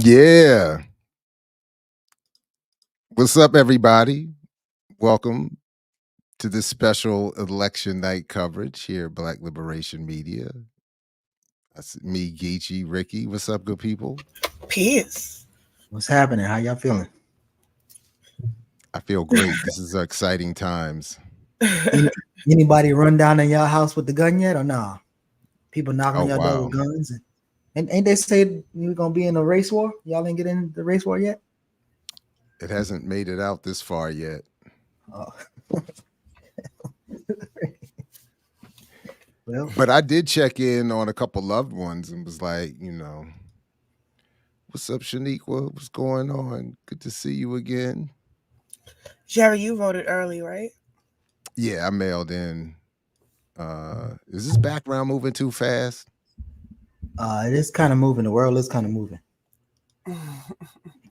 Yeah. What's up, everybody? Welcome to this special election night coverage here at Black Liberation Media. That's me, Geechee, Ricky. What's up, good people? Peace. What's happening? How y'all feeling? I feel great. This is exciting times. Anybody run down in y'all house with the gun yet or nah? People knocking Oh, on your door wow. with guns. And ain't they say you're gonna be in a race war? Y'all ain't get in the race war yet? It hasn't made it out this far yet. Oh. Well, But I did check in on a couple loved ones and was like, what's up, Shaniqua? What's going on? Good to see you again. Jerry, you voted early, right? Yeah, I mailed in. Is this background moving too fast? it is kind of moving. The world is kind of moving.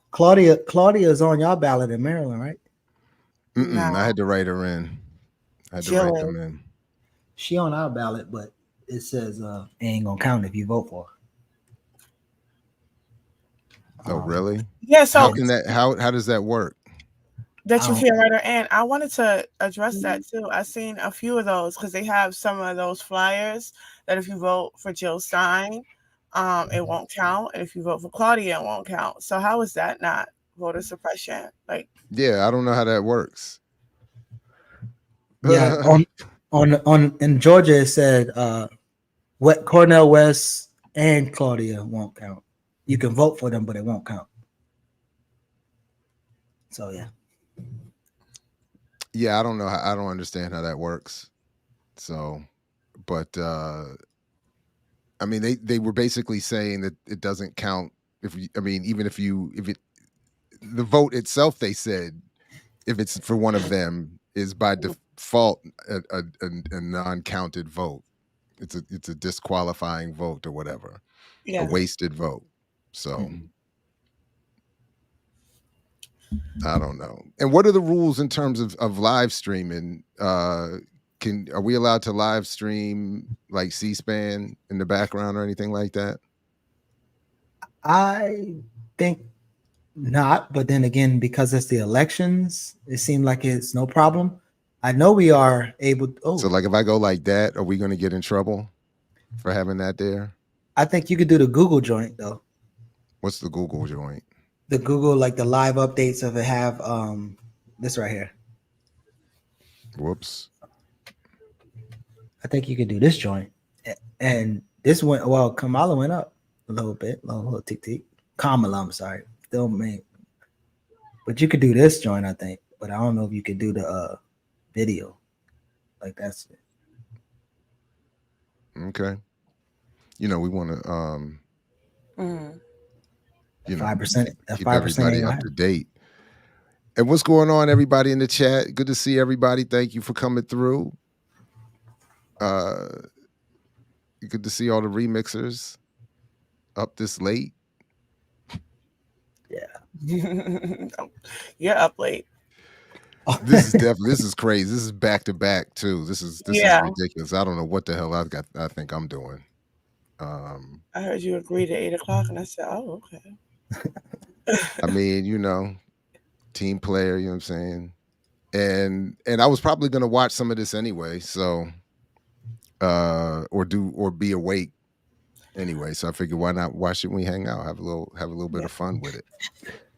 Claudia is on y'all ballot in Maryland, right? No. I had to write her in. I had to write them in. She on our ballot, but it says it ain't gonna count if you vote for her. Oh, really? Yeah, so How can that? How does that work? that you can write her in. I wanted to address that too. I've seen a few of those because they have some of those flyers that if you vote for Jill Stein, it won't count, and if you vote for Claudia, it won't count. So how is that not voter suppression? Like, Yeah, I don't know how that works. Yeah, on in Georgia it said what Cornell West and Claudia won't count. You can vote for them, but it won't count. So yeah. Yeah, I don't know. I don't understand how that works. So, but I mean, they were basically saying that it doesn't count if you, I mean, even if the vote itself, they said if it's for one of them is by default a non-counted vote. It's a disqualifying vote or whatever, a wasted vote. So I don't know. And what are the rules in terms of live streaming? Are we allowed to live stream like C-SPAN in the background or anything like that? I think not, but then again, because it's the elections, it seemed like it's no problem. I know we are able to, So like if I go like that, are we going to get in trouble for having that there? I think you could do the Google joint though. What's the Google joint? The Google, like the live updates of it have this right here. Whoops. I think you could do this joint. And this went Kamala went up a little bit, a little tick. Kamala, I'm sorry. Still me. But you could do this joint, I think. But I don't know if you could do the video. Like that's it. Okay. We want to 5%. Keep everybody up to date. And what's going on, everybody in the chat? Good to see everybody. Thank you for coming through. Good to see all the remixers up this late. Yeah. You're up late. This is crazy. This is back to back too. This is ridiculous. I don't know what the hell I think I'm doing. I heard you agree to 8 o'clock, and I said, "Oh, okay." I mean, team player. You know what I'm saying? And I was probably going to watch some of this anyway. So, or be awake anyway. So I figured, why not? Why shouldn't we hang out? Have a little bit of fun with it.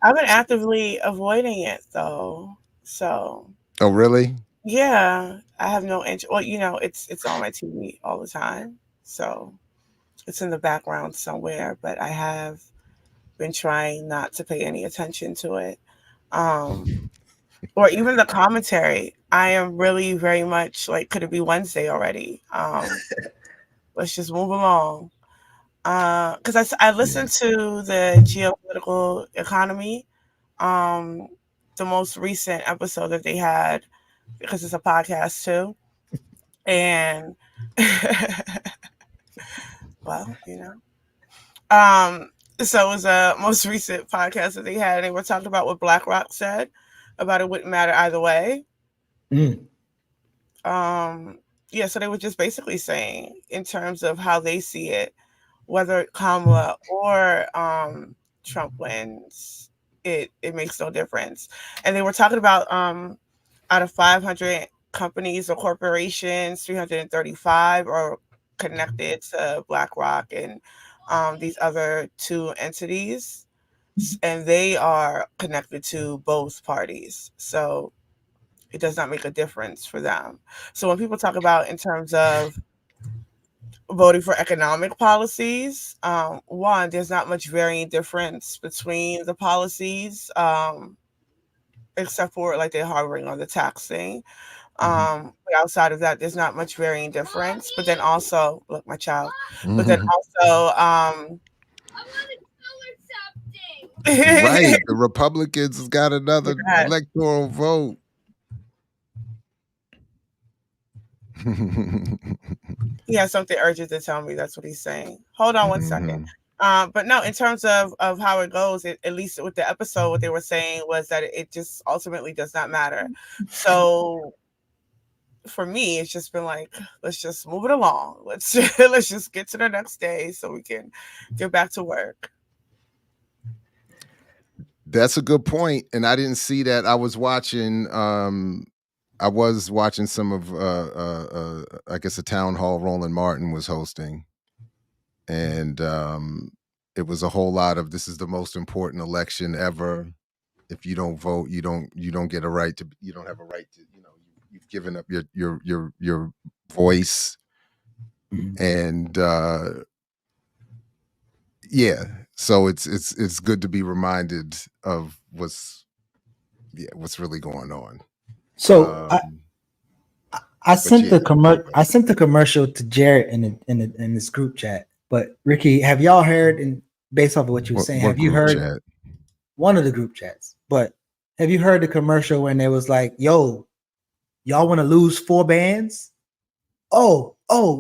I've been actively avoiding it though. So. Oh, really? Yeah, I have no interest. Well, it's on my TV all the time, so it's in the background somewhere. But I have been trying not to pay any attention to it, or even the commentary. I am really very much like, could it be Wednesday already? Let's just move along. Because I listened to the Geopolitical Economy, the most recent episode that they had, because it's a podcast too. And well, so it was a most recent podcast that they had, and they were talking about what BlackRock said about it wouldn't matter either way. Yeah, so they were just basically saying in terms of how they see it, whether Kamala or Trump wins, it makes no difference. And they were talking about out of 500 companies or corporations, 335 are connected to BlackRock and these other two entities, and they are connected to both parties. So it does not make a difference for them. So when people talk about in terms of voting for economic policies, one, there's not much varying difference between the policies, except for like they're hovering on the tax thing. But outside of that, there's not much varying difference. But then also, look, my child. But then also, Right. The Republicans got another Go ahead. electoral vote. He has something urgent to tell me. That's what he's saying. Hold on one second. But no, in terms of how it goes, at least with the episode, what they were saying was that it just ultimately does not matter. So for me, it's just been like, let's just move it along. Let's just get to the next day so we can get back to work. That's a good point, and I didn't see that. I was watching some of I guess a town hall Roland Martin was hosting, and it was a whole lot of, this is the most important election ever. If you don't vote, you don't get a right to, you don't have a right to, you've given up your voice. And yeah, so it's good to be reminded of what's really going on. So I sent the commercial to Jared in this group chat. But Ricky, have y'all heard, and based off of what you were saying, have you heard chat? One of the group chats? But have you heard the commercial when they was like, "Yo, y'all want to lose 4 bands? Oh,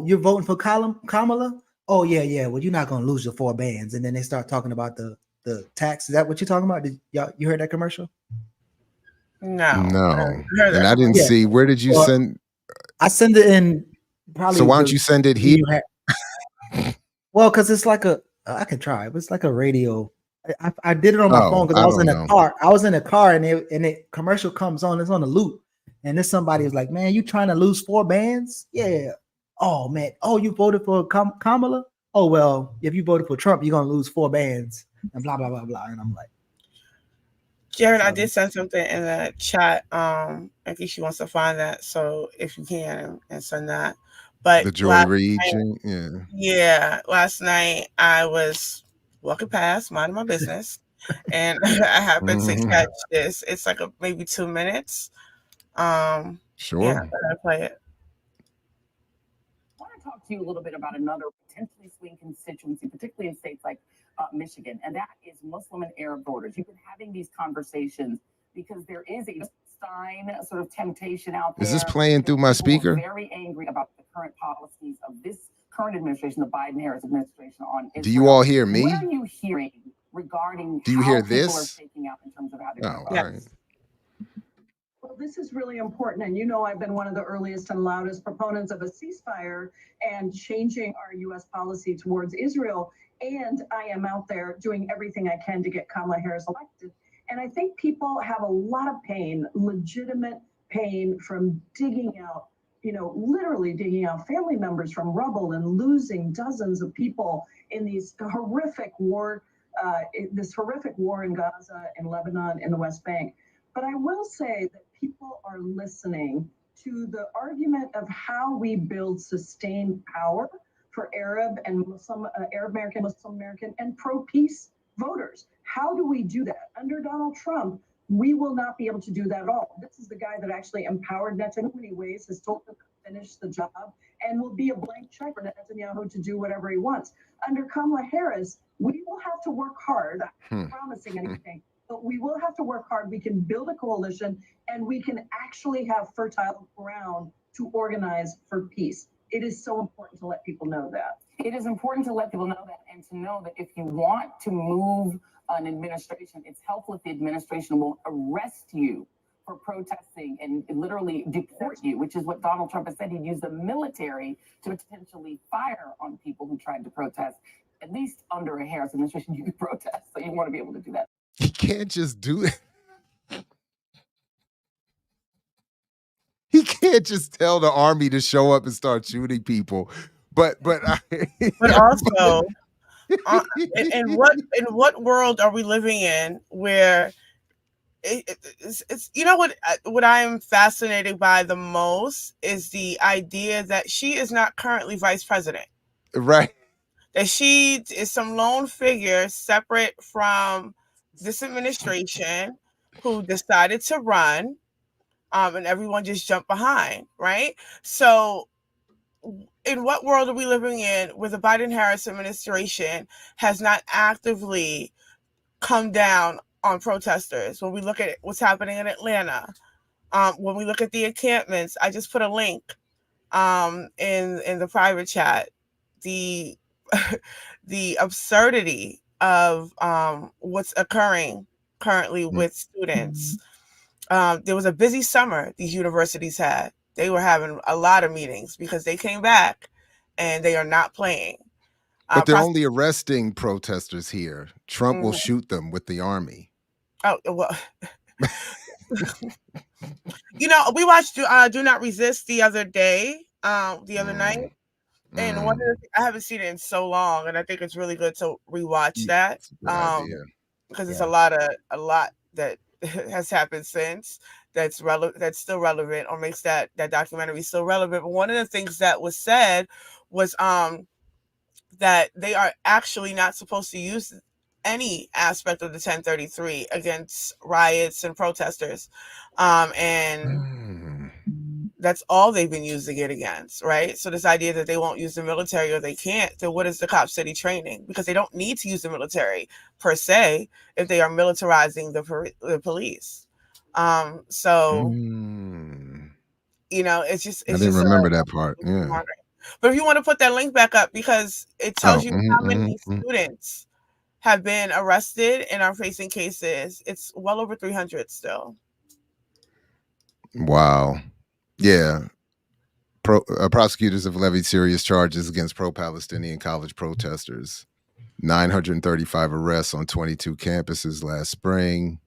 you're voting for Kamala? Oh yeah. Well, you're not gonna lose your 4 bands." And then they start talking about the tax. Is that what you're talking about? You heard that commercial? No. And I didn't see. Where did you send? I send it in probably. So why don't you send it here? Well, because it's like I can try. It's like a radio. I did it on my phone because I was in a car. I was in a car, and it commercial comes on. It's on a loop, and this somebody was like, "Man, you trying to lose 4 bands? Yeah. Oh man. Oh, you voted for Kamala? Oh well, if you voted for Trump, you're gonna lose 4 bands and blah blah blah blah." And I'm like, Jared, I did send something in the chat. I think she wants to find that. So if you can and send that. But the Joy Reid, last night I was walking past, minding my business, and I happened to catch this. It's like maybe 2 minutes. Sure. Yeah, I'm gonna play it. I want to talk to you a little bit about another potentially swing constituency, particularly in states like Michigan, and that is Muslim and Arab voters. You've been having these conversations because there is a sort of temptation out there. Is this playing through my speaker? Very angry about the current policies of this current administration, the Biden-Harris administration on Israel. Do you all hear me? What are you hearing regarding Do you how hear people this? are shaking out in terms of how they're all right. Well, this is really important. And I've been one of the earliest and loudest proponents of a ceasefire and changing our U.S. policy towards Israel. And I am out there doing everything I can to get Kamala Harris elected. And I think people have a lot of pain, legitimate pain from digging out, literally digging out family members from rubble and losing dozens of people in these horrific this horrific war in Gaza, in Lebanon, in the West Bank. But I will say that people are listening to the argument of how we build sustained power for Arab and Muslim, Arab American, Muslim American, and pro-peace voters. How do we do that? Under Donald Trump, we will not be able to do that at all. This is the guy that actually empowered Netanyahu in many ways, has told him to finish the job, and will be a blank check for Netanyahu to do whatever he wants. Under Kamala Harris, we will have to work hard. I'm not promising anything. But we will have to work hard. We can build a coalition, and we can actually have fertile ground to organize for peace. It is so important to let people know that. It is important to let people know that, and to know that if you want to move an administration, it's helpful if the administration will arrest you for protesting and literally deport you, which is what Donald Trump has said. He'd use the military to potentially fire on people who tried to protest. at least under a Harris administration, you can protest. So you want to be able to do that. He can't just do it. He can't just tell the army to show up and start shooting people. But also, in what world are we living in where it's you know what I'm fascinated by the most is the idea that she is not currently vice president, right? That she is some lone figure separate from this administration who decided to run, and everyone just jumped behind, right? So in what world are we living in where the Biden-Harris administration has not actively come down on protesters? When we look at what's happening in Atlanta, when we look at the encampments, I just put a link in the private chat, the the absurdity of what's occurring currently with students. There was a busy summer these universities had. They were having a lot of meetings because they came back and they are not playing. But they're only arresting protesters here. Trump will shoot them with the army. Oh, well. You know, we watched Do Not Resist the other day, the other night. And one of the things, I haven't seen it in so long, and I think it's really good to rewatch that. Because it's a lot that has happened since that's still relevant, or makes that documentary still relevant. But one of the things that was said was that they are actually not supposed to use any aspect of the 1033 against riots and protesters, and that's all they've been using it against, right? So this idea that they won't use the military or they can't, then what is the Cop City training? Because they don't need to use the military per se if they are militarizing the police. So you know, it's just I didn't remember that part. Yeah. But if you want to put that link back up, because it tells you how many students have been arrested and are facing cases. It's well over 300 still. Wow. Yeah. Prosecutors have levied serious charges against pro-Palestinian college protesters. 935 arrests on 22 campuses last spring.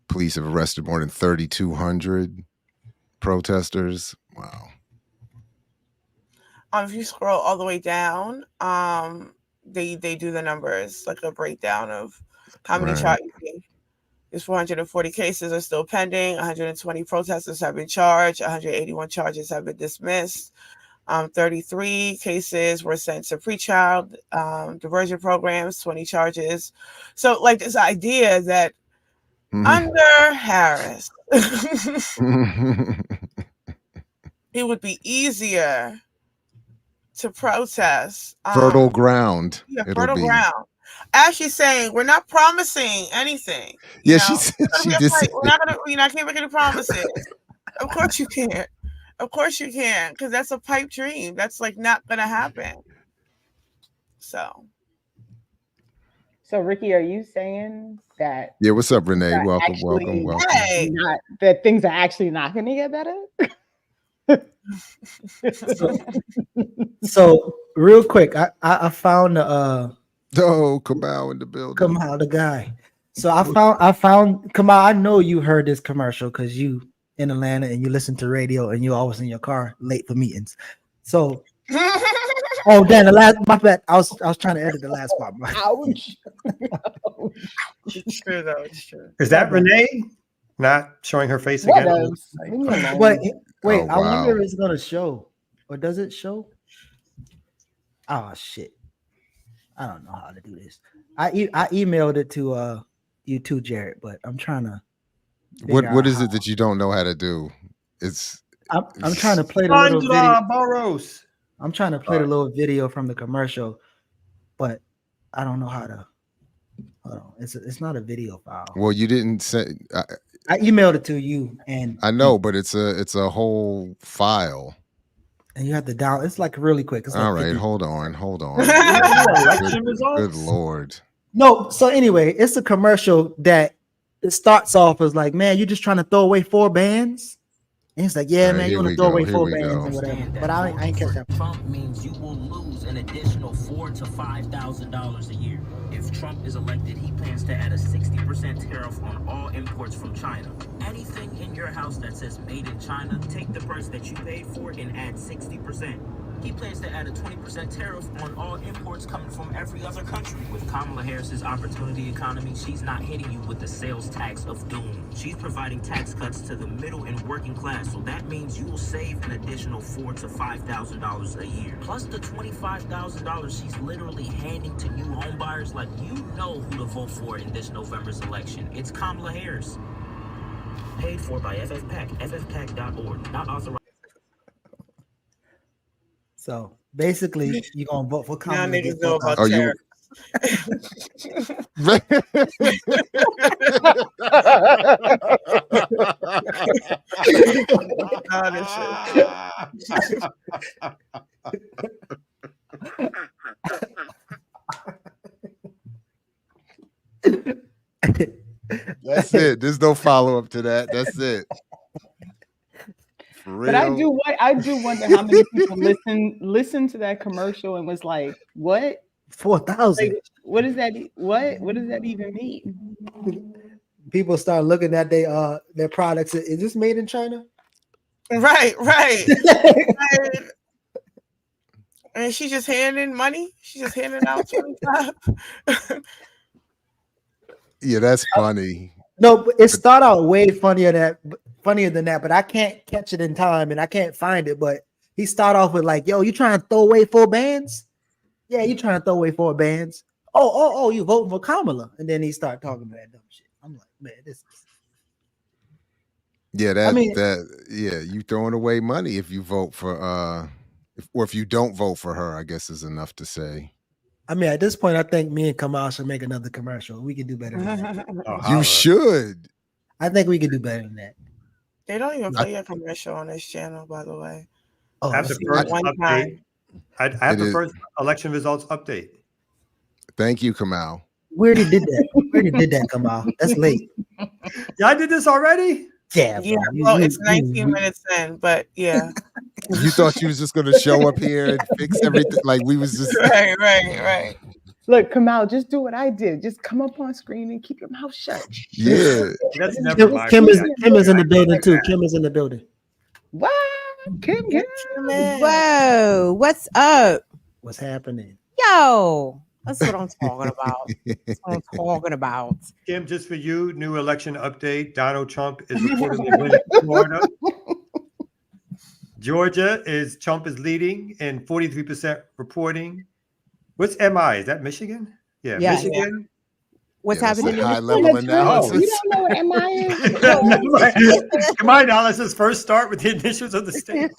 Police have arrested more than 3,200 protesters. Wow. If you scroll all the way down, they do the numbers, like a breakdown of how many charges. There's 440 cases are still pending. 120 protesters have been charged. 181 charges have been dismissed. 33 cases were sent to pretrial diversion programs. 20 charges. So, like, this idea that under Harris, it would be easier to protest. Fertile ground. Yeah, fertile ground. Ashley saying we're not promising anything. Yeah, she said she did. We're not gonna. I can't make any promises. Of course you can't. Of course you can, because that's a pipe dream. That's like not gonna happen. So, Ricky, are you saying that? Yeah, what's up, Renee? Welcome. Hey. That things are actually not going to get better? So real quick, I found Kamal in the building. Kamal, the guy. So I found Kamal. I know you heard this commercial because you in Atlanta and you listen to radio and you always in your car late for meetings. So oh damn, my bad. I was trying to edit the last part. Ouch. It's true though. It's true. Is that Renee not showing her face again? Wait, I wonder if it's gonna show, or does it show? Oh shit! I don't know how to do this. I emailed it to you too, Jared, but I'm trying to. What is it that you don't know how to do? I'm trying to play the little video. I'm trying to play the little video from the commercial, but I don't know how to. Hold on, it's not a video file. Well, you didn't say. I emailed it to you, and I know, but it's a whole file. And you have to down. It's like really quick. It's like all right. 50. Hold on. Good Lord. No. So anyway, it's a commercial that it starts off as like, man, you're just trying to throw away 4 bands. And he's like, yeah, All right, man, you here want we to throw go, away here 4 we bands go. or whatever. But I ain't catch that. Trump means you will lose an additional $4,000 to $5,000 a year. If Trump is elected, he plans to add a 60% tariff on all imports from China. Anything in your house that says made in China, take the price that you paid for and add 60%. He plans to add a 20% tariff on all imports coming from every other country. With Kamala Harris's opportunity economy, she's not hitting you with the sales tax of doom. She's providing tax cuts to the middle and working class, so that means you will save an additional $4,000 to $5,000 a year. Plus the $25,000 she's literally handing to new home buyers. Like, you know who to vote for in this November's election. It's Kamala Harris. Paid for by FFPAC, ffpac.org, not authorized. So basically, you're gonna vote for Now Kamala. niggas know about Oh, you. That's it. There's no follow up to that. That's it. For real. But I do wonder how many people listen to that commercial and was like, what? 4,000. Like, what does that even mean? People start looking at their products. Is this made in China? Right. And she just handing money. She just handing out 25. Yeah, that's funny. No, but it start out way funnier than that, but I can't catch it in time and I can't find it. But he start off with like, yo, you trying to throw away 4 bands? Yeah, you trying to throw away 4 bands. Oh, you voting for Kamala. And then he start talking that dumb shit. I'm like, man, this is you throwing away money if you vote for if you don't vote for her, I guess is enough to say. I mean, at this point, I think me and Kamal should make another commercial. We can do better than that. You should. I think we can do better than that. They don't even play a commercial on this channel, by the way. Oh, I have the first update. I have the first election results update. Thank you, Kamal. We already did that, Kamal. That's late. Yeah, I did this already? Yeah. Well, it's 19 minutes in, but yeah. You thought you was just going to show up here and fix everything? Like we was just... Right. Look, Kamal, just do what I did. Just come up on screen and keep your mouth shut. Yeah. That's never my Kim is in the building too. Kim is in the building. What? Kim, whoa, what's up? What's happening? Yo, that's what I'm talking about. That's what I'm talking about. Kim, just for you, new election update. Donald Trump is reportedly winning Florida. Georgia Trump is leading in 43% reporting. What's MI? Is that Michigan? Yeah. Michigan. What's happening? High level analysis. You don't know what MI is? My analysis first start with the initials of the state.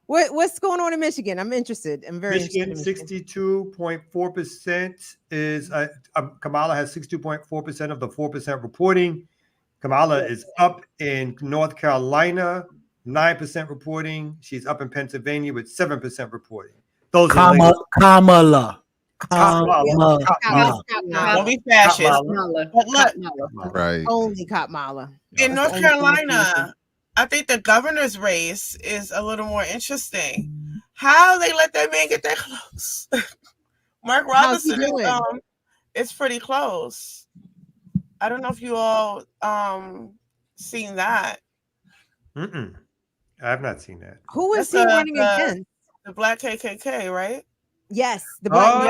What's going on in Michigan? I'm interested. I'm very Michigan, interested. 62.4% is Kamala has 62.4% of the 4% reporting. Kamala is up in North Carolina, 9% reporting. She's up in Pennsylvania with 7% reporting. Those Kamala. Don't be fascist. But look, Right. Only Kamala. in North Carolina, I think the governor's race is a little more interesting. How they let that man get that close? Mark Robinson is pretty close. I don't know if you all seen that. I have not seen that. Who is he running against? The Black KKK, right? Yes, the Black.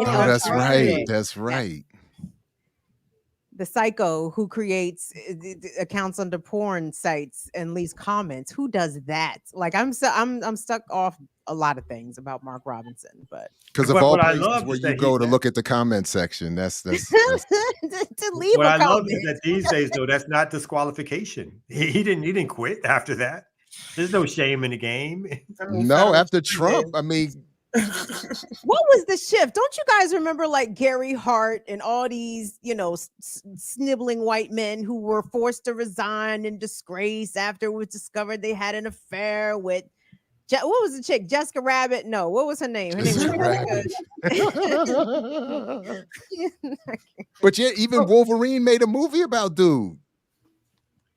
That's right. That's right. The psycho who creates accounts under porn sites and leaves comments. Who does that? Like I'm stuck off a lot of things about Mark Robinson, but because of all places where you go to look at the comment section, that's to leave what a I comment. love is that these days though, that's not disqualification. He didn't quit after that. There's no shame in the game. No, after Trump, I mean. What was the shift? Don't you guys remember like Gary Hart and all these, sniveling white men who were forced to resign in disgrace after it was discovered they had an affair with what was the chick? Jessica Rabbit? No, what was her name? Her name was But yeah, even Wolverine made a movie about dude.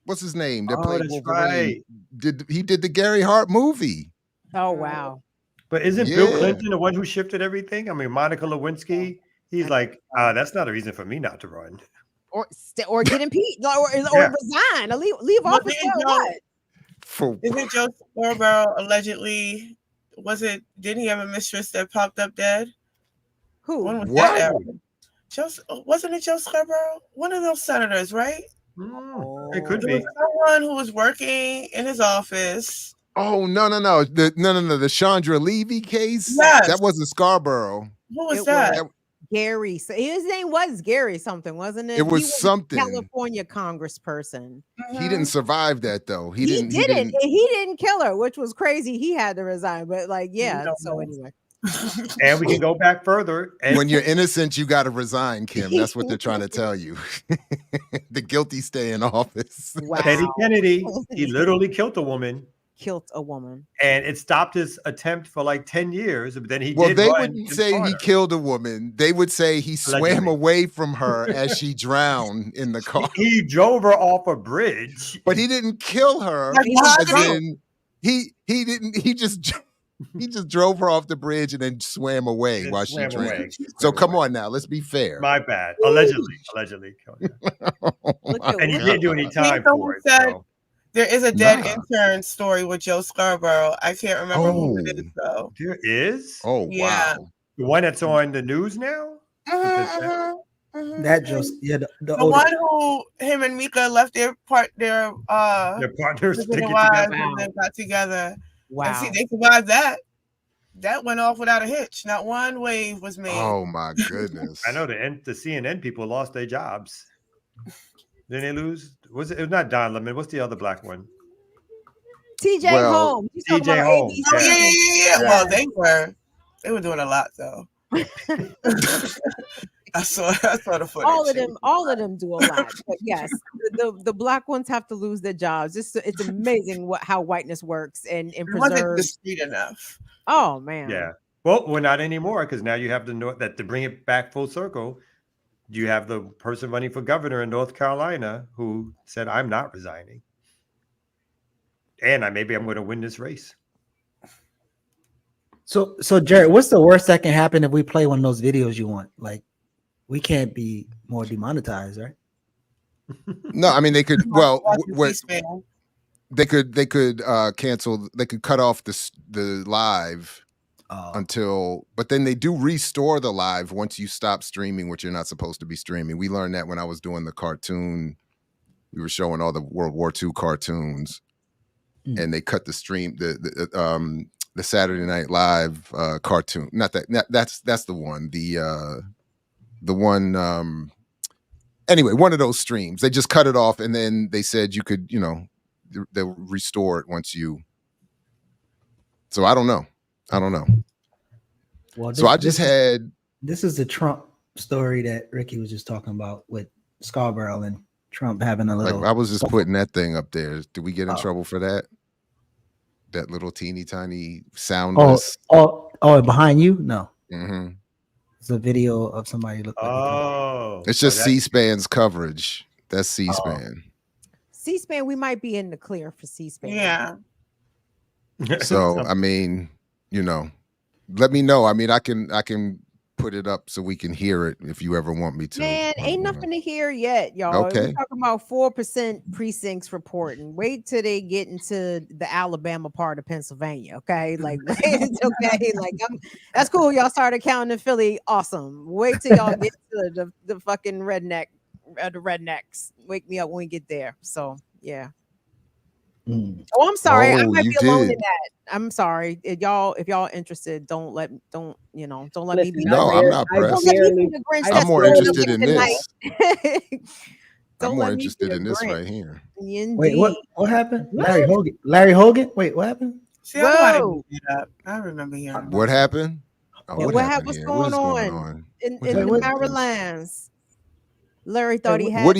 what's his name that Oh, played that's Wolverine? right. He did the Gary Hart movie. Oh wow. But isn't Bill Yeah. Clinton the one who shifted everything? I mean, Monica Lewinsky, he's like, that's not a reason for me not to run. Or get impeached or Yeah. resign or leave Well, office didn't for Joe- what? For Isn't Joe Scarborough allegedly? Didn't he have a mistress that popped up dead? Who? When was What? that? Wasn't it Joe Scarborough? One of those senators, right? It could There was be. someone who was working in his office. Oh no. The Chandra Levy case? Yes. That wasn't Scarborough. Who was It that? was Gary. His name was Gary something, wasn't it? It was He something. California congressperson. He didn't survive that though. He didn't kill her, which was crazy. He had to resign, but like, yeah. So anyway, And we can go back further. When you're innocent, you got to resign, Kim. That's what they're trying to tell you. The guilty stay in office. wow. Teddy Kennedy, he literally killed a woman, Killed a woman. and it stopped his attempt for like 10 years. But then he Well, did they run wouldn't and say fought he her. killed a woman. They would say he swam Allegedly. away from her as she drowned in the car. He drove her off a bridge. But he didn't kill her. Like, As in, he just drove her off the bridge and then swam away And while swam she away. drowned. Swam So come away. on now, let's be fair. My bad. Allegedly killed her. Look at And he what- didn't do any time someone for it. said- So. There is a dead Nah. intern story with Joe Scarborough. I can't remember who it is though. There is? Oh Yeah. wow. The one that's on the news now? That just the The older- one who him and Mika left their Their partners husband and sticking wives together. and then got together. Wow. And see, they survived that. That went off without a hitch. Not one wave was made. Oh my goodness. I know the CNN people lost their jobs. Didn't they lose? It was not Don Lemon. What's the other black one? TJ Well, Holmes. You talking TJ about Holmes, ABC? Oh, yeah. Yeah. Well, they were doing a lot though. I saw the footage. All of them do a lot. But yes, the black ones have to lose their jobs. It's amazing how whiteness works and It wasn't preserves. discreet enough. Oh man. Yeah. Well, we're not anymore because now you have to know that to bring it back full circle. You have the person running for governor in North Carolina who said, "I'm not resigning, and maybe I'm going to win this race." So Jared, what's the worst that can happen if we play one of those videos you want? Like, we can't be more demonetized, right? No, I mean they could. Well, Watching C-SPAN. they could cancel. They could cut off the live until. But then they do restore the live once you stop streaming, which you're not supposed to be streaming. We learned that when I was doing the cartoon. We were showing all the World War II cartoons, and they cut the stream the Saturday Night Live cartoon. That's the one. The one. Anyway, one of those streams. They just cut it off, and then they said you could, they'll restore it once you. So I don't know. Well, So I just had. This is the Trump story that Ricky was just talking about with Scarborough and Trump having a little. Like, I was just putting that thing up there. Did we get in trouble for that? That little teeny tiny soundless. Oh, behind you? No. Mm-hmm. It's a video of somebody looking. Oh, It's just C-SPAN's coverage. That's C-SPAN. C-SPAN, we might be in the clear for C-SPAN. Yeah. So I mean, let me know. I mean, I can put it up so we can hear it if you ever want me to. Man, ain't nothing to hear yet, y'all. Okay. We're talking about 4% precincts reporting. Wait till they get into the Alabama part of Pennsylvania. Okay, like it's okay. Like that's cool. Y'all started counting in Philly. Awesome. Wait till y'all get to the fucking the rednecks. Wake me up when we get there. So yeah. Oh, I'm sorry. I might you be alone in did. that. I'm sorry. If y'all interested, don't let me be. No, the- I'm not Don't pressed. let me be the Grinch I'm that's more throwing interested up in tonight. this. Don't I'm more let me be interested the in this Grinch. right here. Wait, what happened? What? Larry Hogan? Wait, what happened? See, I know I Whoa. didn't get up. I remember hearing What happened? Oh, Yeah, what happened what's here? going What is going on? on? In What's the happening? Marylands. Larry thought he had. What are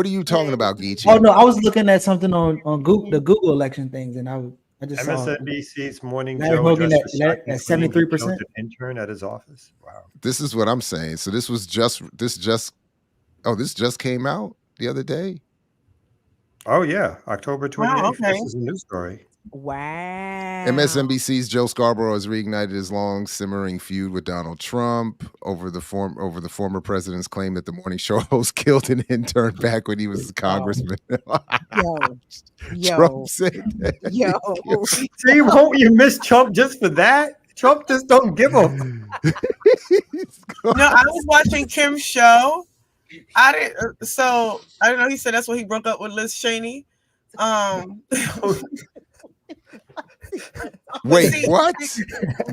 you talking about, Geechee? Oh no, I was looking at something on Google, the Google election things, and I just saw MSNBC's morning Larry show Hogan addressed the at shocking claim he 73%. killed an intern at his office. Wow. This is what I'm saying. So this just came out the other day. Oh yeah, October 28th. Wow, okay. This is a news story. Wow. MSNBC's Joe Scarborough has reignited his long simmering feud with Donald Trump over the former president's claim that the morning show host killed an intern back when he was a congressman. Yo. Trump said that. Yo. See, won't you miss Trump just for that? Trump just don't give a. No, I was watching Kim's show. I didn't. So I don't know. He said that's when he broke up with Liz Cheney. Wait, see, what?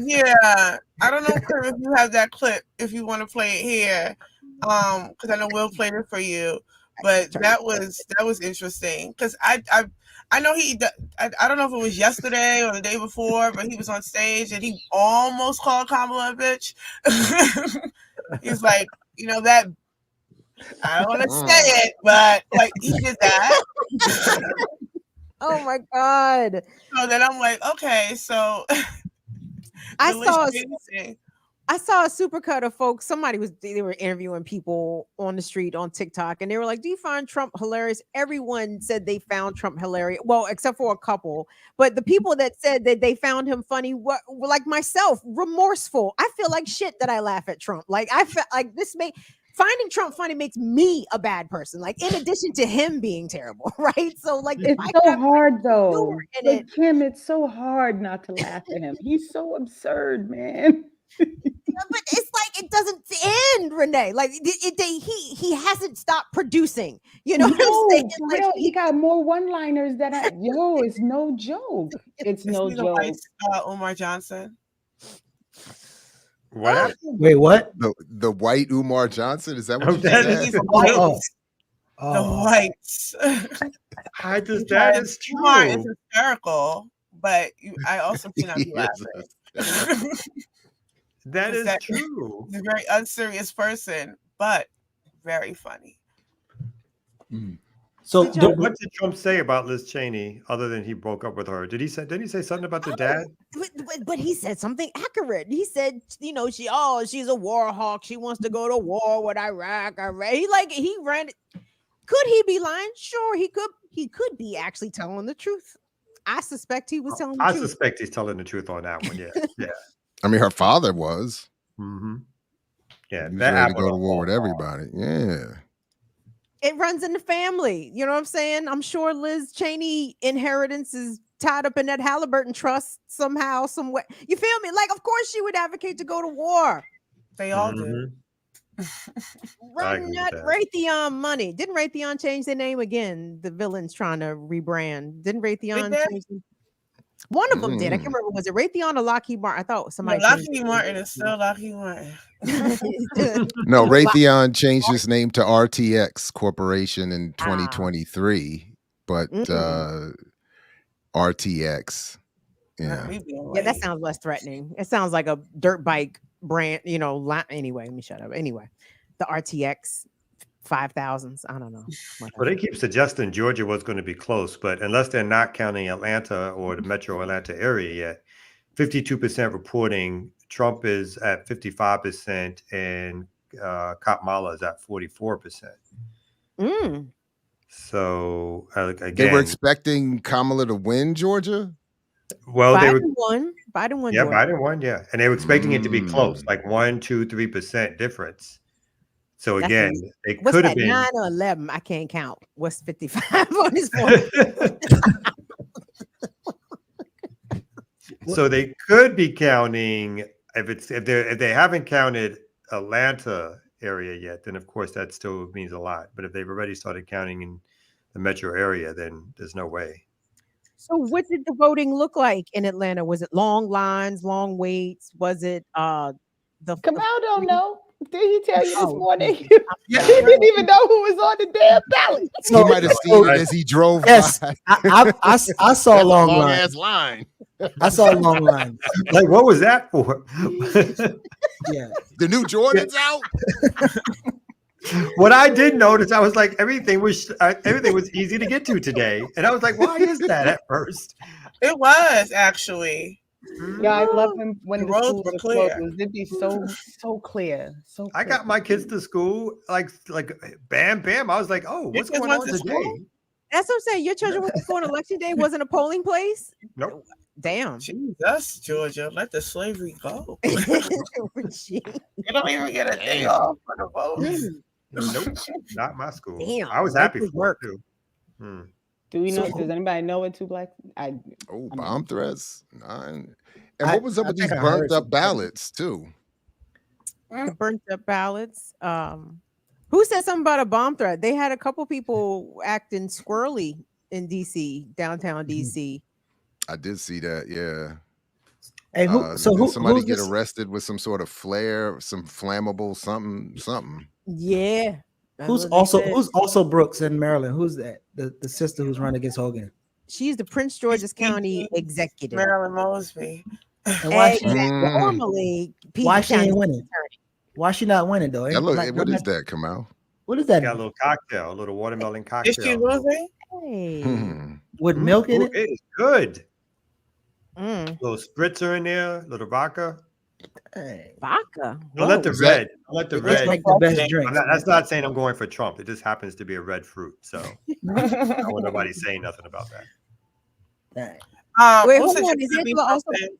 Yeah, I don't know, Kurt, if you have that clip. If you want to play it here, because I know Will played it for you. But that was interesting because I know I don't know if it was yesterday or the day before, but he was on stage and he almost called Kamala a bitch. He's like, that. I don't want to say it, but like he did that. Oh my God. So then I'm like, okay, so I saw a supercut of folks. They were interviewing people on the street on TikTok, and they were like, "Do you find Trump hilarious?" Everyone said they found Trump hilarious. Well, except for a couple. But the people that said that they found him funny were like myself, remorseful. I feel like shit that I laugh at Trump. Like I felt like finding Trump funny makes me a bad person. Like in addition to him being terrible, right? So like it's so hard though. Like Kim, it's so hard not to laugh at him. He's so absurd, man. But it's like it doesn't end, Renee. Like he hasn't stopped producing. You know what I'm saying? For real, he got more one-liners that it's no joke. It's no joke. Umar Johnson. What happened? Wait, what? The white Umar Johnson? Is that what you said? said? The whites. That is true. Umar is hysterical, but I also cannot be laughing. That is true. He's a very unserious person, but very funny. So what did Trump say about Liz Cheney other than he broke up with her? Didn't he say something about the dad? But he said something accurate. He said, she's a war hawk. She wants to go to war with Iraq. He ran it. Could he be lying? Sure, he could. He could be actually telling the truth. I suspect he was telling the truth. I suspect he's telling the truth on that one. Yeah. Yeah. I mean, her father was. Mm-hmm. Yeah. He was ready to go to war with everybody. Yeah. It runs in the family. You know what I'm saying? I'm sure Liz Cheney inheritance is tied up in that Halliburton trust somehow, some way. You feel me? Like, of course she would advocate to go to war. They all do. Run that Raytheon money. Didn't Raytheon change their name again? The villain's trying to rebrand. Didn't Raytheon change them? One of them did. I can't remember. Was it Raytheon or Lockheed Martin? I thought somebody. No, Lockheed Martin is still Lockheed Martin. No, Raytheon changed its name to RTX Corporation in 2023, but RTX. Yeah. Yeah, that sounds less threatening. It sounds like a dirt bike brand, anyway, let me shut up. Anyway, the RTX 5000s. I don't know. Well, they keep suggesting Georgia was going to be close, but unless they're not counting Atlanta or the metro Atlanta area yet, 52% reporting Trump is at 55% and Kamala is at 44%. So again, they were expecting Kamala to win Georgia. Well, Biden won. Biden won. Yeah, Georgia. Biden won. Yeah, and they were expecting it to be close, like 1, 2, 3% difference. So again, they could have been 9 or 11. I can't count. What's 55 on his phone? So they could be counting if they haven't counted Atlanta area yet, then of course that still means a lot. But if they've already started counting in the metro area, then there's no way. So what did the voting look like in Atlanta? Was it long lines, long waits? Was it Kamal don't know. Did he tell you this morning? He didn't even know who was on the damn ballot. He might have seen it as he drove by. I saw a long line. I saw a long line. Like, what was that for? Yeah, the new Jordan's out. What I did notice, I was like, everything was easy to get to today, and I was like, why is that at first? It was actually. Yeah, I love him when the roads were clear. It'd be so clear. So clear. I got my kids to school like bam, bam. I was like, oh, what's going on today? That's what I'm saying. Your children went to school on election day, wasn't a polling place? Nope. Damn. Jesus, Georgia, let the slavery go. Gee. You don't even get a day off for the vote. Nope, not my school. Damn, I was make happy it for work. it too. Hmm. Do we know? So- Does anybody know what two black? Oh, bomb threats. And I- what was up I with these think I heard burnt up some- ballots too? The burnt up ballots. Who said something about a bomb threat? They had a couple people acting squirrely in DC, downtown DC. I did see that. Yeah. Hey, Did somebody who's get this? arrested with some sort of flare, some flammable something? Yeah. that's Who's what they also said. Brooks in Maryland? Who's that? The sister who's running against Hogan. She's the Prince George's County executive. Marilyn Mosby. And why she, Exactly. Normally, Pete why she County ain't winning? attorney. Why she not winning though? That Ain't look, like- what is that, Kamal? What is that? Got a little cocktail, a little watermelon Is cocktail. she losing? Hey. Hmm. With milk in Ooh, it? it is good. Mm. Little spritzer in there, little vodka. Hey, Vodka. Don't let the Is that- red. Don't let the that's red. like the best drink. That's not saying I'm going for Trump. It just happens to be a red fruit. So I don't want nobody saying nothing about that. Dang. Wait, who hold said on. she Is could be Angela also? president?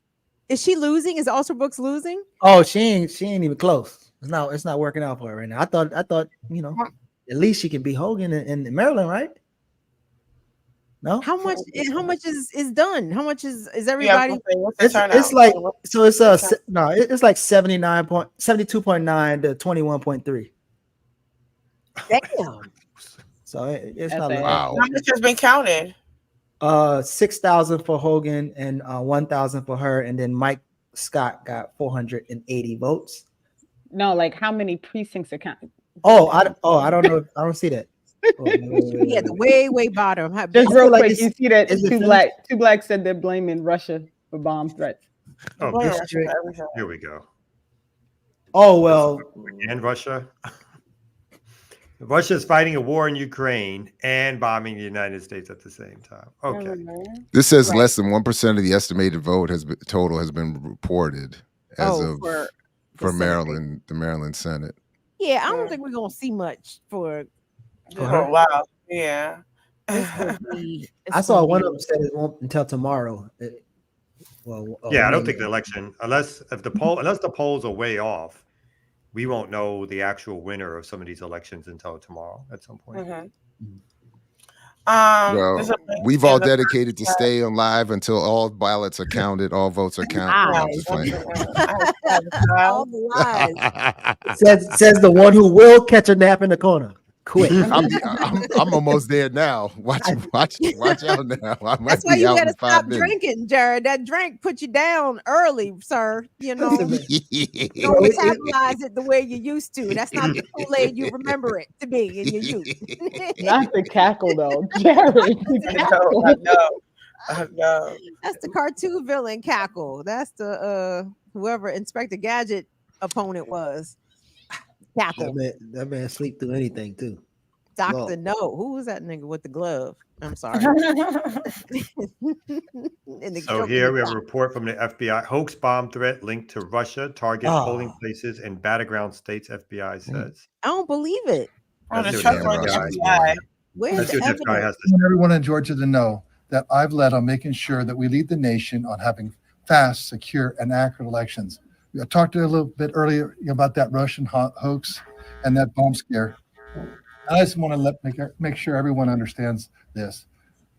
Is she losing? Is Ultra Brooks losing? Oh, she ain't even close. It's not working out for her right now. I thought at least she can be Hogan in Maryland, right? No, How much? How much is done? How much is Yeah, everybody? what's the it's turnout? like so it's it's like 72.9 to 21.3. Damn. So it's That's not bad. Wow. How much has been counted? 6,000 for Hogan and 1,000 for her, and then Mike Scott got 480 votes. No, like how many precincts are counted? I don't know. I don't see that. Oh, Yeah, the way bottom. Just I real feel like quick, it's- you see that is it two finished? blacks said they're blaming Russia for bomb threats. Oh, Blame this- Russia for everything. here we go. Oh well, And Russia. Russia is fighting a war in Ukraine and bombing the United States at the same time. Okay. This says Right. less than 1% of the estimated vote total has been reported as of for for Senate. Maryland, the Maryland Senate. Yeah, I don't think we're gonna see much for. For Oh her? wow. Yeah. It's gonna be. I saw one of them said it won't until tomorrow. Yeah, I don't think the election, unless the polls are way off, we won't know the actual winner of some of these elections until tomorrow at some point. Mhm. Well, there's a link we've in all the dedicated to chat. stay alive until all ballots are counted, all votes are counted. No, I'm just playing. All the lies. says the one who will catch a nap in the corner. Quick. I'm almost there now. Watch out now. I might That's why be you out gotta in 5 stop minutes. drinking, Jared. That drink put you down early, sir. You know, you Yo, don't metabolize it the way you used to. That's not the Kool-Aid you remember it to be in your youth. Not the cackle though, Jared. The cackle. I know. That's the cartoon villain cackle. That's the whoever Inspector Gadget opponent was. Cackle. That man sleep through anything too. Dr. Lord. No. Who was that nigga with the glove? I'm sorry. In the So joke in here the we have a top. report from the FBI. Hoax bomb threat linked to Russia, target polling places in battleground states, FBI says. I don't believe it. Oh, the Let's see what trustworthy the FBI FBI. Where's Let's see the what the FBI evidence? has to I want everyone in Georgia to know that I've led on making sure that we lead the nation on having fast, secure, and accurate elections. I talked a little bit earlier about that Russian hoax and that bomb scare. I just want to make sure everyone understands this,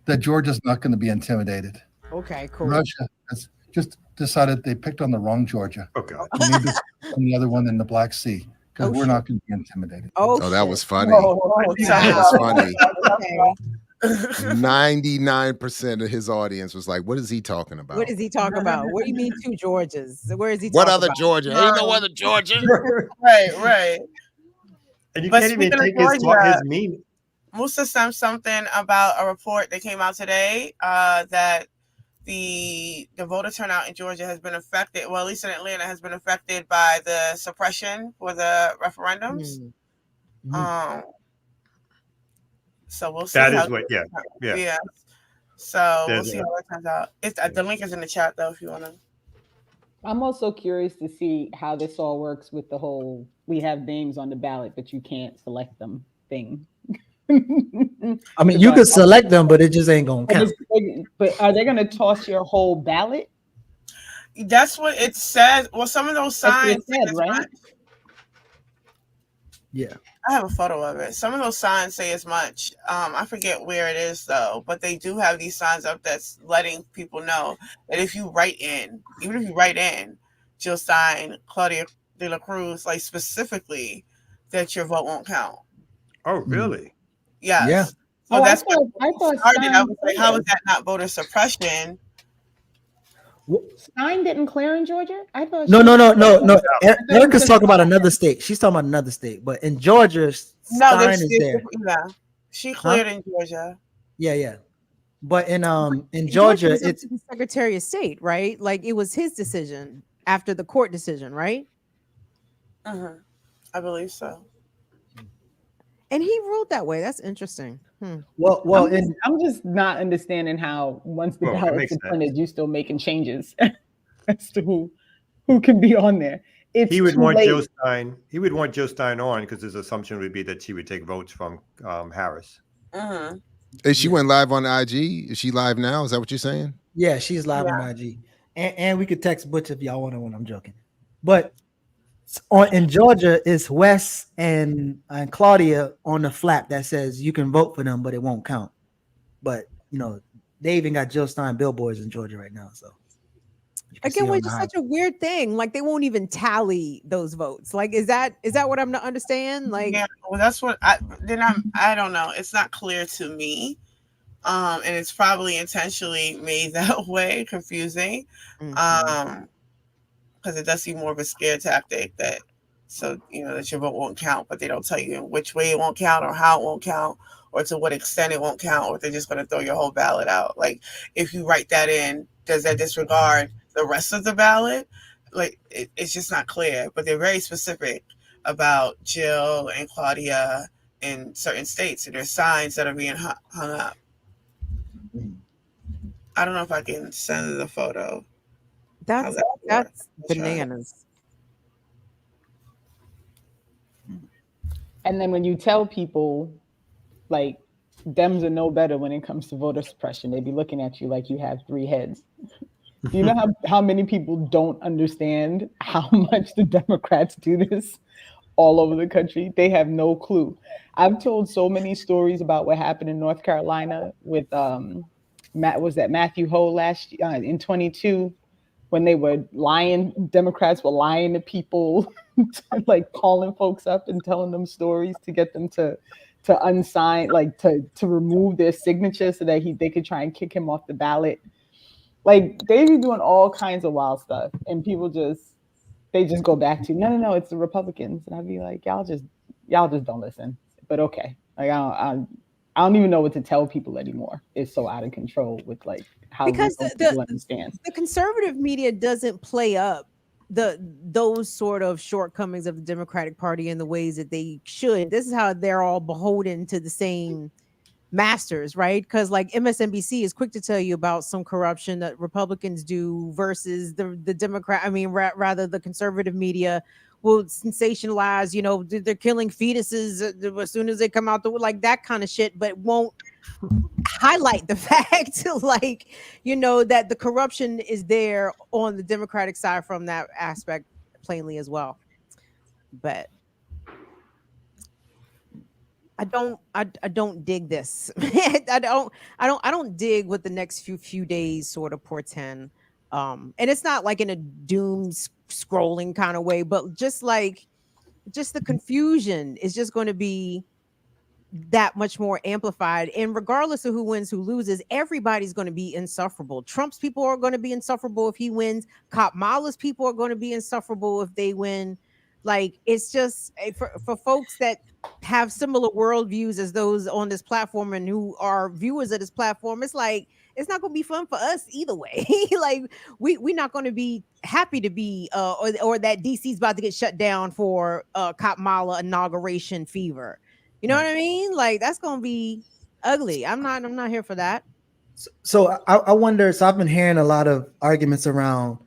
that Georgia's not going to be intimidated. Okay, cool. Russia has just decided they picked on the wrong Georgia. Oh, God. We need to pick on the other one in the Black Sea because Oh, we're shit. not going to be intimidated. Oh, Oh, that shit. was funny. That That was funny. Okay. 99% of his audience was like, "What is he talking about? What is he talking about? What do you mean two Georgias? Where is he What talking other about? Georgia? Ain't no other Georgia." Right. And you But can't even speaking take of Georgia, his meme. Musa sent something about a report that came out today that the voter turnout in Georgia has been affected, well, at least in Atlanta, has been affected by the suppression for the referendums. So we'll see. That how is what, yeah. So we'll There's see how that turns out. The link is in the chat though, if you want to. I'm also curious to see how this all works with the whole we have names on the ballot, but you can't select them thing. I mean, you could select them, but it just ain't gonna count. But are they going to toss your whole ballot? That's what it says. Well, some of those That's what signs it said, say as right? much. Yeah. I have a photo of it. Some of those signs say as much. I forget where it is though, but they do have these signs up that's letting people know that if you write in, even if you write in, Jill Stein, Claudia De La Cruz, like specifically, that your vote won't count. Oh, really? Yes. Yeah. So that's I thought started. I Stein was like, how is that not voter suppression? Stein didn't clear in Georgia? I thought No. Erica's talking about another state. She's talking about another state, but in Georgia, Stein is there. Yeah, she cleared in Georgia. Yeah. But in Georgia, was up it's to the Secretary of State, right? Like it was his decision after the court decision, right? I believe so. And he ruled that way. That's interesting. Well, I'm just not understanding how once the ballot's appointed, you're still making changes as to who can be on there. He would want Jill Stein. He would want Jill Stein on because his assumption would be that she would take votes from Harris. She went live on IG. Is she live now? Is that what you're saying? Yeah, she's live on IG, and we could text Butch if y'all want to. When I'm joking, but in Georgia, it's Wes and Claudia on the flap that says you can vote for them, but it won't count. But they even got Jill Stein billboards in Georgia right now. So again, which is such a weird thing. Like they won't even tally those votes. Like is that what I'm not understand? Like well, that's what I don't know. It's not clear to me. And it's probably intentionally made that way, confusing. Because it does seem more of a scare tactic that that your vote won't count, but they don't tell you in which way it won't count or how it won't count or to what extent it won't count, or if they're just going to throw your whole ballot out. Like if you write that in, does that disregard the rest of the ballot? Like it's just not clear, but they're very specific about Jill and Claudia in certain states, and there's signs that are being hung up. I don't know if I can send the photo. That's bananas. And then when you tell people, like, Dems are no better when it comes to voter suppression, they be looking at you like you have three heads. Do you know how many people don't understand how much the Democrats do this all over the country? They have no clue. I've told so many stories about what happened in North Carolina with Matthew Ho last year in 22. When they were lying, Democrats were lying to people, like calling folks up and telling them stories to get them to unsign, like to remove their signature so that they could try and kick him off the ballot. Like they be doing all kinds of wild stuff, and people just go back to no, it's the Republicans, and I'd be like, y'all just don't listen. But okay, like I don't even know what to tell people anymore. It's so out of control with like how because people understand. The conservative media doesn't play up those sort of shortcomings of the Democratic Party in the ways that they should. This is how they're all beholden to the same masters, right? Because like MSNBC is quick to tell you about some corruption that Republicans do versus the Democrat. I mean, rather the conservative media will sensationalize, they're killing fetuses as soon as they come out, like that kind of shit, but won't highlight the fact that the corruption is there on the Democratic side from that aspect plainly as well. But I don't dig this. I don't dig what the next few days sort of portend. And it's not like in a doom scrolling kind of way, but just the confusion is just going to be that much more amplified. And regardless of who wins, who loses, everybody's going to be insufferable. Trump's people are going to be insufferable if he wins. Kamala's people are going to be insufferable if they win. Like it's just for folks that have similar worldviews as those on this platform and who are viewers of this platform, it's like it's not going to be fun for us either way. Like we're not going to be happy to be or that DC's about to get shut down for Kamala inauguration fever. You know what I mean? Like that's going to be ugly. I'm not here for that. So I wonder. So I've been hearing a lot of arguments around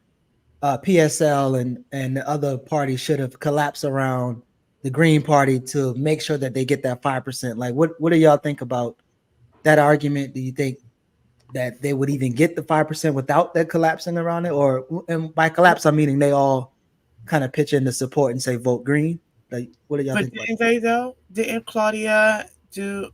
PSL and the other party should have collapsed around the the Green Party to make sure that they get that 5%. Like, what do y'all think about that argument? Do you think that they would even get the 5% without that collapsing around it? Or, and by collapse, I'm meaning they all kind of pitch in the support and say vote green. Like, what do y'all But think about didn't that? they though? Didn't Claudia do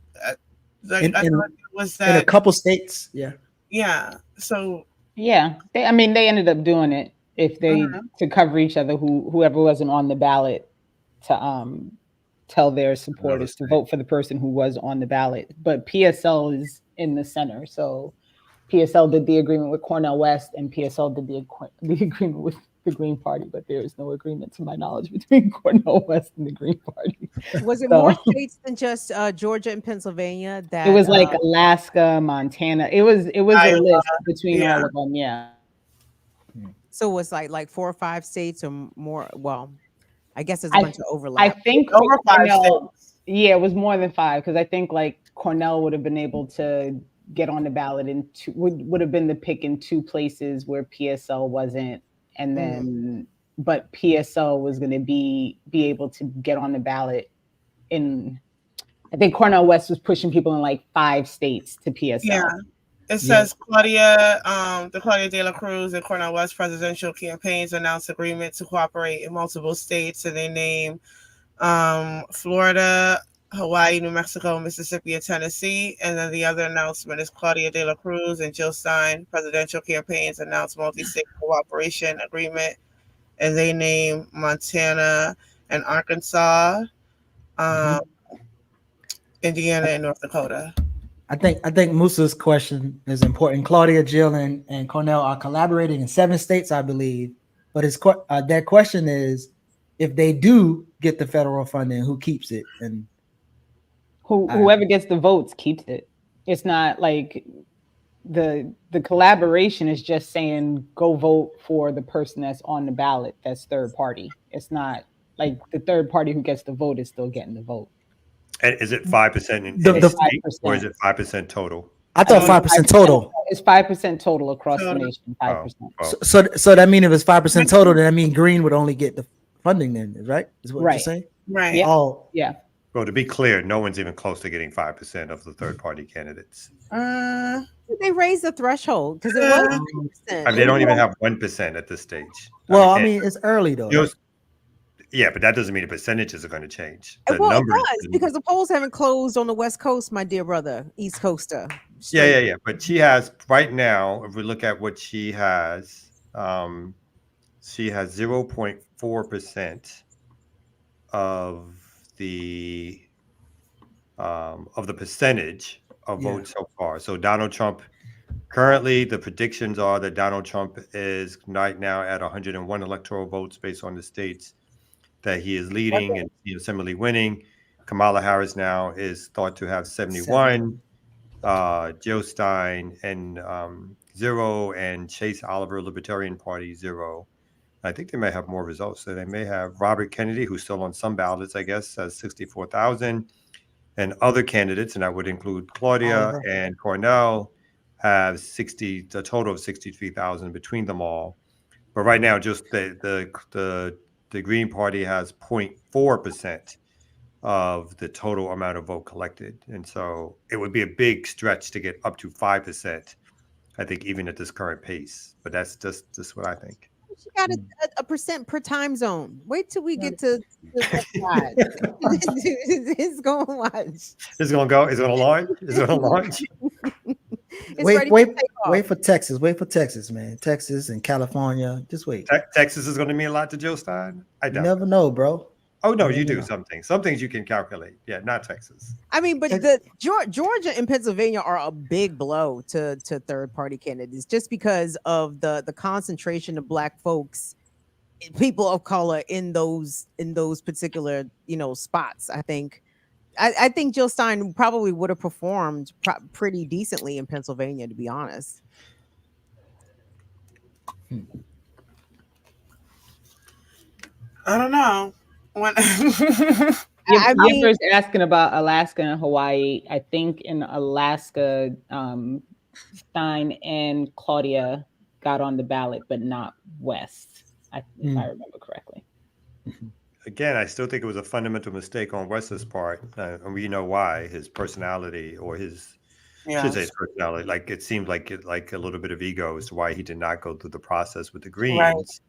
like I In, thought it was in a that? couple states, yeah. Yeah. So Yeah, they ended up doing it if they Mhm. to cover each other, whoever wasn't on the ballot to tell their supporters to vote for the person who was on the ballot. But PSL is in the center, so PSL did the agreement with Cornel West, and PSL did the agreement with the Green Party. But there is no agreement, to my knowledge, between Cornel West and the Green Party. Was it So more states than just Georgia and Pennsylvania that it was like Alaska, Montana. It was a Iowa, list between yeah. all of them. Yeah. so it was like 4 or 5 states or more? Well, I guess there's a I- bunch of I overlap. think Over 5 Cornell, states. yeah, it was more than 5 because I think like Cornell would have been able to get on the ballot in would have been the pick in 2 places where PSL wasn't, and then but PSL was going to be able to get on the ballot in. I think Cornel West was pushing people in like 5 states to PSL. Yeah. It says Claudia, the Claudia de la Cruz and Cornel West presidential campaigns announced agreement to cooperate in multiple states, and they name Florida, Hawaii, New Mexico, Mississippi, and Tennessee. And then the other announcement is Claudia de la Cruz and Jill Stein presidential campaigns announced multi-state cooperation agreement, and they name Montana and Arkansas, Indiana, and North Dakota. I think Musa's question is important. Claudia, Jill, and Cornell are collaborating in 7 states, I believe. But that question is, if they do get the federal funding, who keeps it? And whoever gets the votes keeps it. It's not like the collaboration is just saying go vote for the person that's on the ballot that's third party. It's not like the third party who gets the vote is still getting the vote. And is it 5% in The- any the- state, or is it 5% total? I thought 5% total. It's 5% total across the Total. nation. 5%. So that means if it's 5% total, then that means Green would only get the funding then, right? Is what you're Right. saying? Right. Yeah. Oh, Yeah. Well, to be clear, no one's even close to getting 5% of the third-party candidates. They raised the threshold because it was 3%. I mean, they don't even have 1% at this stage. well, I mean, it's early though. Just- yeah, but that doesn't mean the percentages are going to change. The Well, it numbers, does because the polls haven't closed on the West Coast, my dear brother, East Coaster. yeah. But she has right now. If we look at what she has 0.4% of the percentage of votes so far. So Donald Trump, currently the predictions are that Donald Trump is right now at 101 electoral votes based on the states that he is leading and similarly winning. Kamala Harris now is thought to have 71. Joe Stein and 0, and Chase Oliver, Libertarian Party 0. I think they may have more results. So they may have Robert Kennedy, who's still on some ballots, I guess, has 64,000. And other candidates, and that would include Claudia Oliver. and Cornell, have a total of 63,000 between them all. But right now, just the Green Party has 0.4% of the total amount of vote collected. And so it would be a big stretch to get up to 5%, I think, even at this current pace. But that's just what I think. She got a percent per time zone. Wait till we get to it's going to watch. It's going to go. It's going to launch. It's going to launch. Wait for Texas. Wait for Texas, man. Texas and California. Just wait. Texas is going to mean a lot to Joe Stein. I doubt. You never know, bro. Oh no, you do something. Some things you can calculate. Yeah, not Texas. I mean, but the Georgia and Pennsylvania are a big blow to third party candidates just because of the concentration of Black folks, people of color in those particular spots. I think Jill Stein probably would have performed pretty decently in Pennsylvania, to be honest. I don't know. You're first asking about Alaska and Hawaii. I think in Alaska, Stein and Claudia got on the ballot, but not West, if I remember correctly. again, I still think it was a fundamental mistake on West's part, and we know why. His personality, or his, I should say his personality, like it seemed like like a little bit of ego as to why he did not go through the process with the Greens,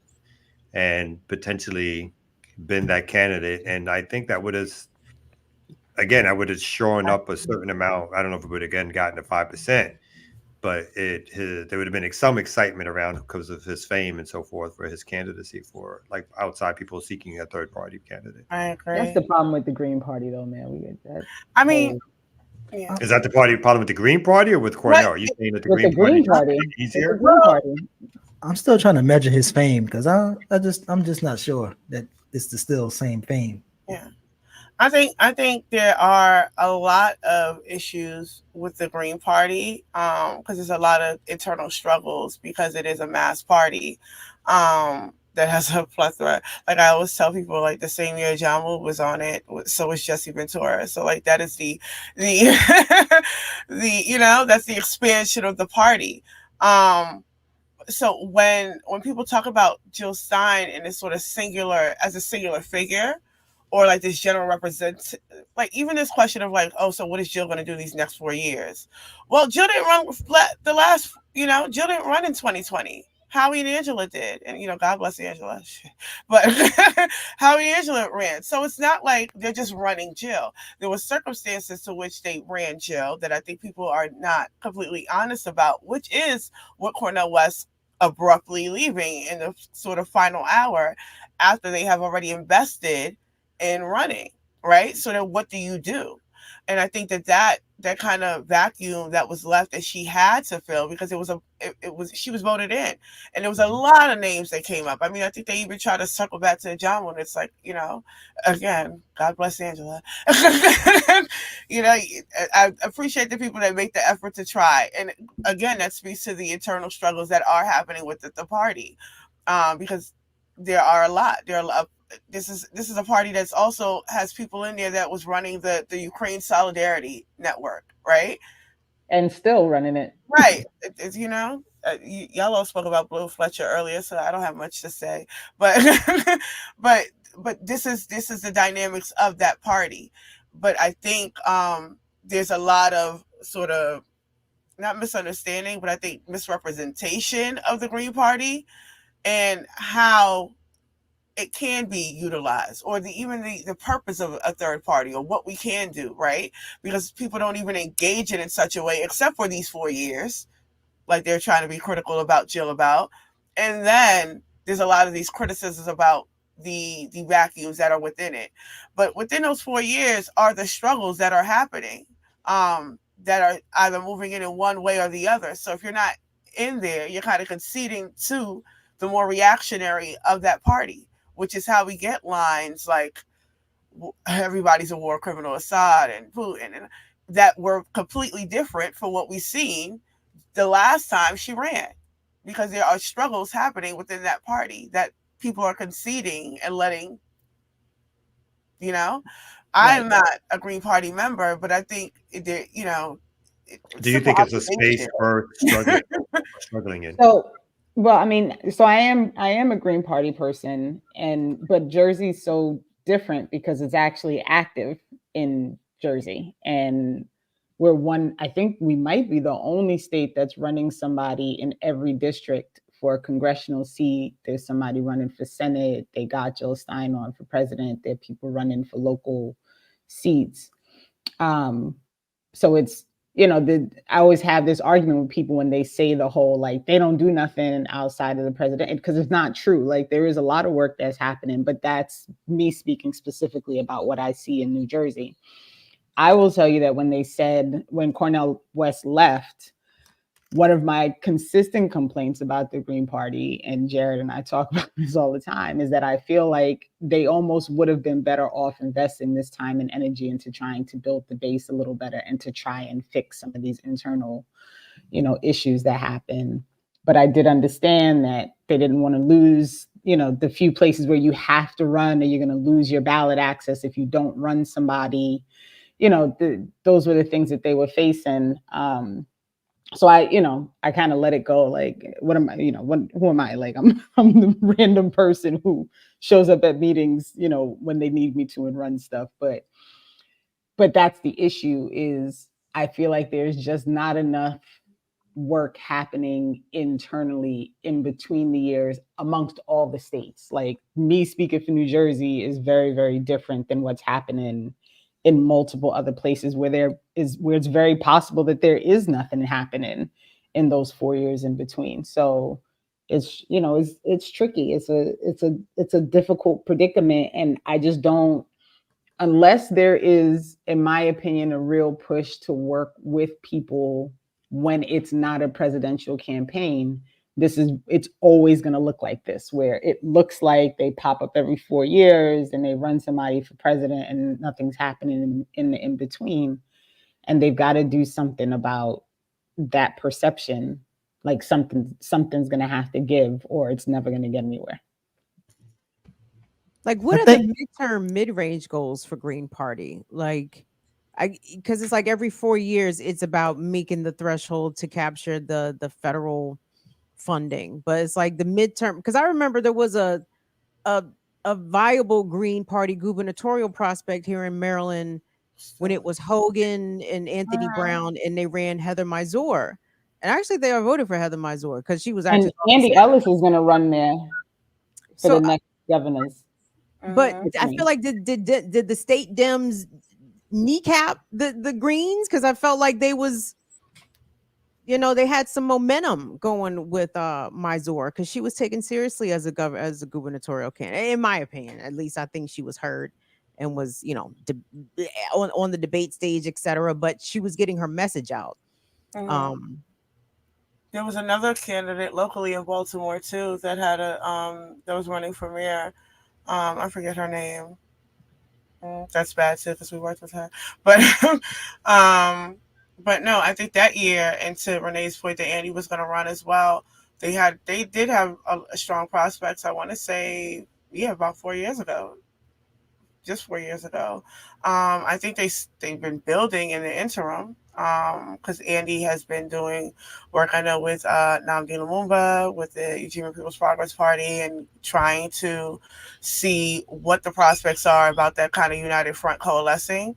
and potentially been that candidate. And I think that would have, again, I would have shown up a certain amount. I don't know if it would have again gotten to 5%, but there would have been some excitement around because of his fame and so forth for his candidacy, for like outside people seeking a third party candidate. I agree. That's the problem with the Green Party, though, man. We get that. I mean, is that the problem with the Green Party or with Cornell? Are you saying that the with Green the Party Green Party, easier? the Green Party. I'm still trying to measure his fame because I'm just not sure that it's the still same fame. Yeah. I think there are a lot of issues with the Green Party because there's a lot of internal struggles because it is a mass party that has a plethora. Like I always tell people, like the same year John Woo was on it, so was Jesse Ventura. So like that is the that's the expansion of the party. So when people talk about Jill Stein in this sort of singular figure, or like this general like even this question of like, oh, so what is Jill going to do these next 4 years? Well, Jill didn't run Jill didn't run in 2020. Howie and Angela did. And, God bless Angela. But Howie and Angela ran. So it's not like they're just running Jill. There were circumstances to which they ran Jill that I think people are not completely honest about, which is what Cornel West abruptly leaving in the sort of final hour after they have already invested in running, right? So then what do you do? And I think that kind of vacuum that was left that she had to fill, because she was voted in, and there was a lot of names that came up. I mean, I think they even tried to circle back to John when it's like, again, God bless Angela. I appreciate the people that make the effort to try. And again, that speaks to the internal struggles that are happening with the party, because there are a lot. This is a party that's also has people in there that was running the Ukraine Solidarity Network, right? And still running it. Right. It's, Yellow spoke about Blue Fletcher earlier, so I don't have much to say. But but this is the dynamics of that party. But I think there's a lot of sort of not misunderstanding, but I think misrepresentation of the Green Party and how it can be utilized, or even the purpose of a third party, or what we can do, right? Because people don't even engage it in such a way, except for these 4 years, like they're trying to be critical about Jill about. And then there's a lot of these criticisms about the vacuums that are within it. But within those 4 years are the struggles that are happening, that are either moving in one way or the other. So if you're not in there, you're kind of conceding to the more reactionary of that party, which is how we get lines like everybody's a war criminal, Assad and Putin, and that were completely different from what we've seen the last time she ran, because there are struggles happening within that party that people are conceding and letting, I'm not a Green Party member, but I think, do you think it's a space for struggling in? So, well, I mean, so I am a Green Party person, but Jersey's so different because it's actually active in Jersey, and I think we might be the only state that's running somebody in every district for a congressional seat. There's somebody running for Senate. They got Jill Stein on for president. There are people running for local seats. So it's, I always have this argument with people when they say the whole, like, they don't do nothing outside of the president, because it's not true. Like, there is a lot of work that's happening, but that's me speaking specifically about what I see in New Jersey. I will tell you that when Cornel West left, one of my consistent complaints about the Green Party, and Jared and I talk about this all the time, is that I feel like they almost would have been better off investing this time and energy into trying to build the base a little better and to try and fix some of these internal, issues that happen. But I did understand that they didn't want to lose, the few places where you have to run, or you're going to lose your ballot access if you don't run somebody. Those were the things that they were facing. So I kind of let it go. Like, what am I, who am I? Like, I'm the random person who shows up at meetings, when they need me to and run stuff. But that's the issue, is I feel like there's just not enough work happening internally in between the years amongst all the states. Like, me speaking for New Jersey is very, very different than what's happening in multiple other places where it's very possible that there is nothing happening in those 4 years in between. So it's it's tricky. It's a difficult predicament, and I just don't, unless there is, in my opinion, a real push to work with people when it's not a presidential campaign, it's always going to look like this, where it looks like they pop up every 4 years and they run somebody for president and nothing's happening in the in between. And they've got to do something about that perception. Like, something's going to have to give, or it's never going to get anywhere. Like, what are the midterm mid-range goals for Green Party? Like, because it's like every 4 years, it's about making the threshold to capture the federal funding. But it's like the midterm, because I remember there was a viable Green Party gubernatorial prospect here in Maryland when it was Hogan and Anthony Brown, and they ran Heather Mizor. And actually, they voted for Heather Mizor because she was actually. And Andy Ellis is going to run there for the next governors. But I feel like did the state Dems kneecap the Greens? Because I felt like they was, they had some momentum going with Mizor, because she was taken seriously as a gubernatorial candidate. In my opinion, at least, I think she was heard and was, on the debate stage, etc. But she was getting her message out. There was another candidate locally in Baltimore too that had that was running for mayor. I forget her name. That's bad too, because we worked with her. But but no, I think that year, and to Renee's point, that Andy was going to run as well. They did have a strong prospects. I want to say, about 4 years ago. Just 4 years ago. I think they've been building in the interim, because Andy has been doing work, I know, with Nnamdi Lumumba, with the Eugene People's Progress Party, and trying to see what the prospects are about that kind of united front coalescing,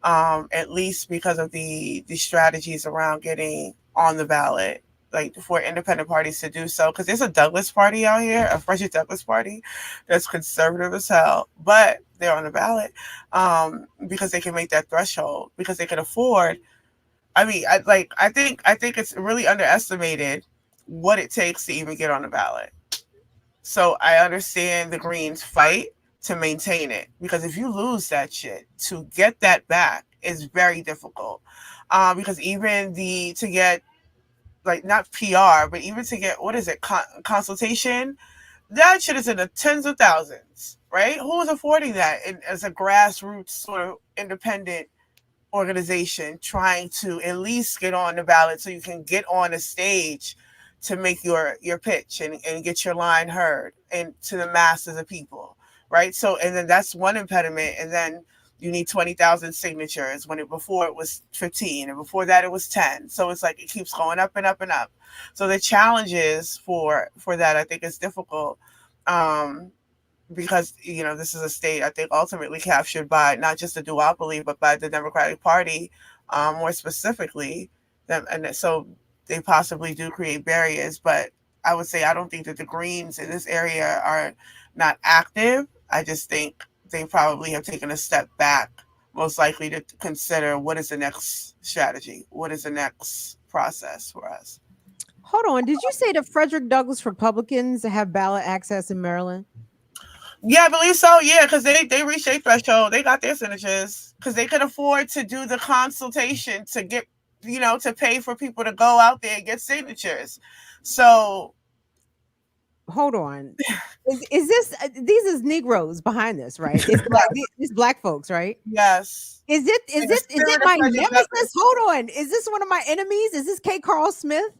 at least because of the strategies around getting on the ballot, like for independent parties to do so. Because there's a Douglas party out here, a Frederick Douglass party, that's conservative as hell, but they're on the ballot because they can make that threshold, because they can afford. I mean, I think it's really underestimated what it takes to even get on the ballot. So I understand the Greens fight to maintain it, because if you lose that shit, to get that back is very difficult. Because even to get, like, not PR, but even to get, what is it, consultation, that shit is in the tens of thousands, right? Who is affording that as a grassroots sort of independent organization trying to at least get on the ballot so you can get on a stage to make your pitch and get your line heard and to the masses of people, right? So, and then that's one impediment, and then you need 20,000 signatures when before it was 15, and before that it was 10. So it's like it keeps going up and up and up. So the challenges for that, I think, is difficult, because this is a state, I think, ultimately captured by not just the duopoly, but by the Democratic Party, more specifically. And so they possibly do create barriers. But I would say I don't think that the Greens in this area are not active. I just think they probably have taken a step back, most likely to consider what is the next strategy, what is the next process for us. Hold on, did you say the Frederick Douglass Republicans have ballot access in Maryland? Yeah, I believe so. Yeah, because they reached their threshold. They got their signatures because they could afford to do the consultation to get, to pay for people to go out there and get signatures. So, hold on, is this these is Negroes behind this, right? It's black folks, right? Yes. Is it my nemesis? Hold on, is this one of my enemies? Is this K. Carl Smith?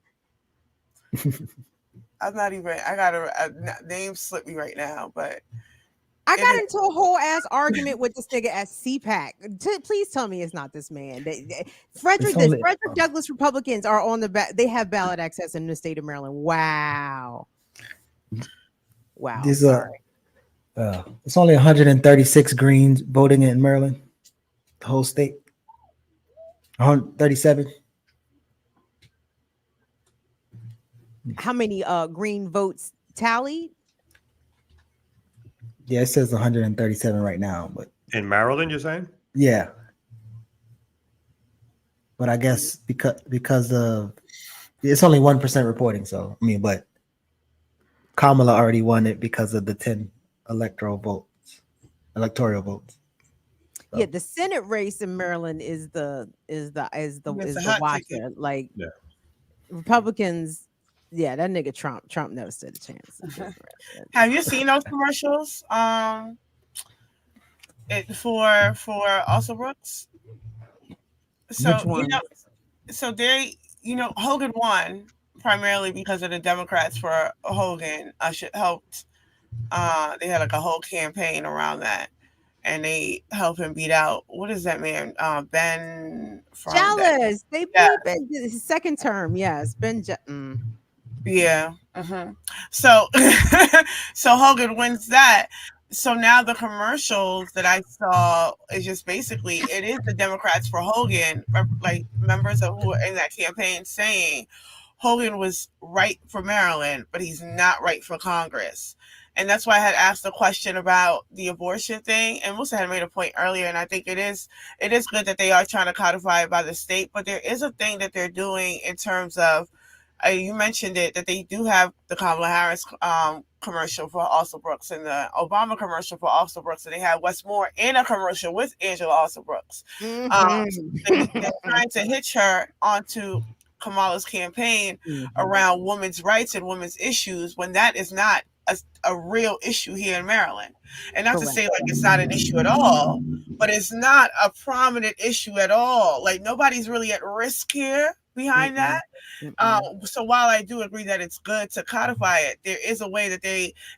I'm not even. I got a name slip me right now, but I got into a whole ass argument with this nigga at CPAC. Please tell me it's not this man. Frederick Douglass Republicans are on the back. They have ballot access in the state of Maryland. Wow. These it's only 136 Greens voting in Maryland, the whole state. 137. How many Green votes tallied? Yeah, it says 137 right now, but in Maryland, you're saying? Yeah, but I guess because of it's only 1% reporting. So I mean, but Kamala already won it because of the 10 electoral votes. So. Yeah, the Senate race in Maryland is the watcher. Like Republicans. Yeah, that nigga Trump never stood a chance. Have you seen those commercials? For also Brooks. So which one? Hogan won primarily because of the Democrats for Hogan. Helped. They had like a whole campaign around that, and they helped him beat out what is that man? Ben. Jealous. They beat Ben his second term. Yes, Ben. Yeah. So so Hogan wins that. So now the commercials that I saw is just basically it is the Democrats for Hogan, like members of who are in that campaign saying Hogan was right for Maryland, but he's not right for Congress. And that's why I had asked the question about the abortion thing. And Musa had made a point earlier, and I think it is good that they are trying to codify it by the state, but there is a thing that they're doing in terms of you mentioned it, that they do have the Kamala Harris commercial for Also Brooks and the Obama commercial for Also Brooks, and they have Westmore in a commercial with Angela Also Brooks. They're trying to hitch her onto Kamala's campaign around women's rights and women's issues when that is not a real issue here in Maryland. And not to say like it's not an issue at all, but it's not a prominent issue at all. Like nobody's really at risk here behind that. So while I do agree that it's good to codify it, there is a way that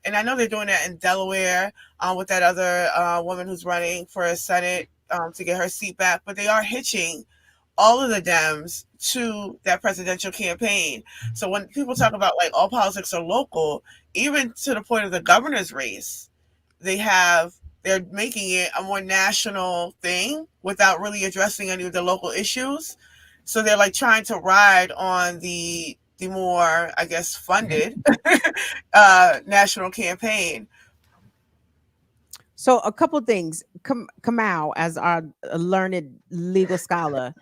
and I know they're doing that in Delaware with that other woman who's running for a Senate to get her seat back, but they are hitching all of the Dems to that presidential campaign. So when people talk about like all politics are local, even to the point of the governor's race, they're making it a more national thing without really addressing any of the local issues. So they're like trying to ride on the more, I guess, funded national campaign. So a couple things. Kamau, as our learned legal scholar,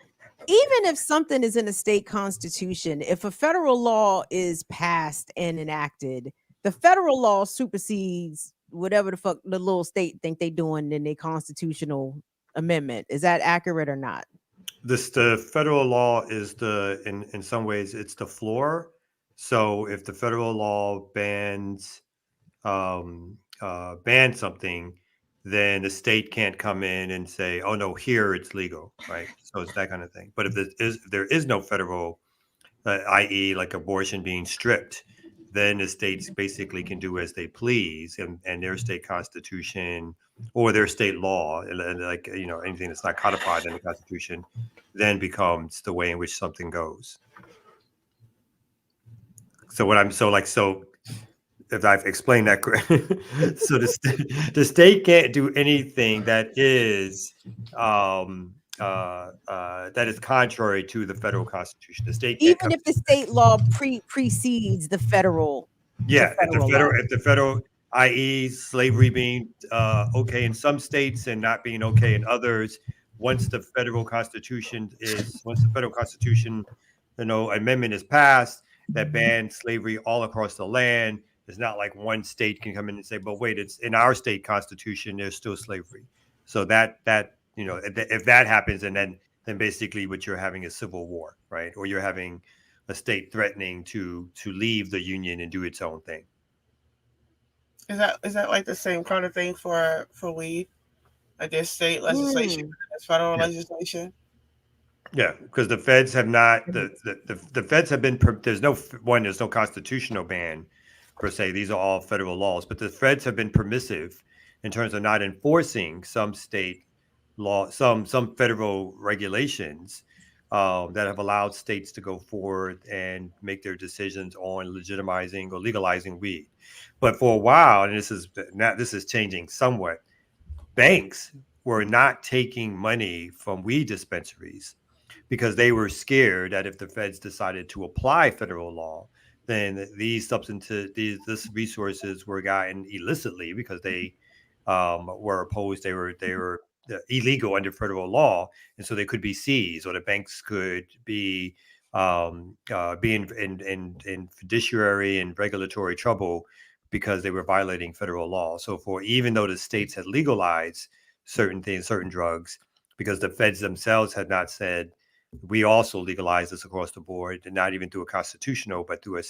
even if something is in a state constitution, if a federal law is passed and enacted, the federal law supersedes whatever the fuck the little state think they doing in their constitutional amendment. Is that accurate or not? The federal law is in some ways it's the floor. So if the federal law bans something, then the state can't come in and say, "Oh no, here it's legal," right? So it's that kind of thing. But if there is no federal, i.e., like abortion being stripped, then the states basically can do as they please, and their state constitution or their state law, like anything that's not codified in the Constitution, then becomes the way in which something goes. So if I've explained that correctly, so the state can't do anything that is contrary to the federal constitution. The state even if the state law precedes the federal. Yeah, if the federal, i.e., slavery being okay in some states and not being okay in others, once the federal constitution amendment is passed that bans slavery all across the land. It's not like one state can come in and say, but wait, it's in our state constitution, there's still slavery. So that if that happens, and then basically what you're having is civil war, right? Or you're having a state threatening to leave the union and do its own thing. Is that like the same kind of thing for weed? Like there's state legislation, there's federal legislation. Yeah, because the feds have not the feds have been there's no constitutional ban per se. These are all federal laws, but the feds have been permissive in terms of not enforcing some state law, some federal regulations that have allowed states to go forward and make their decisions on legitimizing or legalizing weed. But for a while, and this is changing somewhat, banks were not taking money from weed dispensaries because they were scared that if the feds decided to apply federal law, then these resources were gotten illicitly because they were opposed. They were illegal under federal law, and so they could be seized, or the banks could be in fiduciary and regulatory trouble because they were violating federal law. So even though the states had legalized certain things, certain drugs, because the feds themselves had not said, we also legalize this across the board, and not even through a constitutional, but through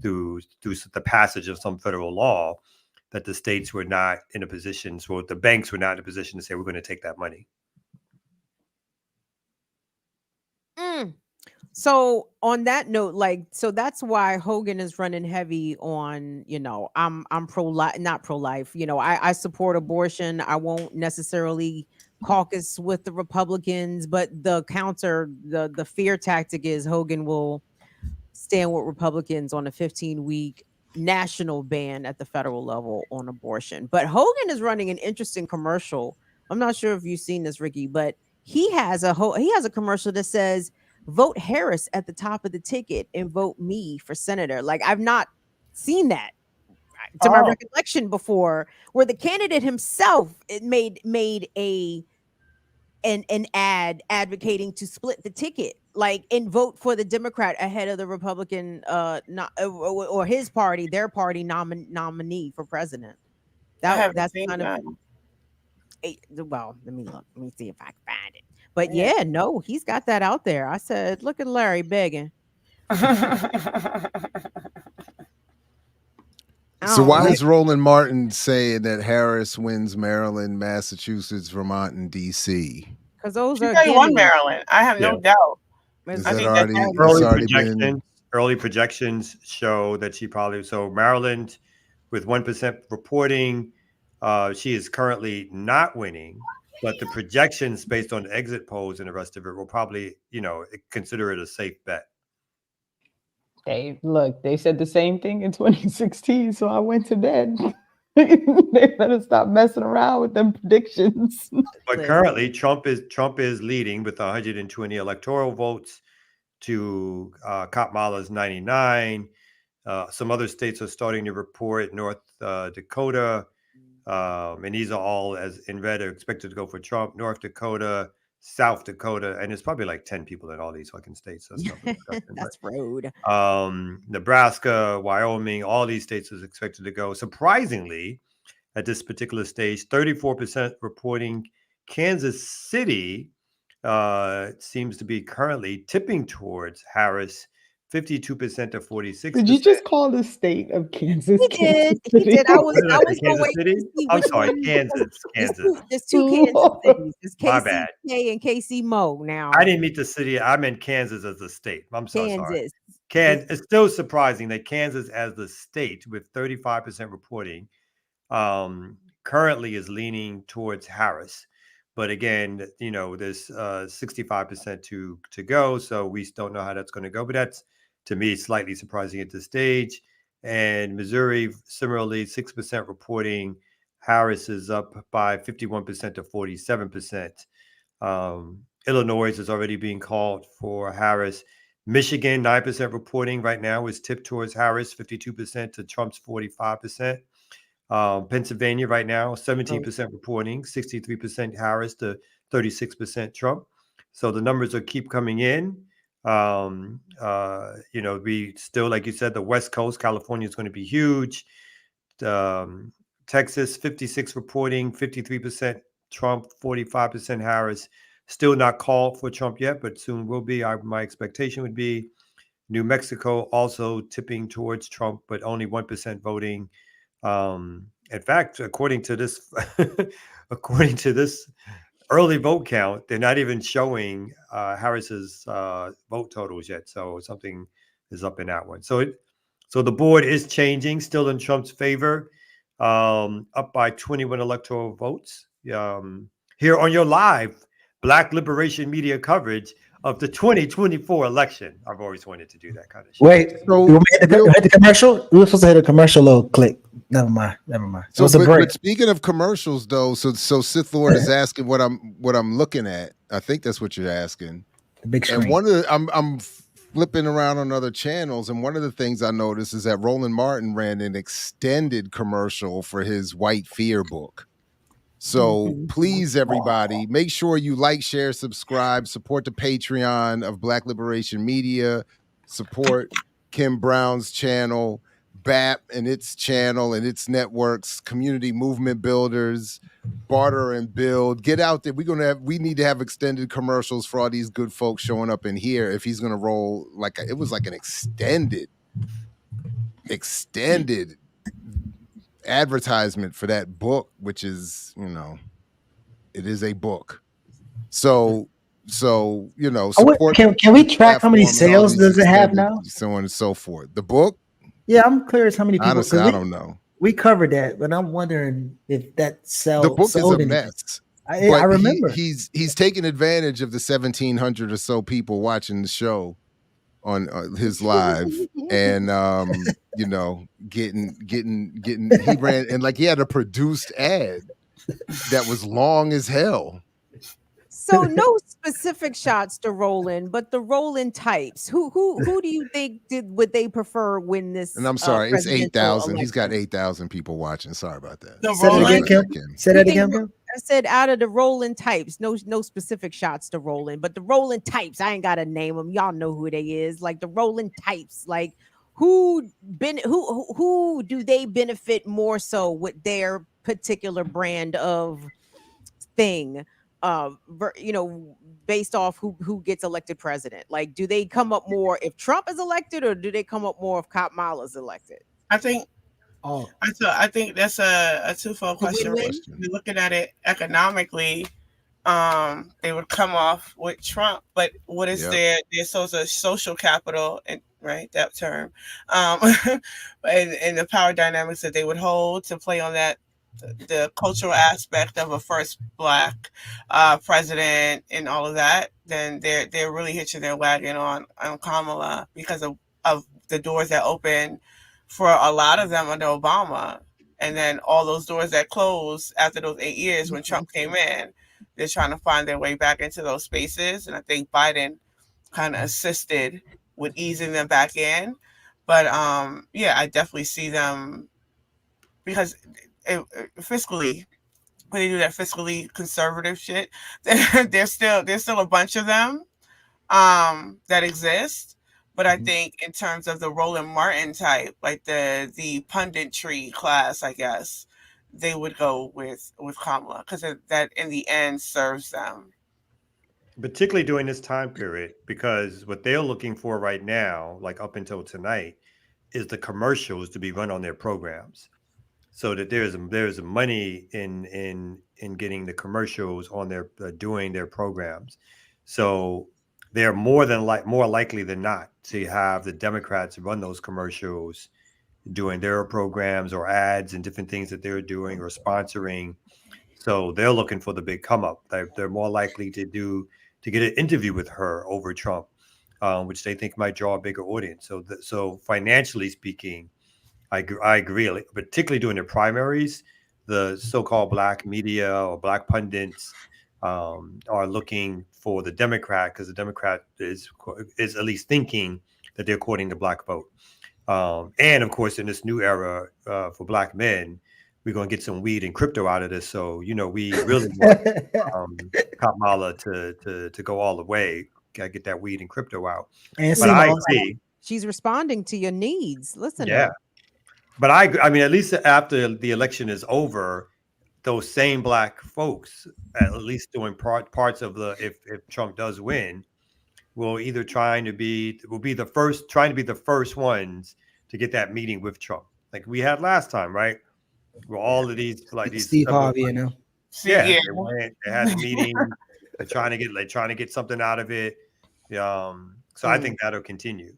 the passage of some federal law, that the states were not in a position, so the banks were not in a position to say, we're going to take that money. So on that note, so that's why Hogan is running heavy on, I'm pro-life, not pro-life. I support abortion. I won't necessarily caucus with the Republicans, but the fear tactic is Hogan will stand with Republicans on a 15-week national ban at the federal level on abortion. But Hogan is running an interesting commercial. I'm not sure if you've seen this, Ricky, but he has a commercial that says, vote Harris at the top of the ticket and vote me for senator. Like, I've not seen that to my recollection before, where the candidate himself made an ad advocating to split the ticket, and vote for the Democrat ahead of the Republican or his party, their party nominee for president. That's kind of well, let me look. Let me see if I can find it. But yeah, no, he's got that out there. I said, look at Larry begging. So why is Roland Martin saying that Harris wins Maryland, Massachusetts, Vermont, and DC? Because those are won Maryland. I have no doubt. Early projections show that she probably, so Maryland with 1% reporting, she is currently not winning, but the projections based on exit polls and the rest of it will probably, consider it a safe bet. They said the same thing in 2016, so I went to bed. They better stop messing around with them predictions. But currently, Trump is leading with 120 electoral votes to Kamala's 99. Some other states are starting to report. North Dakota, and these are all, as in red, are expected to go for Trump. North Dakota, South Dakota, and it's probably like 10 people in all these fucking states. That's road. Nebraska, Wyoming, all these states is expected to go. Surprisingly, at this particular stage, 34% reporting. Kansas City seems to be currently tipping towards Harris, 52% to 46%. Did you just call the state of Kansas? He did. I was Kansas City. I'm sorry, Kansas. There's two Kansas cities. There's KCK and KC Mo now. I didn't meet the city. I meant Kansas as the state. I'm so sorry. It's still surprising that Kansas as the state with 35% reporting currently is leaning towards Harris. But again, there's 65% to go. So we don't know how that's going to go. But that's, to me, slightly surprising at this stage. And Missouri, similarly, 6% reporting. Harris is up by 51% to 47%. Illinois is already being called for Harris. Michigan, 9% reporting right now is tipped towards Harris, 52% to Trump's 45%. Pennsylvania right now, 17% reporting, 63% Harris to 36% Trump. So the numbers are keep coming in. We still, like you said, the West Coast, California is going to be huge. Texas, 56 reporting, 53% Trump, 45% Harris. Still not called for Trump yet, but soon will be. My expectation would be New Mexico also tipping towards Trump, but only 1% voting. In fact, according to this early vote count, they're not even showing Harris's vote totals yet. So something is up in that one. So the board is changing, still in Trump's favor. up by 21 electoral votes. Here on your live Black Liberation Media coverage of the 2024 election. I've always wanted to do that kind of shit. Wait, So we hit the commercial? We were supposed to hit a commercial little click. Never mind. It So, was a break. but speaking of commercials, though, so Sith Lord is asking what I'm looking at. I think that's what you're asking. The big screen. And one of the, I'm flipping around on other channels, and one of the things I noticed is that Roland Martin ran an extended commercial for his White Fear book. So please, everybody, make sure you like, share, subscribe, support the Patreon of Black Liberation Media, support Kim Brown's channel, BAP and its channel and its networks, Community Movement Builders, Barter and Build. Get out there. We need to have extended commercials for all these good folks showing up in here. If he's gonna roll it was like an extended advertisement for that book, which is, it is a book. So support. Can we track how many sales does it have now? So on and so forth. The book. Yeah, I'm curious how many people. Honestly, I don't know. We covered that, but I'm wondering if that sells. The book is a mess. I remember he's taking advantage of the 1,700 or so people watching the show on his live, and getting he ran, and he had a produced ad that was long as hell. So no specific shots to Roland, but the Roland types. Who do you think would they prefer win this? And I'm sorry, it's 8,000. He's got 8,000 people watching. Sorry about that. Say that again, Kim. I said out of the Roland types, no specific shots to Roland, but the Roland types. I ain't gotta name them. Y'all know who they is. Like the Roland types. Like who do they benefit more so with their particular brand of thing? Based off who gets elected president. Like, do they come up more if Trump is elected, or do they come up more if Kamala is elected? I think that's a twofold question. We're looking at it economically. They would come off with Trump, but what is their social capital, and right, that term, and the power dynamics that they would hold to play on that, the cultural aspect of a first Black president and all of that, then they're really hitching their wagon on Kamala because of the doors that open for a lot of them under Obama, and then all those doors that closed after those 8 years when Trump came in. They're trying to find their way back into those spaces, and I think Biden kind of assisted with easing them back in. But I definitely see them because fiscally, when they do that fiscally conservative shit, there's still a bunch of them that exist. But I think in terms of the Roland Martin type, like the punditry class, I guess, they would go with Kamala because that in the end serves them. Particularly during this time period, because what they're looking for right now, like up until tonight, is the commercials to be run on their programs, so that there's money in getting the commercials on their doing their programs. So they're more likely than not to have the Democrats run those commercials doing their programs or ads and different things that they're doing or sponsoring. So they're looking for the big come up. They're more likely to get an interview with her over Trump, which they think might draw a bigger audience. So financially speaking, I agree, particularly during the primaries, the so-called Black media or Black pundits are looking for the Democrat, because the Democrat is at least thinking that they're courting the Black vote. And of course, in this new era for Black men, we're going to get some weed and crypto out of this. So, we really want Kamala to go all the way. Got to get that weed and crypto out. But I agree. She's responding to your needs. Listen. Yeah. But I mean, at least after the election is over, those same Black folks, at least doing parts of if Trump does win, will either trying to be the first ones to get that meeting with Trump, like we had last time, right? Where all of these these Steve Harvey, they had a meeting. They're trying to get something out of it. So I think that'll continue.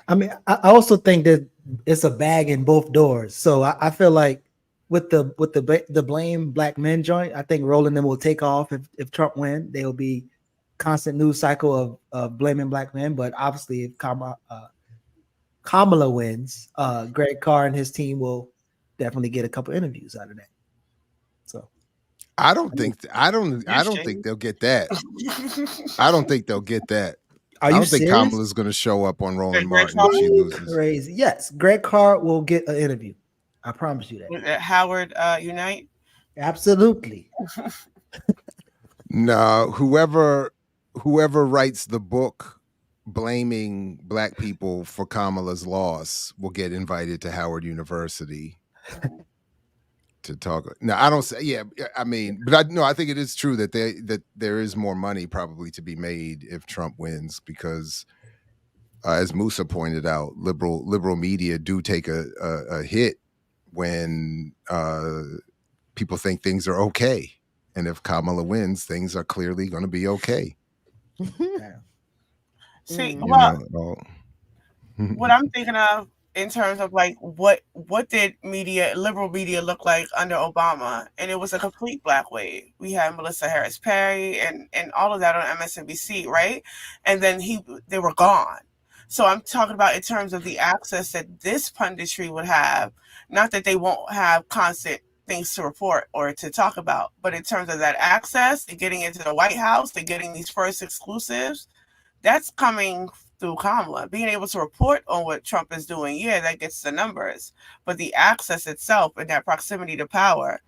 I mean, I also think that it's a bag in both doors. So I feel like with the blame black men joint, I think rolling them will take off if Trump win. There will be constant news cycle of blaming black men. But obviously, if Kamala wins, Greg Carr and his team will definitely get a couple interviews out of that. So I don't think they'll get that. I don't think they'll get that. Are I you don't think serious? Kamala's going to show up on Roland Greg Martin if she Carr? loses. Crazy. Yes, Greg Carr will get an interview. I promise you that. At Howard Unite. Absolutely. No, whoever writes the book blaming black people for Kamala's loss will get invited to Howard University to talk. No, I don't say. Yeah, I mean, but I think it is true that there is more money probably to be made if Trump wins because, as Musa pointed out, liberal media do take a hit when people think things are okay, and if Kamala wins, things are clearly going to be okay. See, You well, know, what I'm thinking of in terms of like what did liberal media look like under Obama, and it was a complete black wave. We had Melissa Harris Perry and all of that on MSNBC, right? And then they were gone. So I'm talking about in terms of the access that this punditry would have, not that they won't have constant things to report or to talk about, but in terms of that access and getting into the White House and getting these first exclusives, that's coming through Kamala. Being able to report on what Trump is doing, yeah, that gets the numbers. But the access itself and that proximity to power,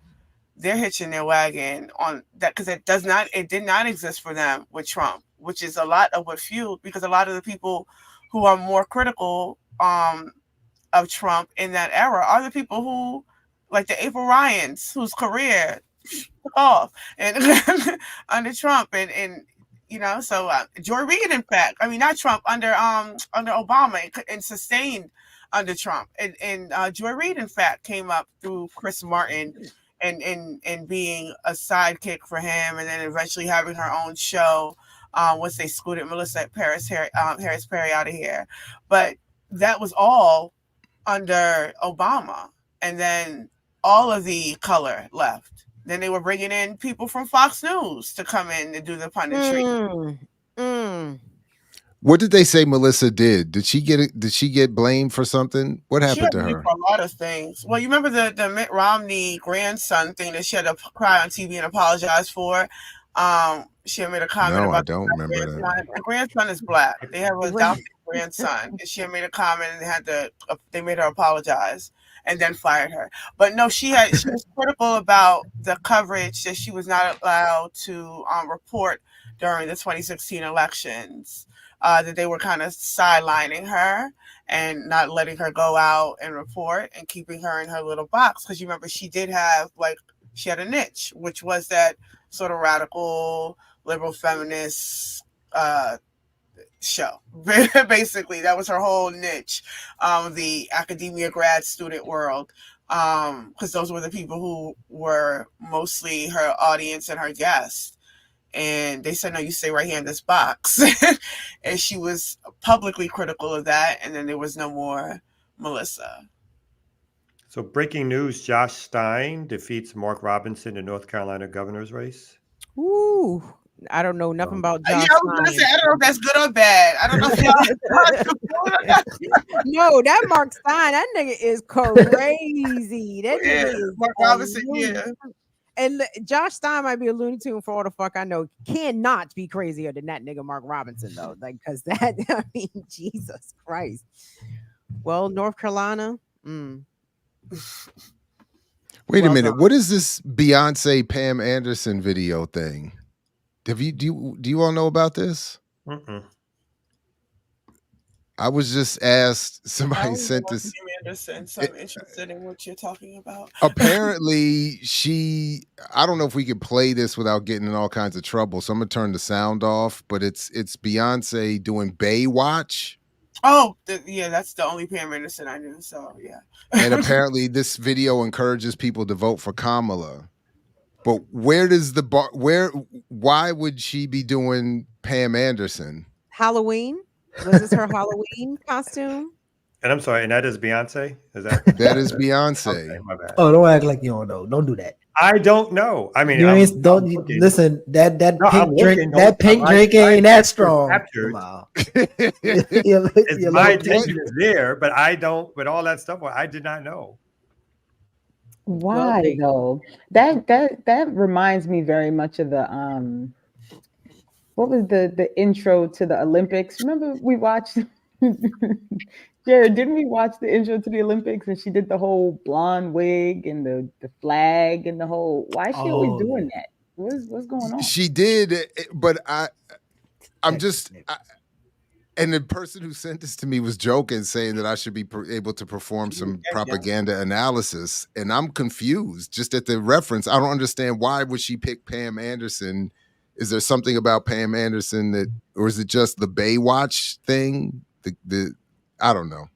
they're hitching their wagon on that because it did not exist for them with Trump, which is a lot of what fueled, because a lot of the people who are more critical of Trump in that era are the people who, like the April Ryans, whose career took off and under Trump and you know, so Joy Reid, in fact, I mean, not Trump, under Obama and sustained under Trump. And Joy Reid, in fact, came up through Chris Martin and being a sidekick for him, and then eventually having her own show once they scooted Melissa Harris Perry out of here. But that was all under Obama. And then all of the color left. Then they were bringing in people from Fox News to come in and do the punditry. What did they say Melissa did? Did she get blamed for something? What happened to her? For a lot of things. Well, you remember the Mitt Romney grandson thing that she had to cry on TV and apologize for? She had made a comment about. No, I don't remember that. The grandson is black. They have an adopted grandson, and she had made a comment, and they made her apologize, and then fired her. But no, she was critical about the coverage that she was not allowed to report during the 2016 elections. That they were kind of sidelining her and not letting her go out and report and keeping her in her little box. Because you remember she had a niche, which was that sort of radical liberal feminist show. Basically, that was her whole niche, the academia grad student world, because those were the people who were mostly her audience and her guests. And they said, no, you stay right here in this box. And she was publicly critical of that. And then there was no more Melissa. So breaking news, Josh Stein defeats Mark Robinson in North Carolina governor's race. Ooh, I don't know nothing about Josh I was gonna say, I don't know if that's good or bad. I don't know if No, that Mark Stein, that nigga is crazy. That nigga is Mark Robinson, yeah. And Josh Stein might be a Looney Tune for all the fuck I know. Cannot be crazier than that nigga Mark Robinson, though. Like, because that, I mean, Jesus Christ. Well, North Carolina. Wait a minute. What is this Beyonce Pam Anderson video thing? Do you all know about this? I was just asked. Somebody sent this. Anderson, so I'm interested in what you're talking about. Apparently, I don't know if we can play this without getting in all kinds of trouble. So I'm gonna turn the sound off. But it's Beyonce doing Baywatch. Oh, yeah, that's the only Pam Anderson I knew. So yeah. And apparently, this video encourages people to vote for Kamala. But where does why would she be doing Pam Anderson? Halloween? Was this her Halloween costume? And I'm sorry, and that is Beyonce? Is that That is Beyonce. Okay, my bad. Oh, don't act like you don't know. Don't do that. I don't know. I mean, You I'm, ain't, don't I'm looking. listen. That No, I'm pink drink, looking. that pink My- drink my ain't that attention is strong. captured. Come on. It's my attention is there, but I don't. But all that stuff, I did not know. Why though? That reminds me very much of the what was the intro to the Olympics? Remember we watched Jared, didn't we watch the intro to the Olympics and she did the whole blonde wig and the flag and the whole why is she always doing that? What's going on? She did, but I'm just and the person who sent this to me was joking, saying that I should be able to perform some propaganda analysis, and I'm confused just at the reference. I don't understand, why would she pick Pam Anderson? Is there something about Pam Anderson that, or is it just the Baywatch thing? The I don't know.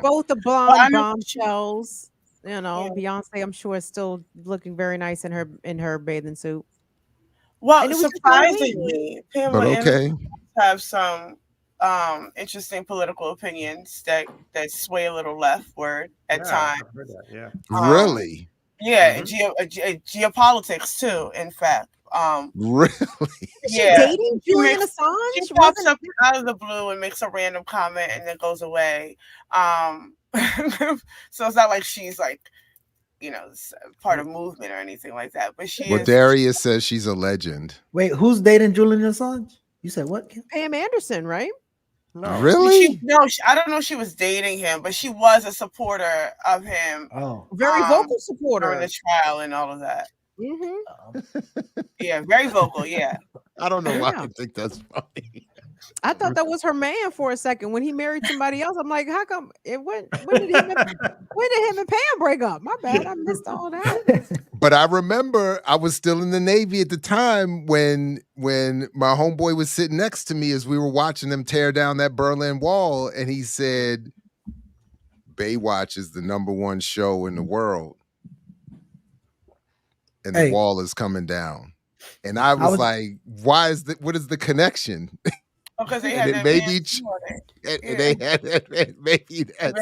Both the blonde bombshells. You know, Beyonce, I'm sure, is still looking very nice in her bathing suit. Well, surprisingly, Pamela okay. Anderson have some interesting political opinions that sway a little leftward at times. I've heard that, yeah. Really? Yeah, geopolitics too. In fact, really? Is she dating Julian Assange? She pops up out of the blue and makes a random comment and then goes away. So it's not like she's like, you know, part of movement or anything like that. But she Well, is. Darius says she's a legend. Wait, who's dating Julian Assange? You said what? Pam Anderson, right? No. Really? I don't know if she was dating him, but she was a supporter of him. Oh, very vocal supporter during the trial and all of that. Mm-hmm. Yeah, very vocal. Yeah. I don't know why I think that's funny. I thought that was her man for a second. When he married somebody else, I'm like, how come it went? When did him and Pam break up? My bad, I missed all that. But I remember I was still in the Navy at the time when my homeboy was sitting next to me as we were watching them tear down that Berlin Wall, and he said, Baywatch is the #1 show in the world, and the wall is coming down. And I was like, what is the connection? Because they had maybe they had maybe that's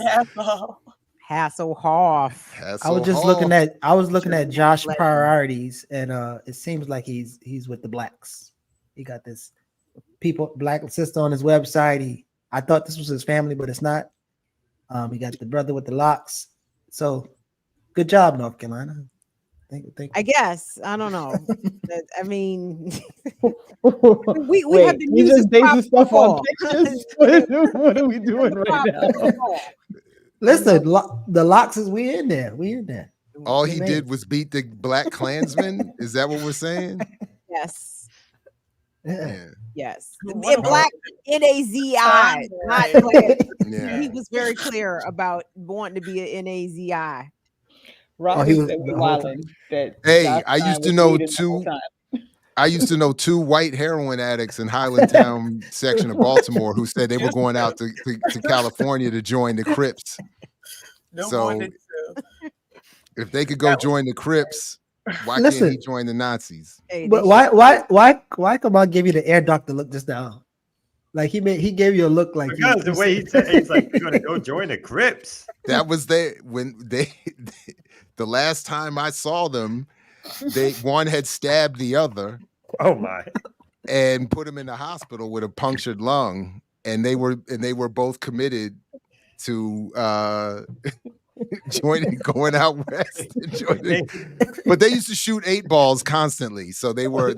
Hasselhoff. I was just looking at Josh priorities, and it seems like he's with the blacks. He got this black sister on his website. I thought this was his family, but it's not. He got the brother with the locks. So good job, North Carolina. I guess. I don't know. I mean, we Wait, have the we music just basing stuff on before. pictures. What are we doing right now? Listen, the locks is we in there. We in there. all he did was beat the black Klansman. Is that what we're saying? Yes. Yeah. Yes. The black NAZI. Not Klan. Yeah. He was very clear about wanting to be an NAZI. Robert he was said we the whole wildin', that Hey, Josh I used to was know weeding the whole two. time. I used to know 2 white heroin addicts in Highlandtown section of Baltimore who said they were going out to California to join the Crips. So if they could go join the Crips, why can't he join the Nazis? Hey, But why come I give you the air doctor look just now? Like he gave you a look like Because the way he said, he's like, you're gonna go join the Crips. That was when they the last time I saw them, one had stabbed the other. Oh my! And put him in the hospital with a punctured lung, and they were both committed to going out west. But they used to shoot 8 balls constantly, so they were a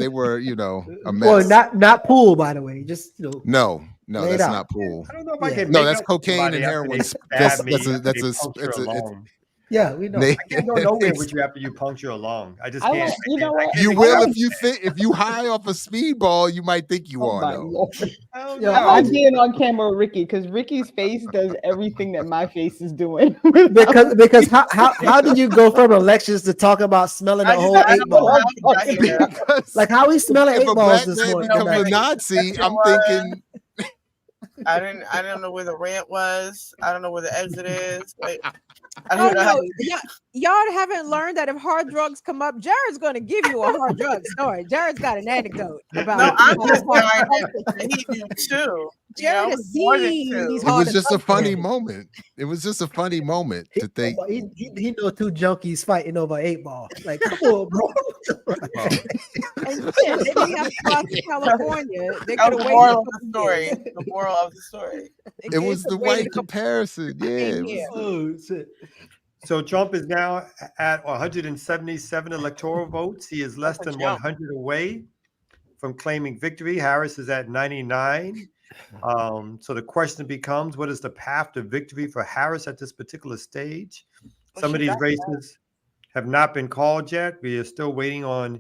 mess. Well, not pool, by the way. Just no, that's not pool. I don't know if I can. No, that's cocaine and heroin. Yeah, we know. I can't go nowhere with you after you puncture a lung. I just can't. You know what? You will if you high off a speedball, you might think you are. Though. I'm being on camera with Ricky because Ricky's face does everything that my face is doing. because how did you go from elections to talk about smelling a whole 8 ball? Like how we smelling 8 balls this morning? Become a Nazi, I'm thinking. I don't know where the rant was. I don't know where the exit is. Like, y'all haven't learned that if hard drugs come up, Jared's going to give you a hard drug story. Jared's got an anecdote about. No, I'm just he knew too. Jared has seen these It hard was just a funny Yeah. moment. It was just a funny moment to think. He know two junkies fighting over 8-ball. Like, come on, bro. And shit, they didn't have to go out to California. They That could was have the waited moral a of the couple story. years. The moral of the story. It was the white comparison. Yeah. It was, Yeah. Oh shit. So Trump is now at 177 electoral votes. He is less That's a than jump. 100 away from claiming victory. Harris is at 99. So the question becomes, what is the path to victory for Harris at this particular stage? Well, Some of she these got races have not been called yet. We are still waiting on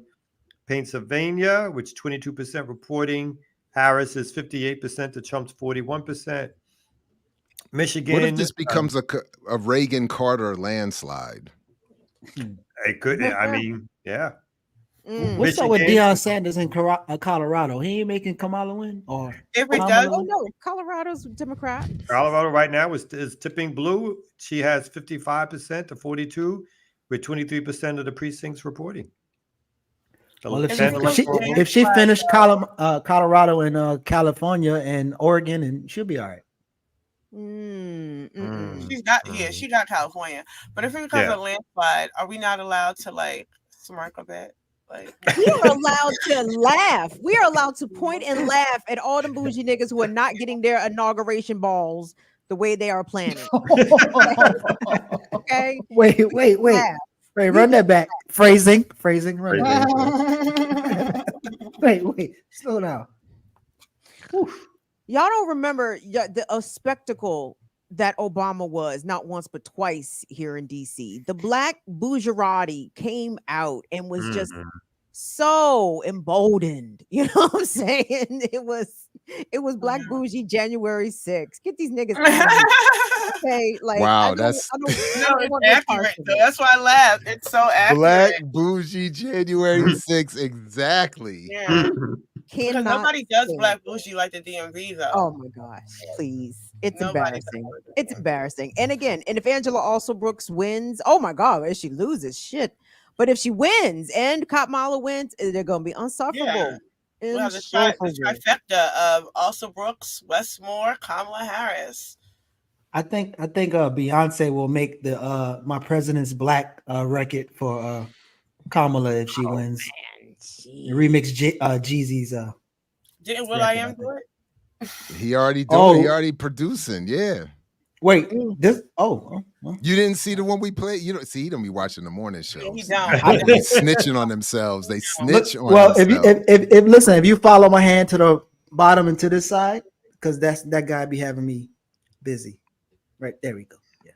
Pennsylvania, which 22% reporting. Harris is 58% to Trump's 41%. Michigan. what if this becomes a Reagan Carter landslide? It could. I mean, yeah. What's up with Michigan. Deion Sanders in Colorado? He ain't making Kamala win? Or If it Kamala does, Oh win? no, Colorado's Democrat. Colorado right now is tipping blue. She has 55% to 42, with 23% of the precincts reporting. Well, if If it she goes if she landslide, finished Colorado and California and Oregon, and she'll be all right. She's got she got California. But if it becomes Yeah. a landslide, are we not allowed to like smirk a bit? Like We are allowed to laugh. We are allowed to point and laugh at all them bougie niggas who are not getting their inauguration balls the way they are planning. Okay. Wait, Laugh. run that back. Phrasing, run that. Wait, slow down. Y'all don't remember a spectacle that Obama was not once but twice here in DC. The black bourgeoisie came out and was just so emboldened. You know what I'm saying? It was Black Bougie January 6th. Get these niggas out of here. Okay, like Wow, I don't that's no, want it's no parts accurate of though. it. That's why I laughed. It's so accurate. Black bougie January 6th. Exactly. Yeah. Because Cannot nobody does stand black it. bougie like the DMV though. Oh my gosh, please. It's Nobody does embarrassing. like the It's DMV. embarrassing. And again, and if Angela also Brooks wins, oh my God, if she loses, shit. But if she wins and Kamala wins, they're gonna be insufferable. We'll have the Insufferable. trifecta of also Brooks, Westmore, Kamala Harris. I think Beyonce will make the My President's Black record for Kamala if she wins. Remix Jeezy's Didn't Will record, I I Am think. do it? He already doing it. He Oh. already producing. Yeah. Wait, this You didn't see the one we played? You don't see, he don't be watching the morning shows. He don't. They be snitching on themselves. They snitch on well, if you themselves. if listen, if you follow my hand to the bottom and to this side, because that guy be having me busy. Right there we go. Yeah.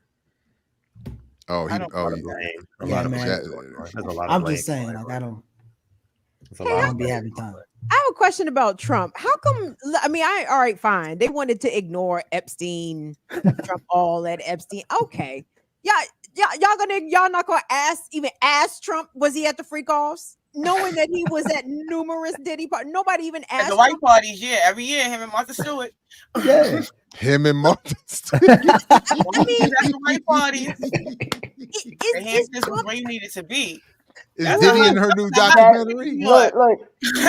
Oh, he, I don't oh, follow he, that. A Yeah, lot of man. There's a lot of I'm blame. just saying, like I don't There's a lot of be blame. having time. I have a question about Trump. How come? I mean, all right, fine. They wanted to ignore Epstein, Trump, all that Epstein. Okay, y'all not gonna even ask Trump, was he at the freak offs, knowing that he was at numerous Diddy parties? Nobody even At asked. the white Trump. parties, yeah, every year, him and Martha Stewart. Yeah. him and Martha Stewart. I mean, at the white parties, the Is Hamptons was Trump where you needed to be. Is That's Diddy how in her much- new that's how much documentary? you want. Look,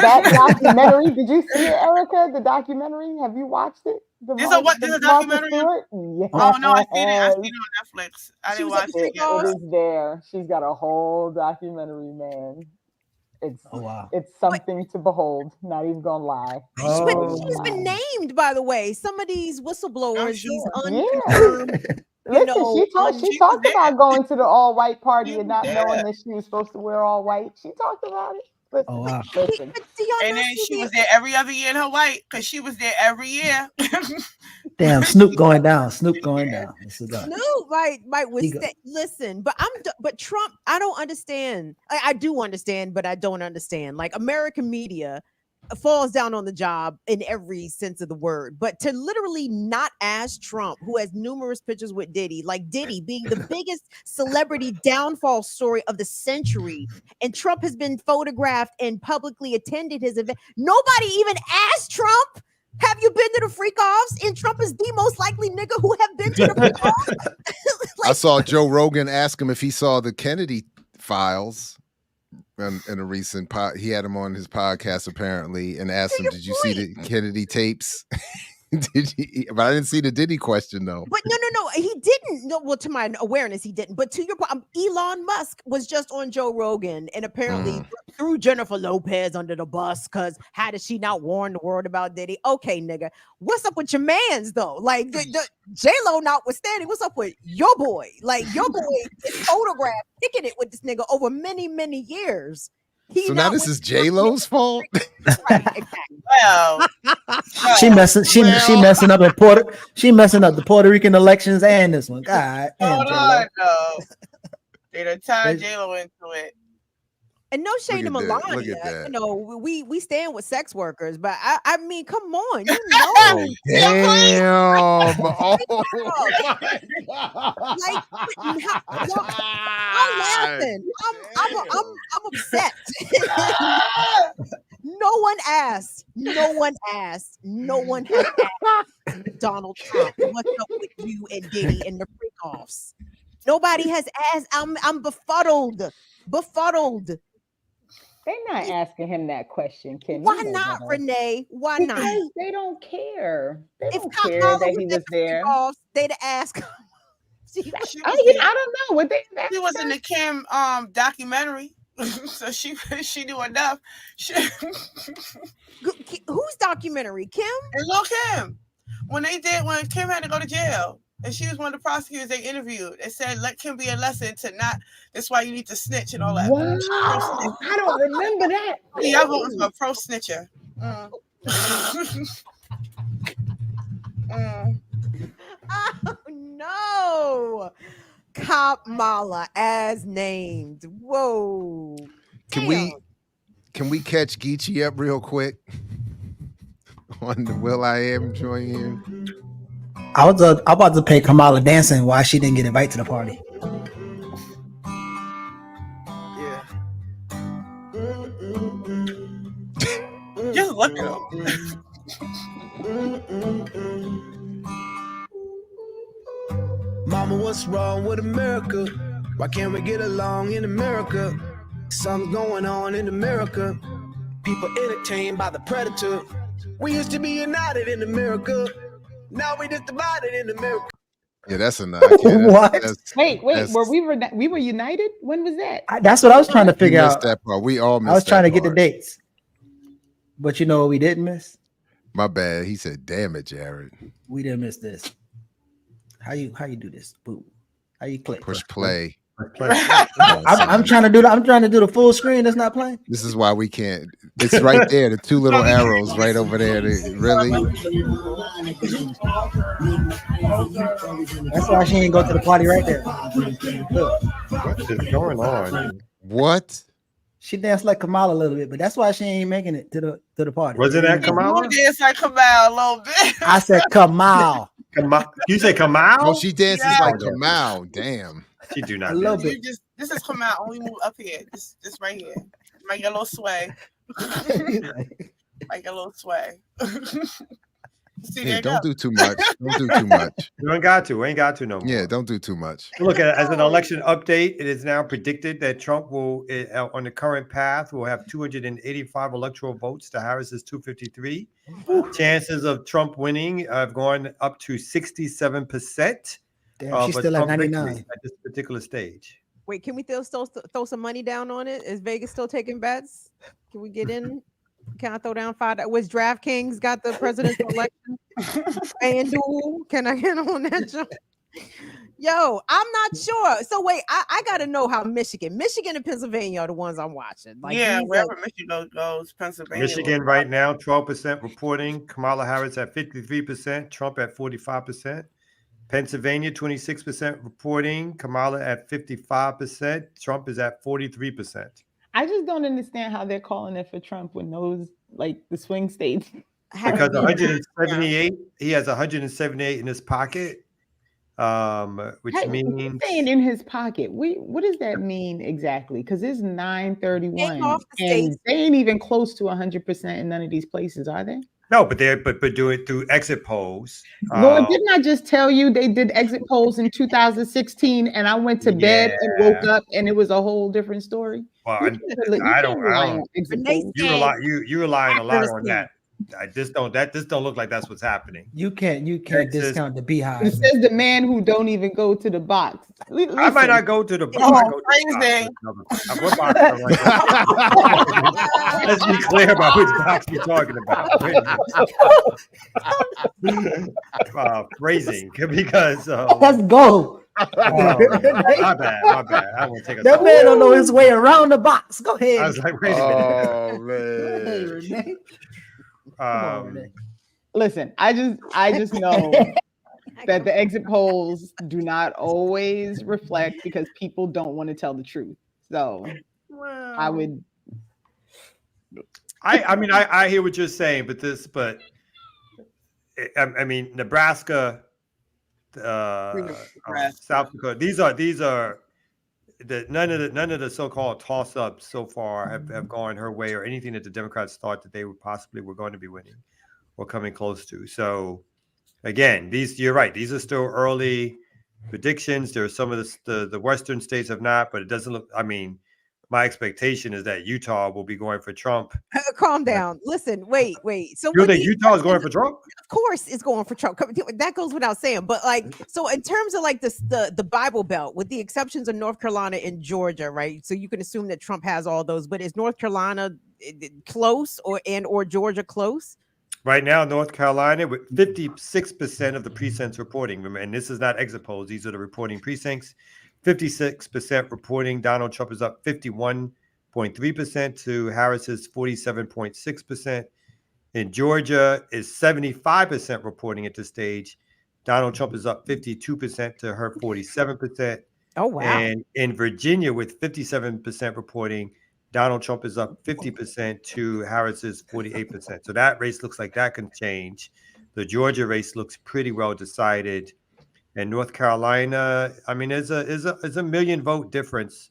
that documentary. Did you see it, Erica? The documentary. Have you watched it? There's a documentary? Stewart? Oh no, I seen it. I seen it on Netflix. I She didn't was at watch the it freak yet. offs? It is there. She's got a whole documentary, man. It's Oh wow. it's something to behold. Not even gonna lie. But she's been named, by the way. Some of these whistleblowers, these sure. unconfirmed. Listen, know, she she talked was about there. going to the all white party She and was not knowing there. that she was supposed to wear all white. She talked about it. Listen, Oh wow. listen. But do y'all And not then see she the- was there every other year in Hawaii because she was there every year. Damn, Snoop going down. Snoop going down. This is that. Snoop might Ego. withstand. Listen, but Trump, I don't understand. I do understand, but I don't understand. Like American media falls down on the job in every sense of the word. But to literally not ask Trump, who has numerous pictures with Diddy, like Diddy being the biggest celebrity downfall story of the century, and Trump has been photographed and publicly attended his event. Nobody even asked Trump, have you been to the freak offs? And Trump is the most likely nigga who have been to the freak offs. I saw Joe Rogan ask him if he saw the Kennedy files in a recent pod. He had him on his podcast apparently and asked him, "Did you see the Kennedy tapes?" But I didn't see the Diddy question though. But no, he didn't. No, well, to my awareness, he didn't. But to your point, Elon Musk was just on Joe Rogan and apparently threw Jennifer Lopez under the bus because how did she not warn the world about Diddy? Okay, nigga, what's up with your mans though? Like the J-Lo notwithstanding, what's up with your boy? Like your boy is photographed kicking it with this nigga over many, many years. So now this is J-Lo's fault. Right, exactly. Well, She messing up in she messing up the Puerto Rican elections and this one. God damn, hold J-Lo. on, though. They done tied J-Lo into it. And no shade to Look at that. Melania. Look at that. You know, we stand with sex workers, but I mean, come on, you know. Oh, damn. Oh my God. Like, I'm laughing. I'm upset. No one asked. No one asked. No one has asked Donald Trump what's up with you and Diddy and the freak-offs. Nobody has asked. I'm befuddled. Befuddled. They're not asking him that question, Kim. Why not, Renee? Why not? Because they don't care. They If don't care Kamala that was he at was the there. freak-offs, they'd ask. I don't know what they. She was in the Kim documentary, so she knew enough. Whose documentary? Kim? And Lil Kim. When Kim had to go to jail, and she was one of the prosecutors they interviewed. They said, "Let Kim be a lesson to not. That's why you need to snitch and all that." Wow. I don't remember that. Yeah, I voted for a pro snitcher. Oh no, Kamala as named. Whoa. Can we catch Geechee up real quick on the Will I Am joint here? I was about to pay Kamala dancing why she didn't get invited to the party. Yeah. Just look at him. Mama, what's wrong with America? Why can't we get along in America? Something's going on in America. People entertained by the predator. We used to be united in America. Now we just divided in America. Yeah, that's enough. What? Wait, were we were united? When was that? That's what I was trying to figure out. That part. We all missed I was trying to get the part. dates. But you know what we didn't miss? My bad. He said, "Damn it, Jared." We didn't miss this. How you do this? Boo. How you click? Push play. I'm trying to do the full screen. That's not playing. This is why we can't. It's right there. The two little arrows right over there. Really? That's why she ain't go to the party right there. Look. What is going on? What? She danced like Kamala a little bit, but that's why she ain't making it to the party. Wasn't that Kamala? Dance like Kamala a little bit. I said Kamal. You say Kamal? Oh, she dances like Kamal. Damn. She do not. A little bit. This is Kamala. Only move up here. This right here. Might get a little sway. Might get a little sway. See, Yeah, don't do too much. Don't do too much. You ain't got to. We ain't got to no more. Yeah, don't do too much. Look, as an election update, it is now predicted that Trump will, on the current path, will have 285 electoral votes to Harris's 253. Chances of Trump winning have gone up to 67%. Damn, she's still at 99 at this particular stage. Wait, can we still throw some money down on it? Is Vegas still taking bets? Can we get in? Can I throw down $5? Was DraftKings got the presidential election? FanDuel? Can I get on that job? Yo, I'm not sure. So wait, I gotta know how Michigan and Pennsylvania are the ones I'm watching. Like, yeah, wherever Michigan goes, Pennsylvania. Michigan right now, 12% reporting. Kamala Harris at 53%. Trump at 45%. Pennsylvania, 26% reporting. Kamala at 55%. Trump is at 43%. I just don't understand how they're calling it for Trump when those, like, the swing states. Because 178, he has 178 in his pocket, which means saying in his pocket. What does that mean exactly? Because it's 931, and they ain't even close to 100% in none of these places, are they? No, but do it through exit polls. Lord, didn't I just tell you they did exit polls in 2016, and I went to bed and woke up, and it was a whole different story? Well, I don't. You relying a lot on that. This don't look like that's what's happening. You can't Texas- discount the It beehive. says the man who don't even go to the box. I might not go to the box. Crazy. What box am I going? Let's be clear about which box we're talking about. Phrasing, because Let's go. my bad. I won't take a That man don't know his way around the box. Go ahead. I was like, wait a minute. Hey, Renee. Listen, I just know that the exit polls do not always reflect because people don't want to tell the truth. So I would. I hear what you're saying, but I mean, Nebraska, South Dakota. These are none of the so-called toss-ups so far have gone her way, or anything that the Democrats thought that they were going to be winning or coming close to. So again, you're right. These are still early predictions. There are some of the Western states have not, but it doesn't look. I mean, my expectation is that Utah will be going for Trump. Calm down. Listen, wait. So You think Utah is going for Trump? Of course, it's going for Trump. That goes without saying. But so in terms of the Bible Belt, with the exceptions of North Carolina and Georgia, right? So you can assume that Trump has all those. But is North Carolina close or Georgia close? Right now, North Carolina with 56% of the precincts reporting, and this is not exit polls; these are the reporting precincts. 56% reporting Donald Trump is up 51.3% to Harris's 47.6%. In Georgia is 75% reporting at this stage. Donald Trump is up 52% to her 47%. Oh, wow. And in Virginia with 57% reporting, Donald Trump is up 50% to Harris's 48%. So that race looks like that can change. The Georgia race looks pretty well decided. And North Carolina, I mean, is a million vote difference,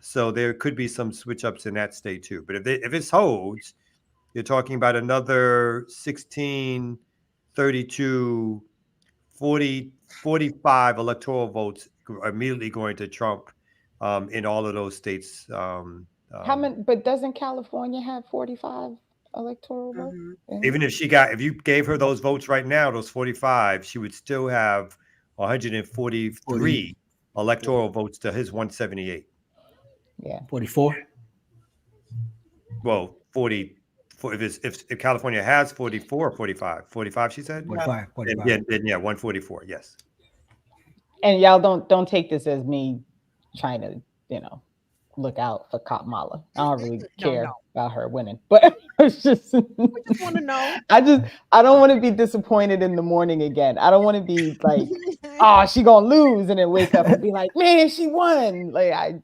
so there could be some switch ups in that state too. But if it holds, you're talking about another 16, 32, 40, 45 electoral votes immediately going to Trump in all of those states. How many? But doesn't California have 45 electoral votes? Even if you gave her those votes right now, those 45, she would still have 143 electoral votes to his 178. Yeah, 44. Well, 40. If California has 44 or 45, 45, she said. 45. Then 144. Yes. and y'all don't take this as me trying to look out for Kamala. I don't really care about her winning, but it's just We just want to know. I don't want to be disappointed in the morning again. I don't want to be like, oh, she gonna lose, and then wake up and be like, man, she won. Like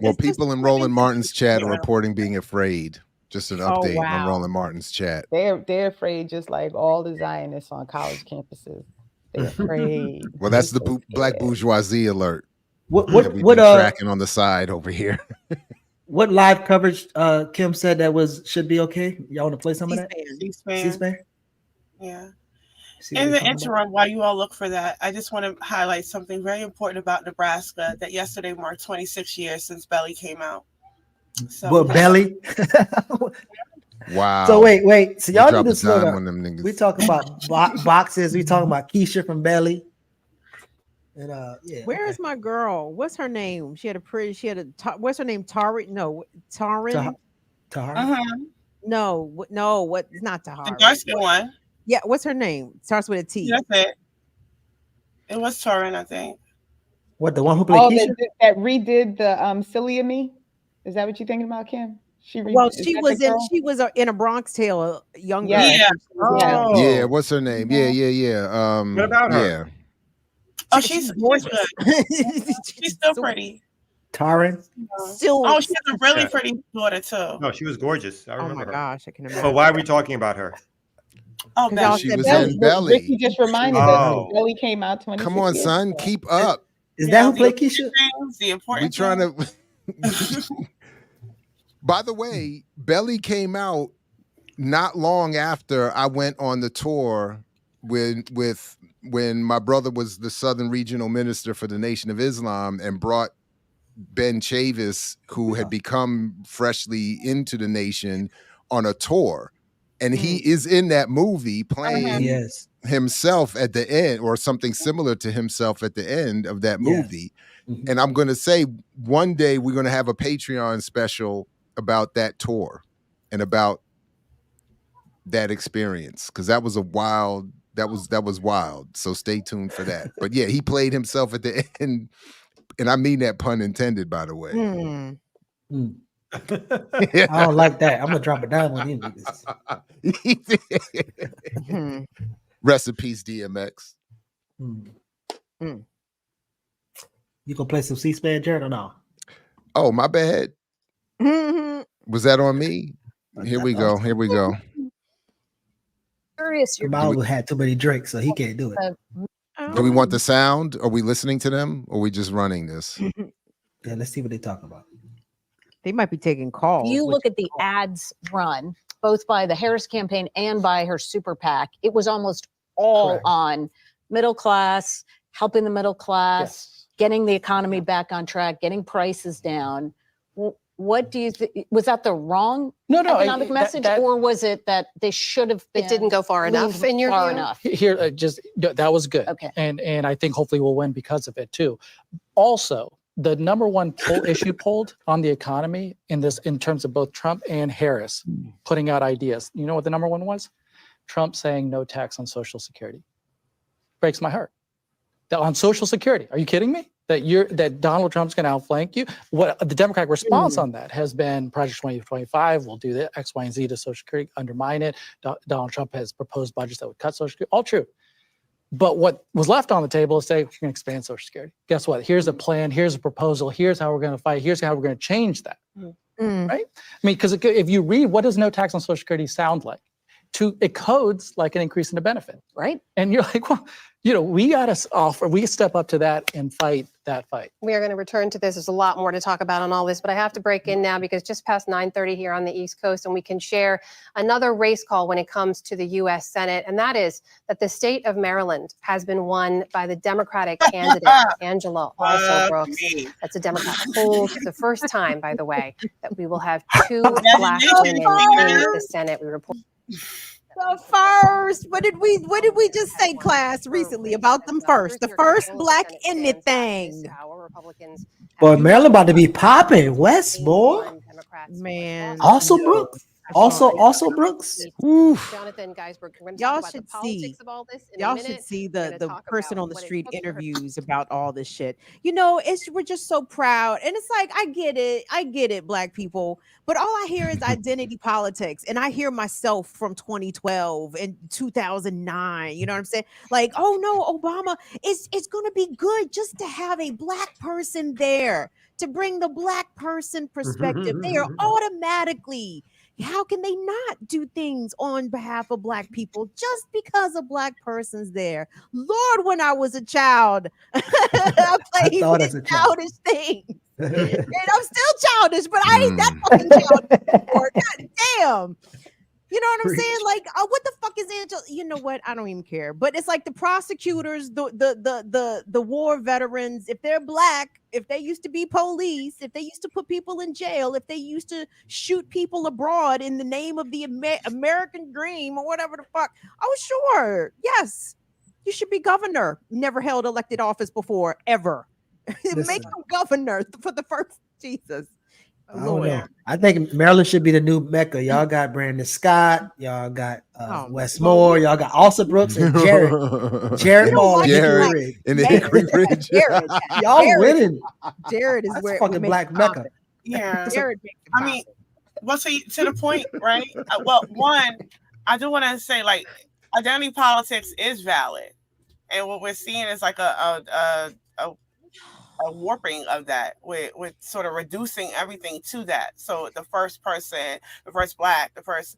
Well, people in Roland Martin's chat are reporting being afraid. Just an update on Roland Martin's chat. They're afraid, just like all the Zionists on college campuses. They're afraid. Well, that's the black bourgeoisie alert. What we've been tracking on the side over here. What live coverage Kim said should be okay? Y'all want to play some of that? C-SPAN. Yeah. In the interim, while you all look for that, I just want to highlight something very important about Nebraska, that yesterday marked 26 years since Belly came out. So, well, Belly? Wow. So wait. So y'all need to slow down. When them niggas... We talking about boxes. We talking about Keisha from Belly. And Where is my girl? What's her name? What's her name? Tarin? No, Tarin. Tahar? No, what? It's not Tahar. The dark skin one. Yeah, what's her name? Starts with a T. That's it. It was Tarin, I think. What, the one who played Keisha? That redid the Silly of Me? Is that what you're thinking about, Kim? She was in a Bronx Tale, young girl. Yeah. Yeah, what's her name? Yeah. What about her? Yeah. Oh, she's gorgeous. She's still pretty. Tarin? Still. Oh, she has a really pretty daughter too. No, she was gorgeous. I remember Oh my her. gosh, I can imagine. But why are we talking about her? Oh, Belly. She was in Belly. Ricky just reminded us that Belly came out 26 Come on, years son, ago. keep up. Is that who played Keisha? The important We trying to. By the way, Belly came out not long after I went on the tour when my brother was the Southern Regional Minister for the Nation of Islam and brought Ben Chavis, who had become freshly into the nation, on a tour. And he is in that movie playing Yes. himself at the end, or something similar to himself at the end of that Yes. movie. And I'm going to say one day we're going to have a Patreon special about that tour and about that experience, because that was wild. So stay tuned for that. But yeah, he played himself at the end, and I mean that pun intended, by the way. I don't like that. I'm gonna drop it down on you. Rest in peace, DMX. You gonna play some C-SPAN, Jared, or no? Oh, my bad. Was that on me? Here we go. Curious. Kamala had too many drinks, so he can't do it. Do we want the sound? Are we listening to them? Or are we just running this? Yeah, let's see what they talk about. They might be taking calls. You look at the ads run, both by the Harris campaign and by her super PAC. It was almost all on middle class, helping the middle class, getting the economy back on track, getting prices down. What do you think? Was that the wrong economic message, or was it that they should have been? It didn't go far enough in your view? Enough. Here, that was good. Okay. And I think hopefully we'll win because of it too. Also, the number one issue polled on the economy in terms of both Trump and Harris putting out ideas. You know what the number one was? Trump saying no tax on Social Security. Breaks my heart. On Social Security, are you kidding me? That Donald Trump's going to outflank you? What the Democratic response on that has been Project 2025 will do the X, Y, and Z to Social Security, undermine it. Donald Trump has proposed budgets that would cut Social Security. All true. But what was left on the table is say, we're going to expand Social Security. Guess what? Here's a plan. Here's a proposal. Here's how we're going to fight. Here's how we're going to change that. Right? I mean, because if you read, what does no tax on Social Security sound like? It codes like an increase in the benefit. Right. And you're like, well, we got to step up to that and fight that fight. We are going to return to this. There's a lot more to talk about on all this, but I have to break in now because just past 9:30 here on the East Coast, and we can share another race call when it comes to the U.S. Senate, and that is that the state of Maryland has been won by the Democratic candidate, Angela Also Brooks. That's a Democrat poll. It's the first time, by the way, that we will have two Black women in the Senate. We report. The first. What did we just say, class, recently about them first? The first Black anything. Boy, Maryland about to be popping. West, boy. Man. Also Brooks. Also Brooks. Jonathan Geisberg, Y'all should see. Y'all should see the person on the street interviews about all this shit. We're just so proud, and it's like I get it, Black people. But all I hear is identity politics, and I hear myself from 2012 and 2009. You know what I'm saying? Like, oh no, Obama, it's going to be good just to have a Black person there to bring the Black person perspective. They are automatically. How can they not do things on behalf of Black people just because a Black person's there? Lord, when I was a child, I played childish things. And I'm still childish, but I ain't that fucking childish anymore. God damn. You know what I'm saying? Like, what the fuck is Angela? You know what? I don't even care. But it's like the prosecutors, the war veterans, if they're Black, if they used to be police, if they used to put people in jail, if they used to shoot people abroad in the name of the American dream or whatever the fuck. Oh, sure. Yes. You should be governor. Never held elected office before, ever. Make them governor for the first Jesus. I don't know. I think Maryland should be the new Mecca. Y'all got Brandon Scott. Y'all got Wes Moore. Y'all got Alsa Brooks and Jared. Jared Ball and Hickory Ridge. Y'all winning. Jared is where fucking Black Mecca. Yeah. Jared. I mean, well, see, to the point, right? One, I do want to say, like, identity politics is valid, and what we're seeing is like a warping of that with sort of reducing everything to that. So the first person, the first Black,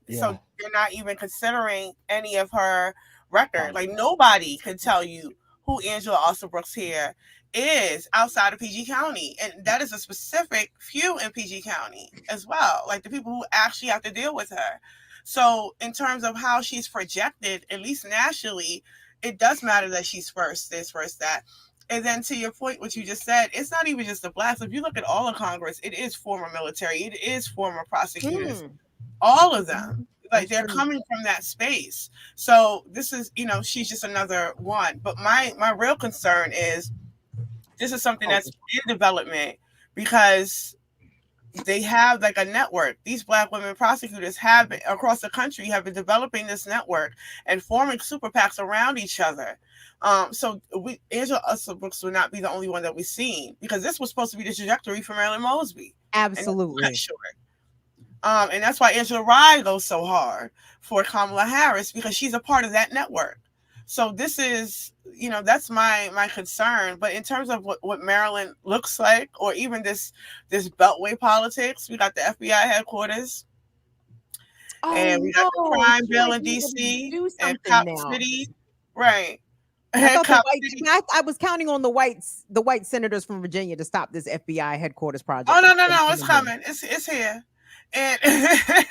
so you're not even considering any of her record. Like nobody can tell you who Angela Also Brooks here is outside of PG County. And that is a specific few in PG County as well. Like the people who actually have to deal with her. So in terms of how she's projected, at least nationally, it does matter that she's first, this, first, that. And then to your point, what you just said, it's not even just the Blacks. If you look at all of Congress, it is former military. It is former prosecutors. All of them. like they're coming from that space. So this is, she's just another one. But my real concern is this is something that's in development because they have like a network. These Black women prosecutors have been, across the country have been developing this network and forming super PACs around each other. So Angela Brooks would not be the only one that we've seen because this was supposed to be the trajectory for Marilyn Mosby. Absolutely. And that's why Angela Rye goes so hard for Kamala Harris because she's a part of that network. So this is, that's my concern. But in terms of what Maryland looks like, or even this Beltway politics, we got the FBI headquarters, and we got the crime bill in DC and Cop City, right? I thought I was counting on the white senators from Virginia to stop this FBI headquarters project. Oh no, it's coming. It's here. And I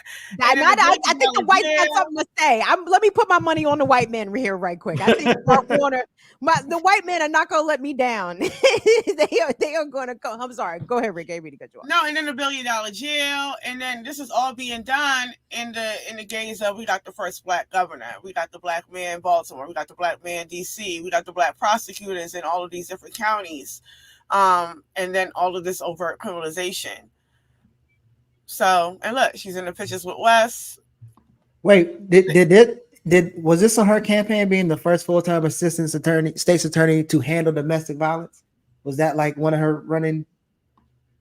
think the whites got something to say. Let me put my money on the white men here right quick. I think the white men are not going to let me down. they are going to go. I'm sorry. Go ahead, Rick. I didn't mean to cut you off. No, and then the $1 billion jail, and then this is all being done in the gaze of we got the first Black governor, we got the Black man in Baltimore, we got the Black man in DC, we got the Black prosecutors in all of these different counties, and then all of this overt criminalization. So, and look, she's in the pictures with Wes. Wait, was this on her campaign being the first full-time state's attorney to handle domestic violence? Was that like one of her running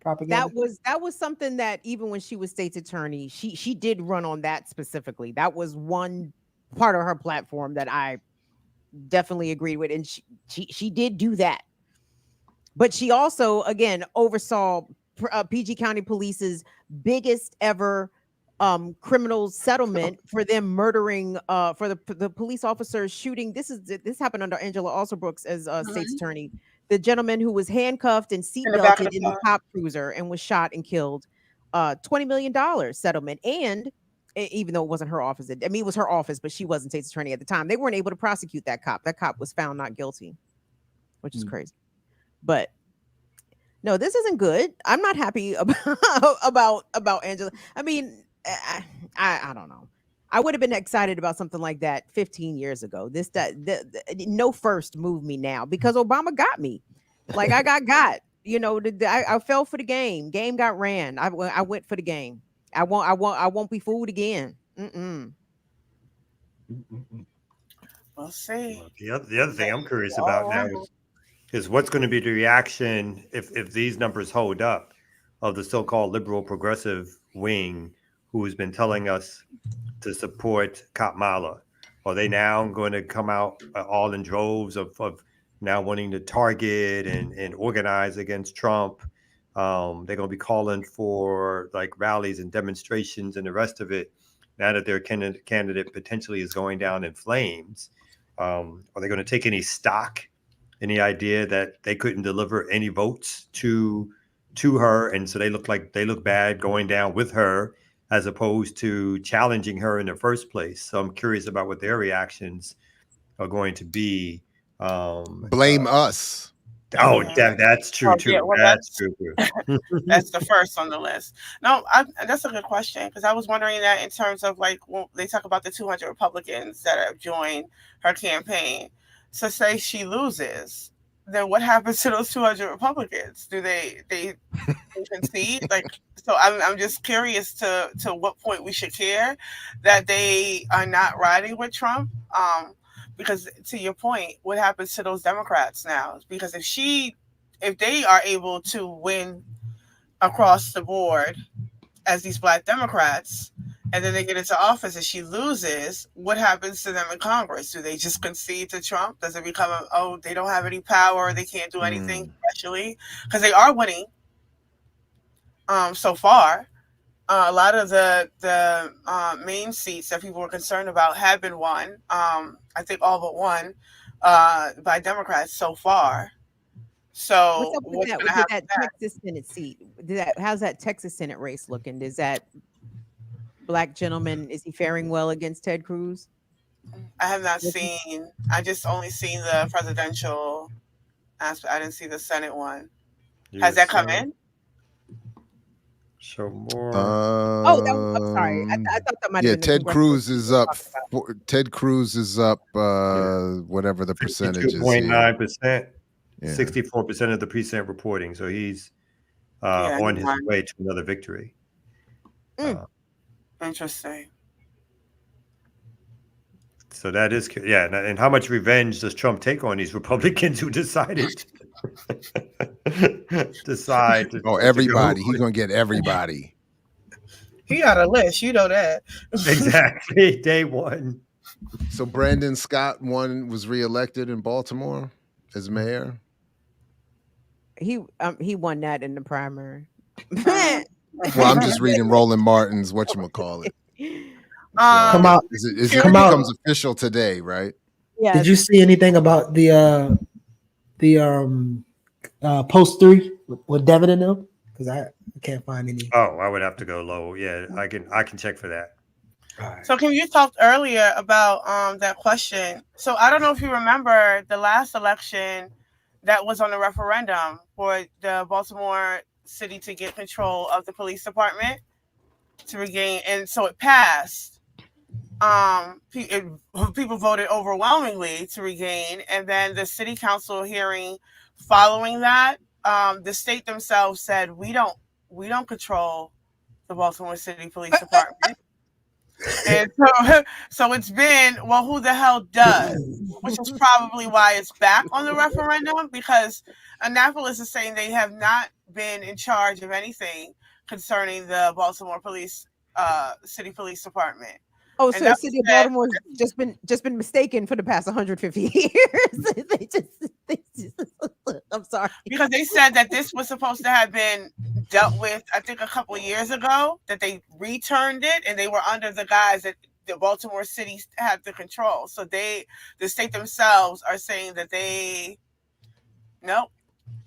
propaganda? That was something that even when she was state's attorney, she did run on that specifically. That was one part of her platform that I definitely agreed with, and she did do that. But she also, again, oversaw PG County Police's biggest ever criminal settlement for them murdering for the police officers shooting. This happened under Angela Alsobrooks as state's attorney. The gentleman who was handcuffed and seatbelted in the cop cruiser and was shot and killed. $20 million settlement. And even though it wasn't her office, it was her office, but she wasn't state's attorney at the time. They weren't able to prosecute that cop. That cop was found not guilty, which is crazy. But no, this isn't good. I'm not happy about Angela. I mean, I don't know. I would have been excited about something like that 15 years ago. No first moved me now because Obama got me. Like I got. I fell for the game. Game got ran. I went for the game. I won't be fooled again. We'll see. The other thing I'm curious about now is what's going to be the reaction if these numbers hold up of the so-called liberal progressive wing who has been telling us to support Kamala. Are they now going to come out all in droves of now wanting to target and organize against Trump? They're going to be calling for like rallies and demonstrations and the rest of it now that their candidate potentially is going down in flames. Are they going to take any stock in the idea that they couldn't deliver any votes to her, and so they look bad going down with her as opposed to challenging her in the first place? So I'm curious about what their reactions are going to be. Blame us. Oh, that's true too. Yeah, well, that's true. That's the first on the list. No, that's a good question because I was wondering that in terms of like when they talk about the 200 Republicans that have joined her campaign. So say she loses, then what happens to those 200 Republicans? Do they concede? Like, so I'm just curious to what point we should care that they are not riding with Trump. Because to your point, what happens to those Democrats now? Because if they are able to win across the board as these Black Democrats, and then they get into office and she loses, what happens to them in Congress? Do they just concede to Trump? Does it become they don't have any power, they can't do anything, especially because they are winning so far. A lot of the main seats that people were concerned about have been won. I think all but one by Democrats so far. So what's up with that Texas Senate seat? How's that Texas Senate race looking? Is that Black gentleman, is he faring well against Ted Cruz? I have not seen. I just only seen the presidential aspect. I didn't see the Senate one. Has that come in? So more. Oh, I'm sorry. I thought that might have Yeah, been the Ted congressional Cruz seat is we were up. talking about. Ted Cruz is up. Whatever the percentage is here. 52.9%, Yeah. 64% of the precinct reporting. So he's Yeah, on he his won. way to another victory. Interesting. So that is, yeah. And how much revenge does Trump take on these Republicans who decided Oh, everybody. He's gonna get everybody. He got a list, you know that. Exactly. Day one. So Brandon Scott was reelected in Baltimore as mayor. He won that in the primary. Well, I'm just reading Roland Martin's whatchamacallit. Come out. It Come out. becomes official today, right? Yeah. Did you see anything about the post 3 with Devin and them? Because I can't find any. Oh, I would have to go low. Yeah, I can check for that. So Kim, you talked earlier about that question. So I don't know if you remember the last election that was on the referendum for the Baltimore city to get control of the police department to regain, and so it passed. People voted overwhelmingly to regain, and then the city council hearing following that, the state themselves said we don't control the Baltimore City Police Department. And so it's been, well, who the hell does? Which is probably why it's back on the referendum, because Annapolis is saying they have not been in charge of anything concerning the Baltimore City Police Department. Oh, so the city of Baltimore has just been mistaken for the past 150 years. they just I'm sorry. Because they said that this was supposed to have been dealt with, I think, a couple of years ago, that they returned it, and they were under the guise that the Baltimore city had the control. So the state themselves are saying that nope.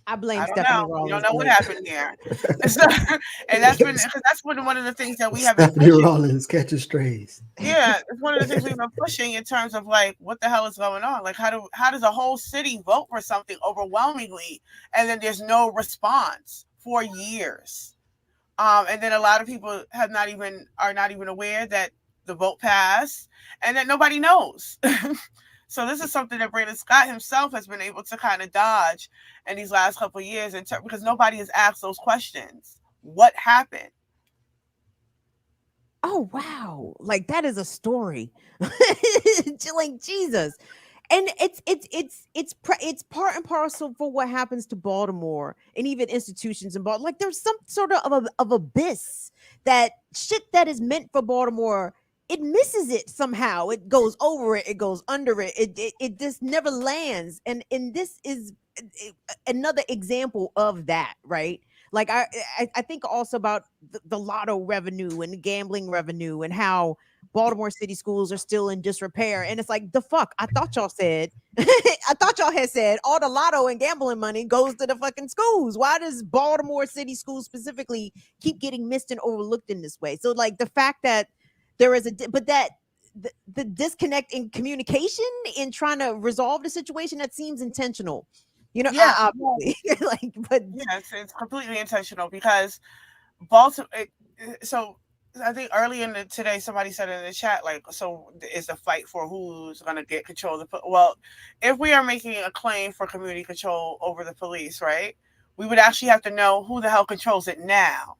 I blame I don't Stephanie know. Rawlings. We don't know what happened here. And that's been one of the things that we have been Stephanie pushing. Rawlings catches strays. Yeah, it's one of the things we've been pushing in terms of like, what the hell is going on? Like, how does a whole city vote for something overwhelmingly, and then there's no response for years? And then a lot of people are not even aware that the vote passed, and that nobody knows. So this is something that Brandon Scott himself has been able to kind of dodge in these last couple of years, because nobody has asked those questions. What happened? Oh wow, like that is a story. Like Jesus. And it's part and parcel for what happens to Baltimore and even institutions in Baltimore. Like there's some sort of abyss that shit that is meant for Baltimore, it misses it somehow. It goes over it, it goes under it. It just never lands. And this is another example of that, right? Like I think also about the lotto revenue and the gambling revenue and how Baltimore city schools are still in disrepair. And it's like, the fuck, I thought y'all had said all the lotto and gambling money goes to the fucking schools. Why does Baltimore city schools specifically keep getting missed and overlooked in this way? So like the fact that there is the disconnect in communication in trying to resolve the situation, that seems intentional. You know, yeah, it's completely intentional, because Baltimore. So I think early today, somebody said in the chat, like, so is the fight for who's going to get control of the well, if we are making a claim for community control over the police, right, we would actually have to know who the hell controls it now.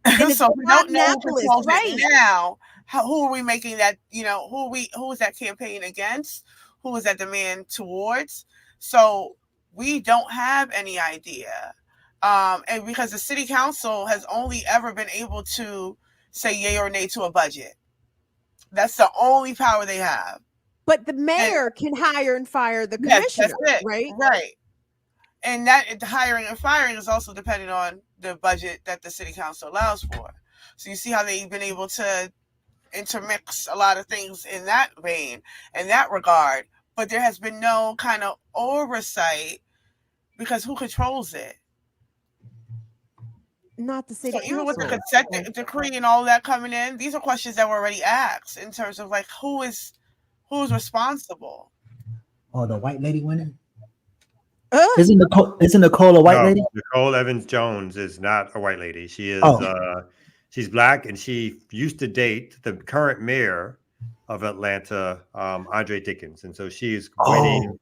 So if we don't know who controls it now, who are we making that, who is that campaign against? Who is that demand towards? So we don't have any idea. And because the city council has only ever been able to say yay or nay to a budget. That's the only power they have. But the mayor can hire and fire the commissioner, right? Right. And that hiring and firing is also dependent on the budget that the city council allows for. So you see how they've been able to intermix a lot of things in that vein, in that regard. But there has been no kind of oversight, because who controls it? Not the city council. Even with the consent decree and all that coming in, these are questions that were already asked in terms of like who's responsible. Oh, the white lady winning? Isn't Nicole a white No, lady? Nicole Evans Jones is not a white lady. She is she's black, and she used to date the current mayor of Atlanta, Andre Dickens. And so she's winning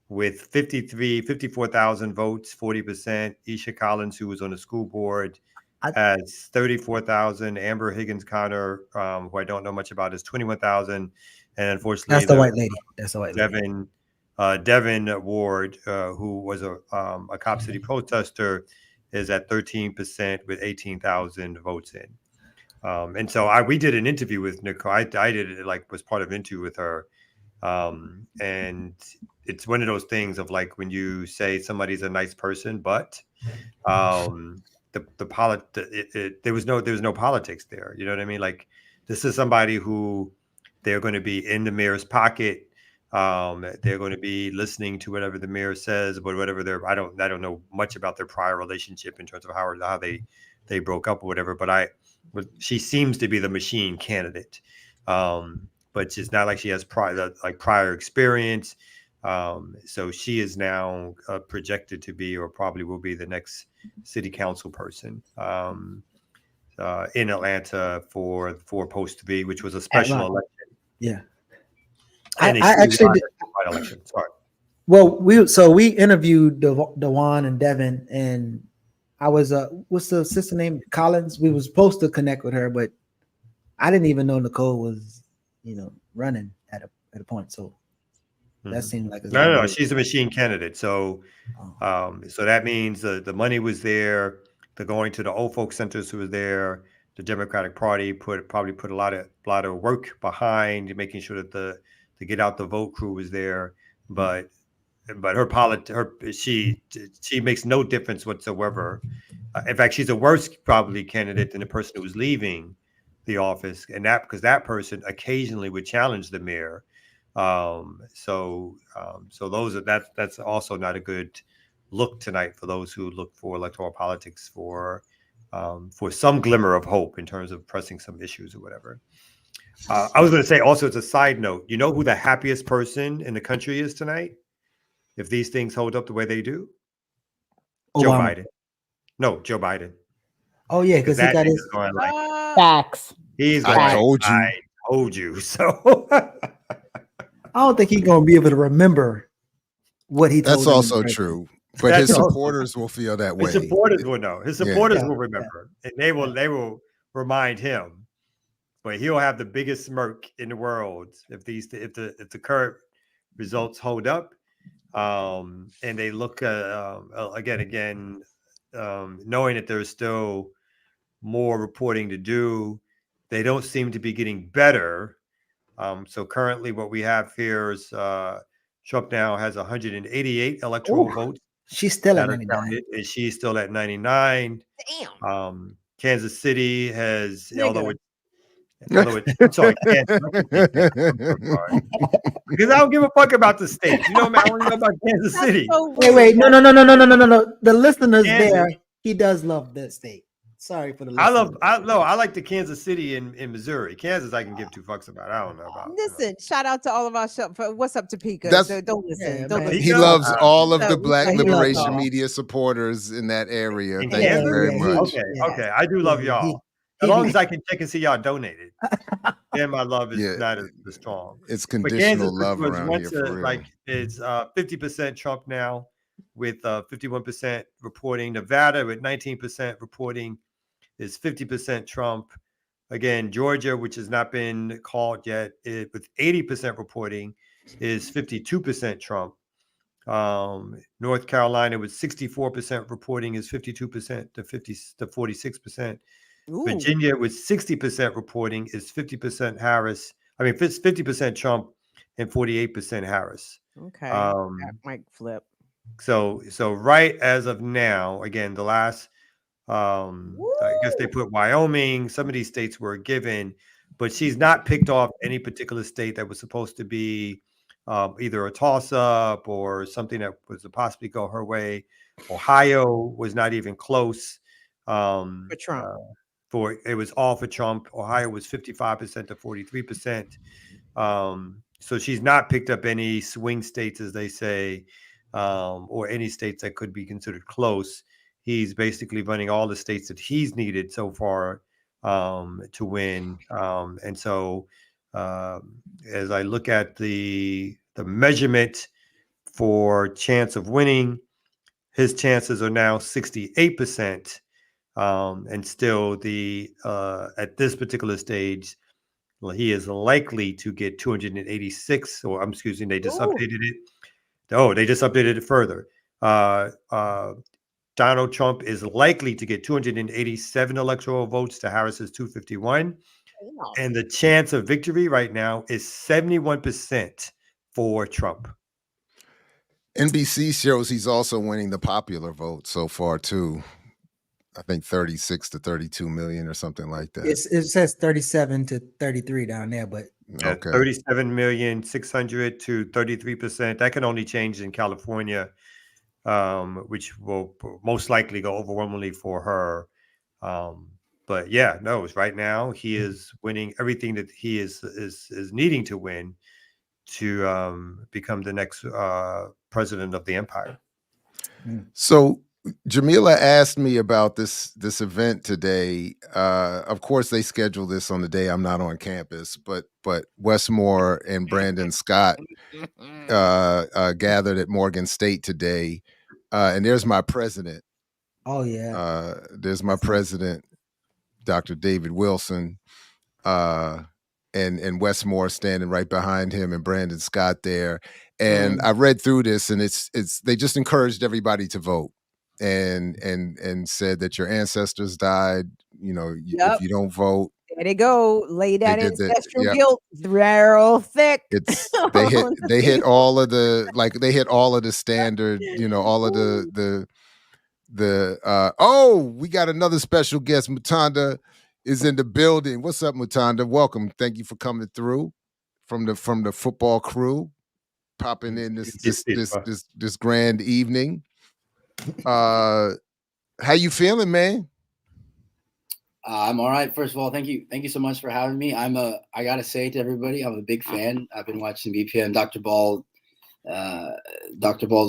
with 54,000 votes, 40%. Isha Collins, who was on the school board, has 34,000. Amber Higgins Connor, who I don't know much about, is 21,000. And unfortunately, That's the white lady. That's the white lady. Devin Ward, who was a Cop City protester, is at 13% with 18,000 votes in. And so we did an interview with Nicole. I did it, like, was part of an interview with her. And it's one of those things of, like, when you say somebody's a nice person, but there was no politics there. You know what I mean? Like, this is somebody who they're going to be in the mayor's pocket. They're going to be listening to whatever the mayor says, but whatever I don't know much about their prior relationship in terms of how they broke up or whatever. But she seems to be the machine candidate. But it's not like she has prior experience. So she is now projected to be, or probably will be, the next city council person in Atlanta for post V, which was a special election. Yeah. I actually did. Election. Sorry. Well, we interviewed Dewan and Devin, and I was what's the sister name? Collins. We were supposed to connect with her, but I didn't even know Nicole was, running at a point. So that seemed like no, she's a machine candidate. So so that means the money was there. The going to the old folks centers who was there. The Democratic Party probably put a lot of work behind making sure that the get out the vote crew was there, but she makes no difference whatsoever. In fact, she's a worse probably candidate than the person who was leaving the office, and because that person occasionally would challenge the mayor. So that's also not a good look tonight for those who look for electoral politics for some glimmer of hope in terms of pressing some issues or whatever. I was going to say also, as a side note, you know who the happiest person in the country is tonight? If these things hold up the way they do? Joe Biden. No, Joe Biden. Oh, yeah, because he got his going like, facts. He's going, I told you. I told you. So I don't think he's going to be able to remember what he told. That's also true. But his supporters will feel that way. His supporters will know. His supporters will remember. And they will remind him. But he'll have the biggest smirk in the world if the current results hold up, and they look again, knowing that there's still more reporting to do. They don't seem to be getting better. So currently, what we have here is Trump now has 188 electoral votes. She's still at 99, and she's still at 99. Damn. Kansas City has, Nigga. Sorry, because I don't give a fuck about the state. You know, man, I want to know about Kansas City. Wait, no. The listeners there, he does love that state. Sorry for the listeners. I like the Kansas City in Missouri. Kansas, I can give two fucks about. I don't know about. Listen, shout out to all of our what's up to Pika. Don't listen. Don't listen. He loves all of the Black liberation media supporters in that area. Thank you very much. Okay, I do love y'all. As long as I can check and see y'all donated, then my love is not as strong. It's conditional love around here. For real. Like it's 50% Trump now, with 51% reporting. Nevada with 19% reporting is 50% Trump. Again, Georgia, which has not been called yet, with 80% reporting, is 52% Trump. North Carolina with 64% reporting is 52% to 46%. Ooh. Virginia with 60% reporting is 50% Harris. I mean, 50% Trump and 48% Harris. Okay, that might flip. So right as of now, again, the last, I guess they put Wyoming. Some of these states were given, but she's not picked off any particular state that was supposed to be either a toss-up or something that was to possibly go her way. Ohio was not even close. For Trump. It was all for Trump. Ohio was 55% to 43%. So she's not picked up any swing states, as they say. or any states that could be considered close. He's basically running all the states that he's needed so far to win. And so as I look at the measurement for chance of winning, his chances are now 68%. And still at this particular stage, he is likely to get 286, or excuse me, they just updated it. Oh, they just updated it further. Donald Trump is likely to get 287 electoral votes to Harris's 251. And the chance of victory right now is 71% for Trump. NBC shows he's also winning the popular vote so far too. I think 36 to 32 million or something like that. It says 37 to 33 down there, but yeah, okay. 37,600,000 to 33%. That can only change in California, which will most likely go overwhelmingly for her. But yeah, no, it's right now he is winning everything that he is needing to win to become the next president of the empire. So Jamila asked me about this event today. Of course, they scheduled this on the day I'm not on campus, but Westmore and Brandon Scott gathered at Morgan State today, and there's my president. Oh yeah, there's my president, Dr. David Wilson, and Westmore standing right behind him, and Brandon Scott there. And I read through this, and it's they just encouraged everybody to vote, and said that your ancestors died. You know, if you don't vote, there they go. Lay that ancestral yep. guilt real thick. It's they hit all of the standard. You know, all of the oh, we got another special guest. Mutanda is in the building. What's up, Mutanda? Welcome. Thank you for coming through from the football crew, popping in this grand evening. How you feeling, man? I'm all right. First of all, thank you so much for having me. I gotta say to everybody, I'm a big fan. I've been watching BPM. Dr. Ball's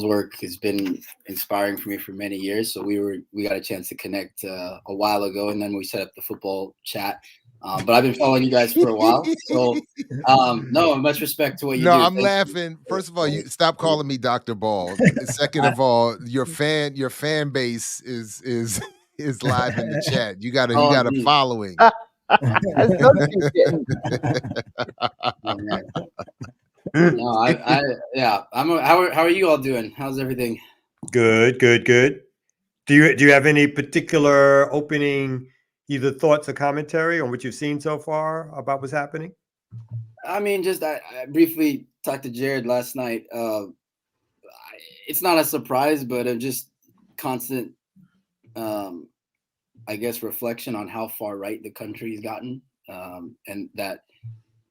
work has been inspiring for me for many years. So we got a chance to connect a while ago, and then we set up the football chat. But I've been following you guys for a while. So no, much respect to what you do. No, I'm laughing. First of all, you stop calling me Dr. Ball. Second of all, your fan base is live in the chat. You got a following. No, how are you all doing? How's everything? Good. Do you have any particular opening either thoughts or commentary on what you've seen so far about what's happening? I mean, just I briefly talked to Jared last night. It's not a surprise, but just constant I guess reflection on how far right the country's gotten, and that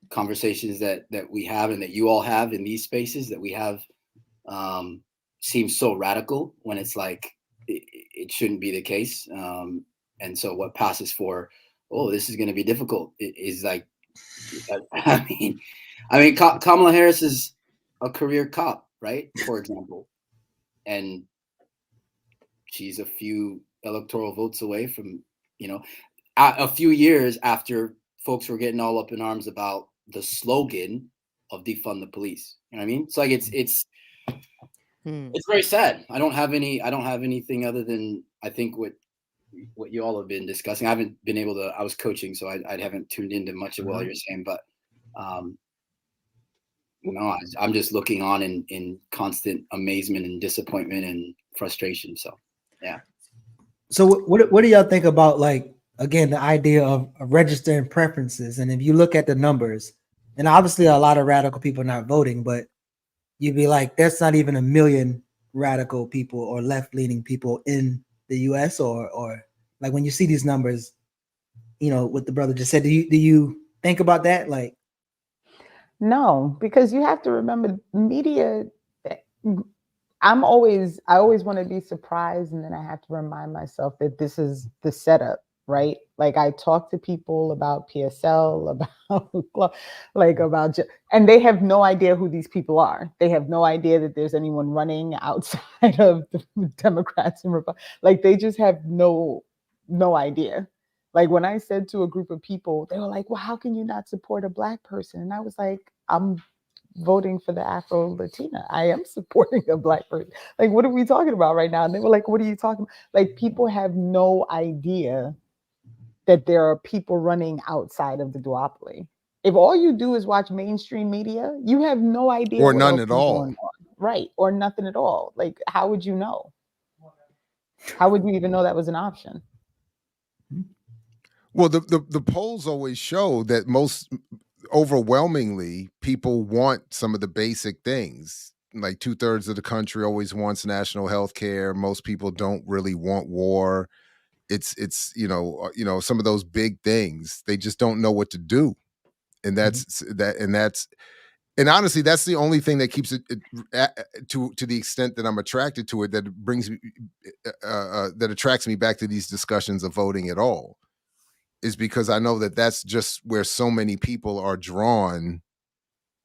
conversations that we have and that you all have in these spaces that we have seems so radical when it's like it shouldn't be the case. And so what passes for, oh, this is going to be difficult, is like, I mean, Kamala Harris is a career cop, right? For example, and she's a few electoral votes away from, a few years after folks were getting all up in arms about the slogan of defund the police. You know what I mean? It's like it's very sad. I don't have anything other than I think what you all have been discussing. I haven't been able to. I was coaching, so I haven't tuned into much of what you're saying. But I'm just looking on in constant amazement and disappointment and frustration. So yeah. So what do y'all think about, like, again, the idea of registering preferences? And if you look at the numbers, and obviously a lot of radical people not voting, but you'd be like, that's not even 1 million radical people or left-leaning people in the US, or like when you see these numbers, what the brother just said, do you think about that? Like, no, because you have to remember media. I always want to be surprised, and then I have to remind myself that this is the setup. right? Like I talk to people about PSL, about like about, and they have no idea who these people are. They have no idea that there's anyone running outside of the Democrats and Republicans. Like they just have no idea. Like when I said to a group of people, they were like, well, how can you not support a Black person? And I was like, I'm voting for the Afro-Latina. I am supporting a Black person. Like, what are we talking about right now? And they were like, what are you talking about? Like, people have no idea that there are people running outside of the duopoly. If all you do is watch mainstream media, you have no idea. Or none at all. Right, or nothing at all. Like, how would you know? How would you even know that was an option? Well, the polls always show that most overwhelmingly people want some of the basic things. Like 2/3 of the country always wants national health care. Most people don't really want war. It's some of those big things. They just don't know what to do. And that's and honestly, that's the only thing that keeps it to the extent that I'm attracted to it, that brings me that attracts me back to these discussions of voting at all, is because I know that that's just where so many people are drawn,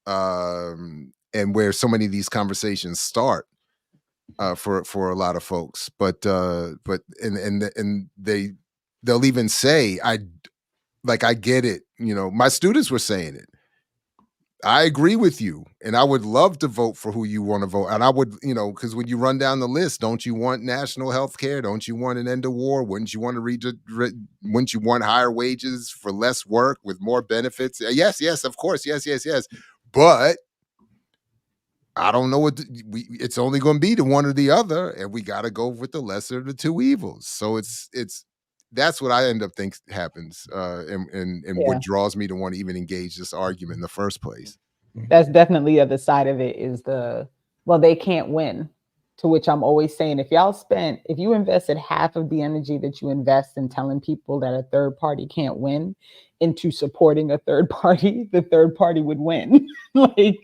and where so many of these conversations start for a lot of folks. But they'll even say, I get it. My students were saying it. I agree with you, and I would love to vote for who you want to vote. And I would, because when you run down the list, don't you want national health care? Don't you want an end to war? Wouldn't you want wouldn't you want higher wages for less work with more benefits? Yes, of course. Yes. But I don't know what it's only going to be the one or the other, and we got to go with the lesser of the two evils. So that's what I end up think happens, and what draws me to want to even engage this argument in the first place. That's definitely the other side of it, is they can't win. To which I'm always saying, if you invested half of the energy that you invest in telling people that a third party can't win into supporting a third party, the third party would win. Like,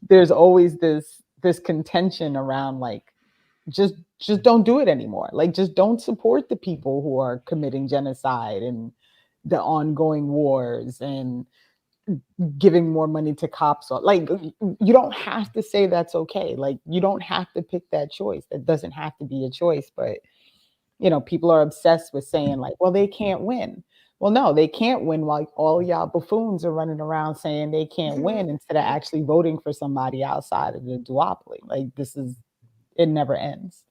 there's always this contention around, like, just don't do it anymore. Like, just don't support the people who are committing genocide and the ongoing wars and giving more money to cops. Like, you don't have to say that's okay. Like, you don't have to pick that choice. That doesn't have to be a choice. But, people are obsessed with saying, like, well, they can't win. Well, no, they can't win while all y'all buffoons are running around saying they can't win instead of actually voting for somebody outside of the duopoly. Like, it never ends.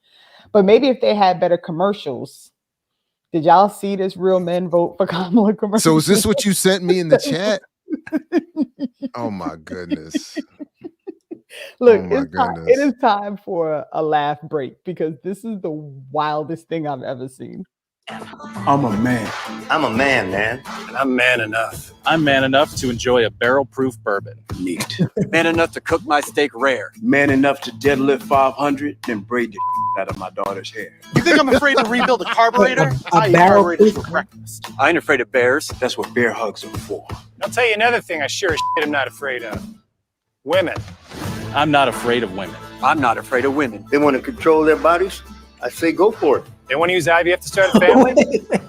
But maybe if they had better commercials. Did y'all see this Real Men Vote for Kamala commercial? So is this what you sent me in the chat? Oh my goodness. Look, it is time for a laugh break, because this is the wildest thing I've ever seen. I'm a man. I'm a man, man. And I'm man enough. I'm man enough to enjoy a barrel-proof bourbon. Neat. Man enough to cook my steak rare. Man enough to deadlift 500, then braid the out of my daughter's hair. You think I'm afraid to rebuild a carburetor? I eat carburetors for breakfast. I ain't afraid of bears. That's what bear hugs are for. I'll tell you another thing I sure as shit am not afraid of. Women. I'm not afraid of women. I'm not afraid of women. They want to control their bodies? I say go for it. They want to use IVF to start a family?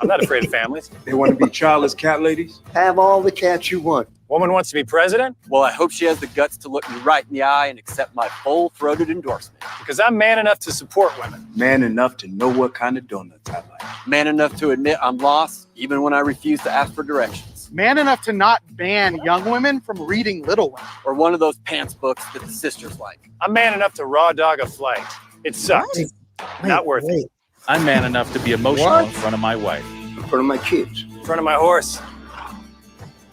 I'm not afraid of families. They want to be childless cat ladies? Have all the cats you want. Woman wants to be president? Well, I hope she has the guts to look me right in the eye and accept my full-throated endorsement. Because I'm man enough to support women. Man enough to know what kind of donuts I like. Man enough to admit I'm lost, even when I refuse to ask for directions. Man enough to not ban young women from reading Little Women. Or one of those pants books that the sisters like. I'm man enough to raw dog a flight. It sucks. Not worth it. I'm man enough to be emotional in front of my wife. In front of my kids. In front of my horse.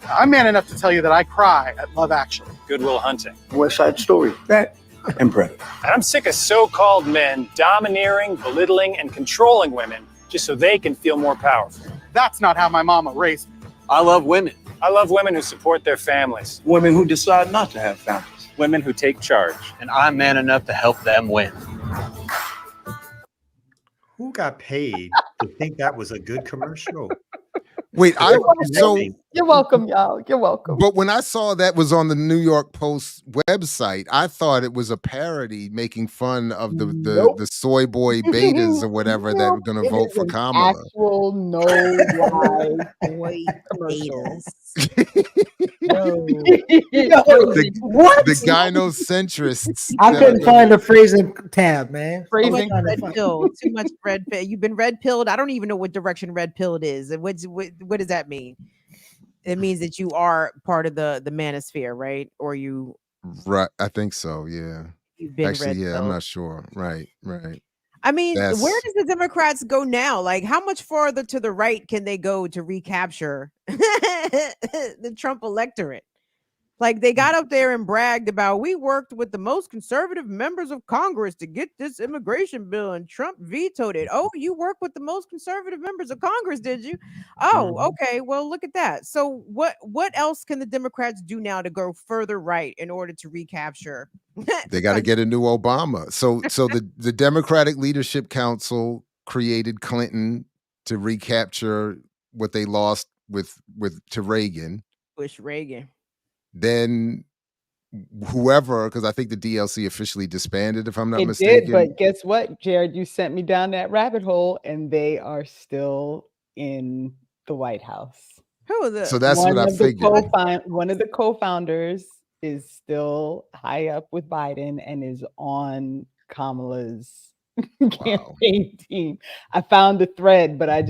I'm man enough to tell you that I cry at Love Actually. Good Will Hunting. West Side Story. That and Predator. And I'm sick of so-called men domineering, belittling, and controlling women just so they can feel more powerful. That's not how my mama raised me. I love women. I love women who support their families. Women who decide not to have families. Women who take charge. And I'm man enough to help them win. Who got paid to think that was a good commercial? Wait, You're welcome, y'all. You're welcome. But when I saw that was on the New York Post website, I thought it was a parody making fun of the soy boy betas or whatever that were going to vote for Kamala. Actual no lie Boy commercial. The gynocentrists. I couldn't find the phrasing tab, man. Too much red pill. Too much red pill. You've been red pilled. I don't even know what direction red pilled is. And what does that mean? It means that you are part of the manosphere, right? Or you. Right. I think so. Yeah. You've been Actually, yeah. I'm red-pilled. not sure. Right. I mean, That's- where does the Democrats go now? Like, how much farther to the right can they go to recapture the Trump electorate? Like, they got up there and bragged about, we worked with the most conservative members of Congress to get this immigration bill, and Trump vetoed it. Oh, you worked with the most conservative members of Congress, did you? Oh, okay. Well, look at that. So what else can the Democrats do now to go further right in order to recapture? They got to get a new Obama. So the Democratic Leadership Council created Clinton to recapture what they lost to Reagan. Bush Reagan. Then whoever, because I think the DLC officially disbanded, if I'm not It mistaken. did, but guess what, Jared? You sent me down that rabbit hole, and they are still in the White House. Who the? So that's what I figured. One of the co-founders is still high up with Biden and is on Kamala's campaign team. I found the thread, but I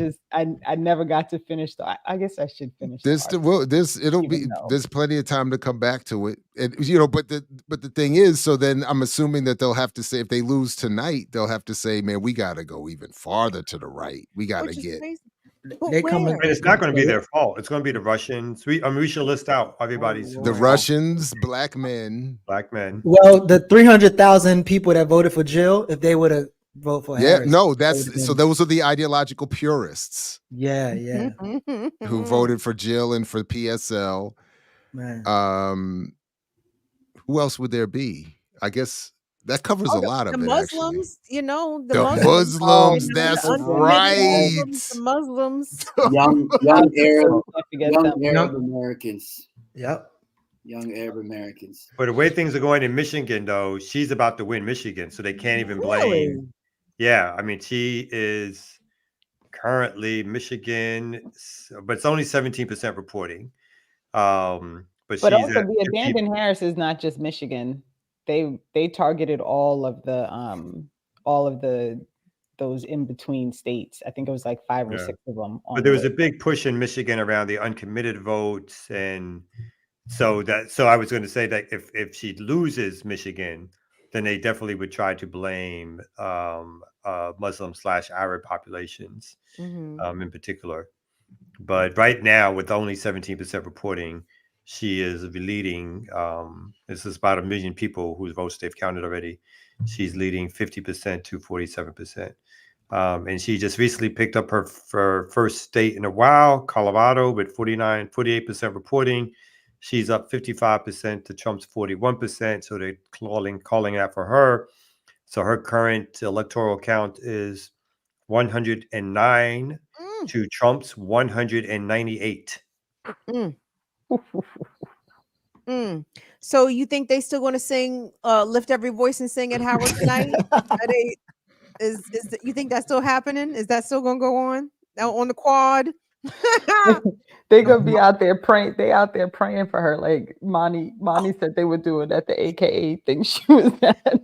never got to finish. I guess I should finish. There's plenty of time to come back to it, and but the thing is, so then I'm assuming that they'll have to say, if they lose tonight, they'll have to say, man, we got to go even farther to the right. We got to get. And it's not going to be their fault. It's going to be the Russians. We should list out everybody's. The Russians, black men. Well, the 300,000 people that voted for Jill, if they would have voted for Harris. No, so those are the ideological purists. Yeah. Who voted for Jill and for PSL. Man. Who else would there be? I guess that covers a lot of the it. Muslims, actually. The Muslims, that's right. The Muslims. Young Arab Americans. Yep. Young Arab Americans. But the way things are going in Michigan, though, she's about to win Michigan, so they can't even blame. Really? Yeah, I mean, she is currently Michigan, but it's only 17% reporting. But she's also the abandoned Harris is not just Michigan. They targeted all of those in between states. I think it was like 5 or 6 of them. But there was a big push in Michigan around the uncommitted votes, and so I was going to say that if she loses Michigan, then they definitely would try to blame Muslim/Arab populations in particular. But right now, with only 17% reporting, she is leading. This is about 1 million people whose votes they've counted already. She's leading 50% to 47%. And she just recently picked up her first state in a while, Colorado, with 48% reporting. She's up 55% to Trump's 41%. So they're calling out for her. So her current electoral count is 109 to Trump's 198. So you think they still going to sing lift every voice and sing at Howard tonight? You think that's still happening? Is that still going to go on the quad? They're gonna be out there praying. They out there praying for her. Like Monty said they would do it at the AKA thing she was at.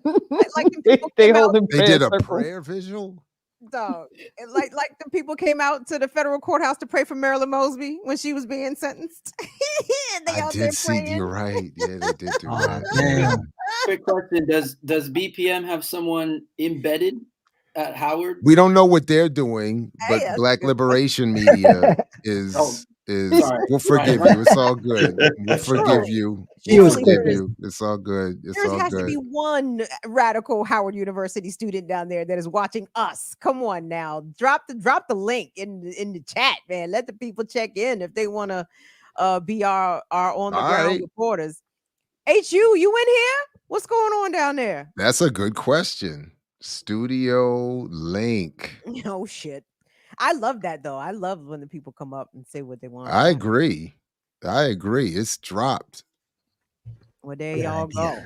They did a prayer visual. Dog, like the people came out to the federal courthouse to pray for Marilyn Mosby when she was being sentenced. I did see. You're right. Yeah, they did do that. Quick question: Does BPM have someone embedded at Howard? We don't know what they're doing, but Black Liberation Media is. Sorry. We'll forgive you. It's all good. We'll forgive you. We'll forgive you. It's all good. It's all good. There has to be one radical Howard University student down there that is watching us. Come on now, drop the link in the chat, man. Let the people check in if they want to be our on the ground reporters. HU, you in here? What's going on down there? That's a good question. Studio link. Oh shit. I love that though. I love when the people come up and say what they want. I agree. It's dropped. Well, there Good y'all idea. go.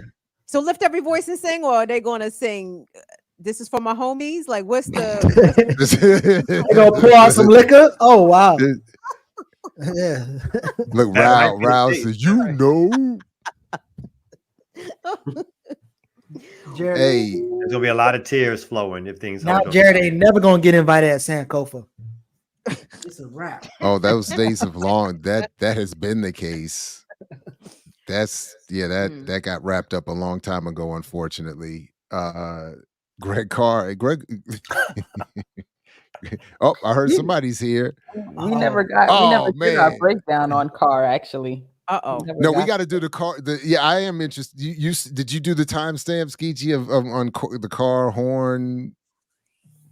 So lift every voice and sing, or are they going to sing? This is for my homies. Like, what's the? They gonna pour out some liquor. Oh wow. Yeah. Look, That might be the Rao case. says, you know. Jared, Hey, There's gonna be a lot of tears flowing if things now hold up. Jared ain't never gonna get invited at Sankofa. It's a wrap. oh, those days have long. That has been the case. That got wrapped up a long time ago, unfortunately. Greg Carr. Greg. Oh, I heard somebody's here. We never got did our breakdown on Carr actually. No, we got to do the car. I am interested. Did you do the timestamp, Skeechi, of on the car horn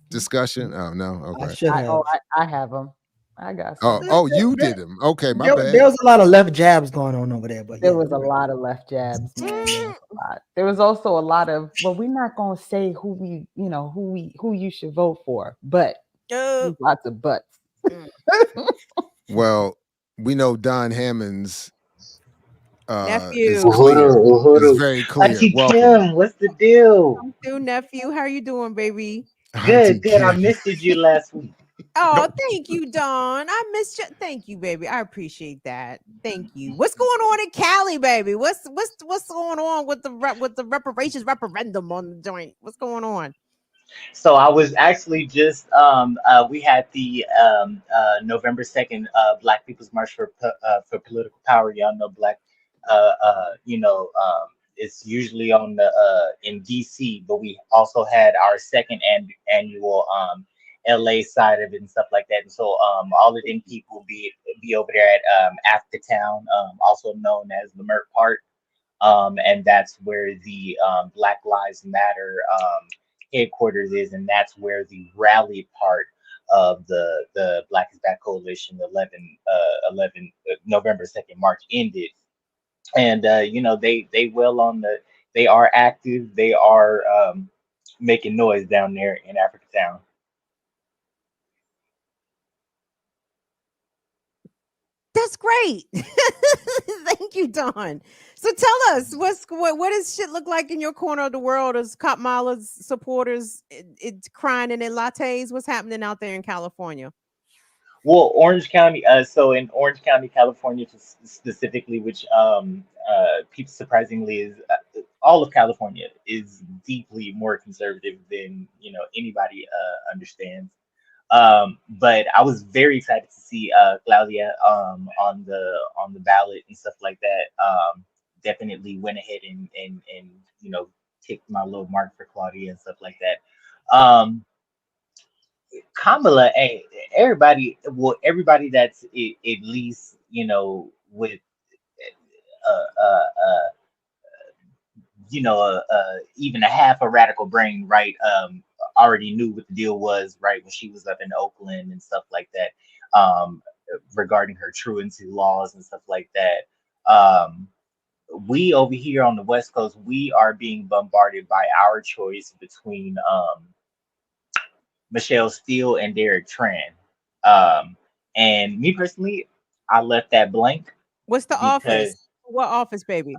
discussion? Oh no, okay. I should have. I have them. I got some. Oh, you did them. Okay, my bad. There was a lot of left jabs going on over there, but there was a lot of left jabs, man. There was also a lot of, well, we're not gonna say who you should vote for, but there's lots of buts. Well, we know Don Hammond's nephew is clear. It's very clear. Auntie Welcome. Kim, what's the deal? Nephew, how you doing, baby? Good. I missed you last week. Oh, thank you, Don. I missed you. Thank you, baby. I appreciate that. Thank you. What's going on in Cali, baby? What's going on with the reparations referendum on the joint? What's going on? So I was actually just we had the November 2nd Black People's March for Political Power. Y'all know Black it's usually on the in DC, but we also had our second annual LA side of it and stuff like that. And so all of them people be over there at Aftertown, also known as the Merck Park. And that's where the Black Lives Matter headquarters is, and that's where the rally part of the Black is Back Coalition 11 November 2nd March ended. And they are active, they are making noise down there in Africatown. That's great. Thank you, Don. So tell us, what does shit look like in your corner of the world as Kamala's supporters it's crying in their lattes? What's happening out there in California? Well, Orange County, so in Orange County, California specifically, which people surprisingly is all of California is deeply more conservative than anybody understands. But I was very excited to see Claudia on the ballot and stuff like that. Definitely went ahead and kicked my little mark for Claudia and stuff like that. Kamala, everybody that's at least with even a half a radical brain, right? Already knew what the deal was, right, when she was up in Oakland and stuff like that, regarding her truancy laws and stuff like that. We over here on the West Coast, we are being bombarded by our choice between Michelle Steele and Derek Tran. And me personally, I left that blank. What's the office? What office, baby?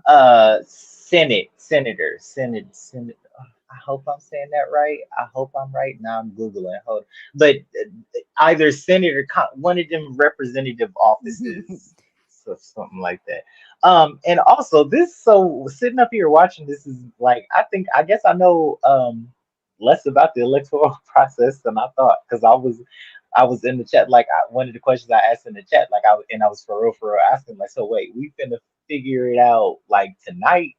Senator. I hope I'm saying that right. I hope I'm right. Now I'm Googling. But either senator, one of them representative offices, so something like that. And also sitting up here watching this is like, I guess I know less about the electoral process than I thought, because I was in the chat, like one of the questions I asked in the chat, like I was for real asking, like, so wait, we finna figure it out like tonight?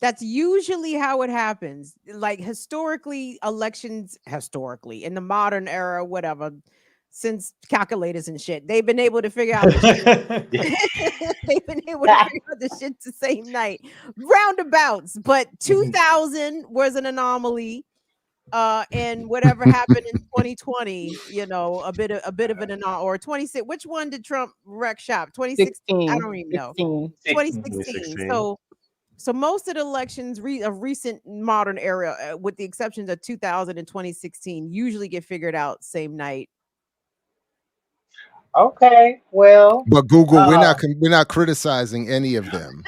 That's usually how it happens. Like historically, elections in the modern era, whatever, since calculators and shit, they've been able to figure out they've been able to figure out the shit the same night, roundabouts. But 2000 was an anomaly. And whatever happened in 2020, a bit of an anomaly. Or 26. Which one did Trump wreck shop? 2016. I don't even know. 2016. So most of the elections of recent modern era, with the exceptions of 2000 and 2016, usually get figured out same night. Okay, well, But Google, uh, we're not criticizing any of them.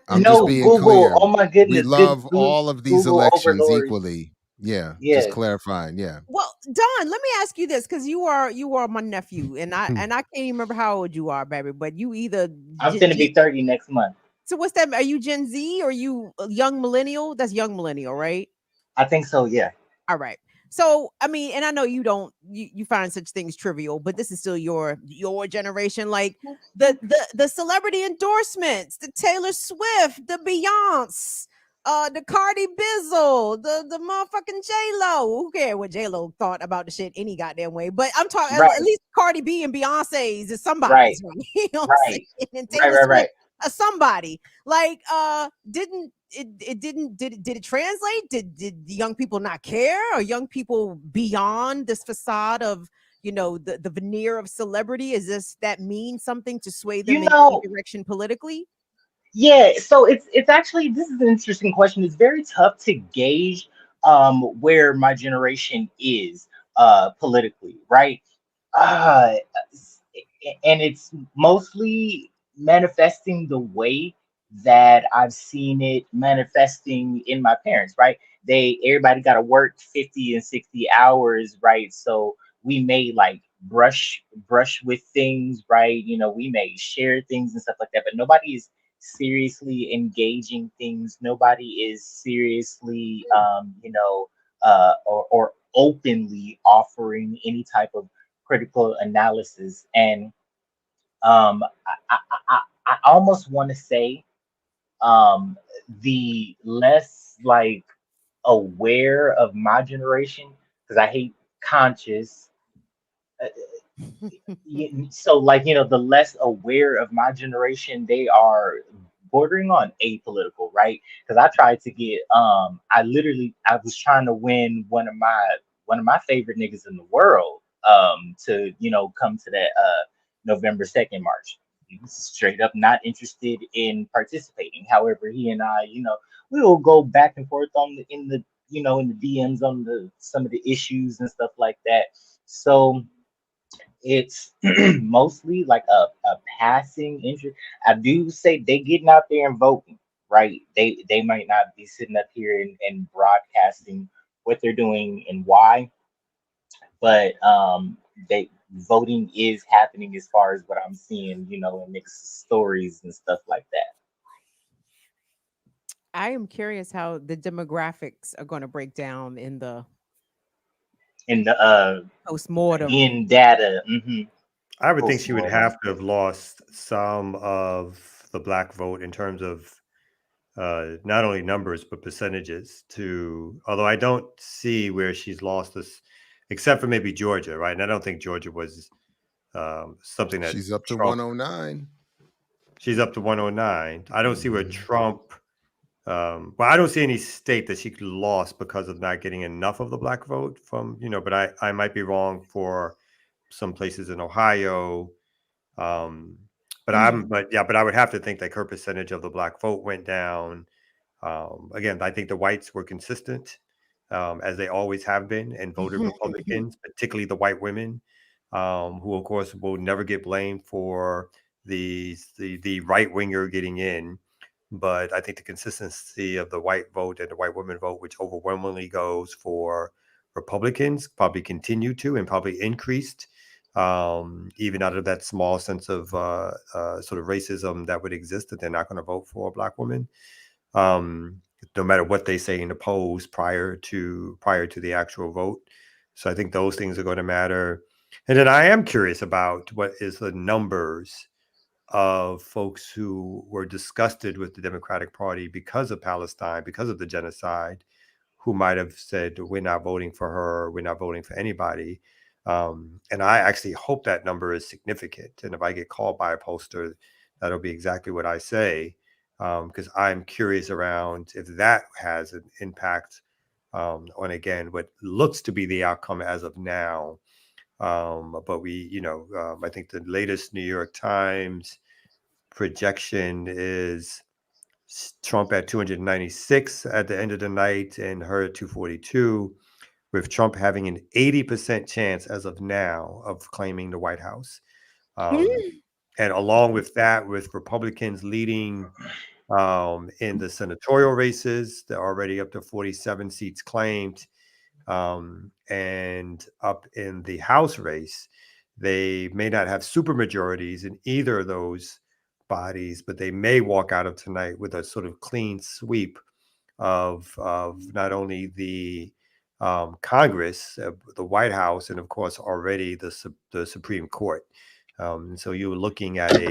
I'm just no, being Google. clear. Oh my We goodness, good love all of these Google elections overlords. equally. Yeah, just Yes, clarifying. Yeah. Well, Don, let me ask you this, because you are my nephew, and I can't even remember how old you are, baby. But you either I'm gonna be 30 next month. so what's that? Are you Gen Z or you a young millennial? That's young millennial, right? I think so. Yeah. All right. So I mean, and I know you find such things trivial, but this is still your generation. Like the celebrity endorsements, the Taylor Swift, the Beyonce, the Cardi Bizzle, the motherfucking J Lo. Who cares what J Lo thought about the shit any goddamn way? But I'm talking Right. at least Cardi B and Beyonce's is Right. somebody's, right? You know what I'm Right. saying? And Right. Taylor Right. Swift, Right. somebody. Like did it translate? Did the young people not care? Or young people beyond this facade of the veneer of celebrity? Is that mean something to sway them You in any know, direction politically? yeah. So it's actually, this is an interesting question. It's very tough to gauge where my generation is politically, right? Uh, and it's mostly manifesting the way that I've seen it manifesting in my parents, right? Everybody got to work 50 and 60 hours, right? So we may like brush with things, right? We may share things and stuff like that, but nobody is seriously engaging things. Nobody is seriously or openly offering any type of critical analysis. And I almost want to say the less like aware of my generation, because I hate conscious. So like the less aware of my generation, they are bordering on apolitical, right? Because I tried to get I was trying to win one of my favorite niggas in the world to come to that November 2nd march. He was straight up not interested in participating. However, he and I, we will go back and forth in the DMs on some of the issues and stuff like that. So it's mostly like a passing interest. I do say they getting out there and voting, right? They might not be sitting up here and broadcasting what they're doing and why, but they voting is happening as far as what I'm seeing, in mixed stories and stuff like that. I am curious how the demographics are going to break down in the postmortem in data. I would think she would have to have lost some of the black vote in terms of not only numbers but percentages. Although I don't see where she's lost this, except for maybe Georgia, right? And I don't think Georgia was something that She's up to Trump. 109. She's up to 109. I don't see where Trump. Well, I don't see any state that she lost because of not getting enough of the black vote from, but I might be wrong for some places in Ohio. But I would have to think that her percentage of the black vote went down. Again, I think the whites were consistent, as they always have been, and voted Republicans, particularly the white women, who of course will never get blamed for the right winger getting in. But I think the consistency of the white vote and the white women vote, which overwhelmingly goes for Republicans, probably continue to and probably increased, even out of that small sense of sort of racism that would exist, that they're not going to vote for a black woman, no matter what they say in the polls prior to the actual vote. So I think those things are going to matter. And then I am curious about what is the numbers of folks who were disgusted with the Democratic Party because of Palestine, because of the genocide, who might have said, we're not voting for her, we're not voting for anybody. And I actually hope that number is significant. And if I get called by a pollster, that'll be exactly what I say, because I'm curious around if that has an impact on, again, what looks to be the outcome as of now. But I think the latest New York Times projection is Trump at 296 at the end of the night, and her at 242, with Trump having an 80% chance as of now of claiming the White House. And along with that, with Republicans leading in the senatorial races, they're already up to 47 seats claimed. And up in the House race, they may not have super majorities in either of those bodies, but they may walk out of tonight with a sort of clean sweep of not only the Congress, the White House, and of course already the Supreme Court. So you're looking at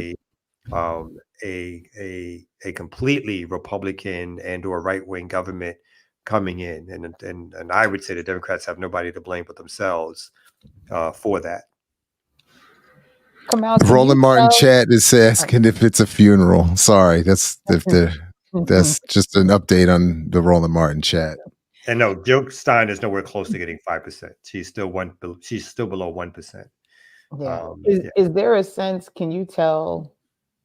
a completely Republican and/or right-wing government coming in, and I would say the Democrats have nobody to blame but themselves for that. Roland Martin chat is asking if it's a funeral. Sorry, that's just an update on the Roland Martin chat. And no, Jill Stein is nowhere close to getting 5%. She's still below 1%. Yeah. Is there a sense? Can you tell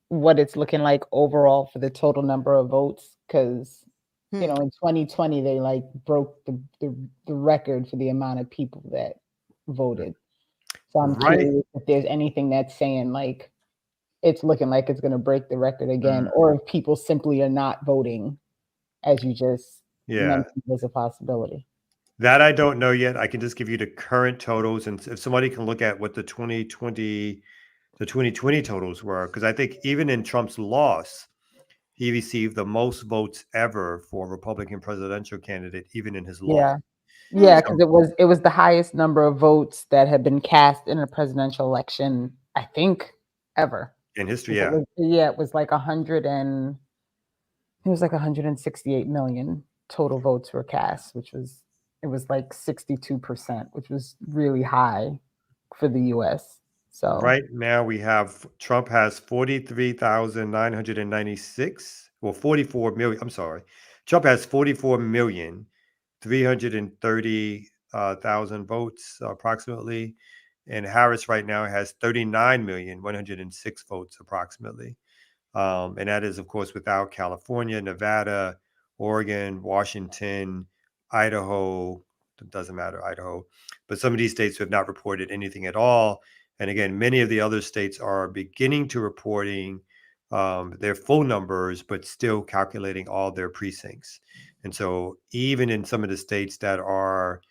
what it's looking like overall for the total number of votes? Because in 2020 they like broke the record for the amount of people that voted. So I'm curious if there's anything that's saying like it's looking like it's going to break the record again, or if people simply are not voting, as you just mentioned as a possibility. That I don't know yet. I can just give you the current totals, and if somebody can look at what the 2020 totals were, because I think even in Trump's loss, he received the most votes ever for a Republican presidential candidate, even in his loss. Yeah, because it was the highest number of votes that had been cast in a presidential election, I think, ever in history. It was like 168 million total votes were cast, it was like 62%, which was really high for the U.S. So right now we have Trump has 43,996, well 44 million. I'm sorry, Trump has 44,330,000 votes approximately, and Harris right now has 39,106 votes approximately, and that is of course without California, Nevada, Oregon, Washington, Idaho. It doesn't matter, Idaho, but some of these states have not reported anything at all. And again, many of the other states are beginning to reporting their full numbers, but still calculating all their precincts. And so even in some of the states that are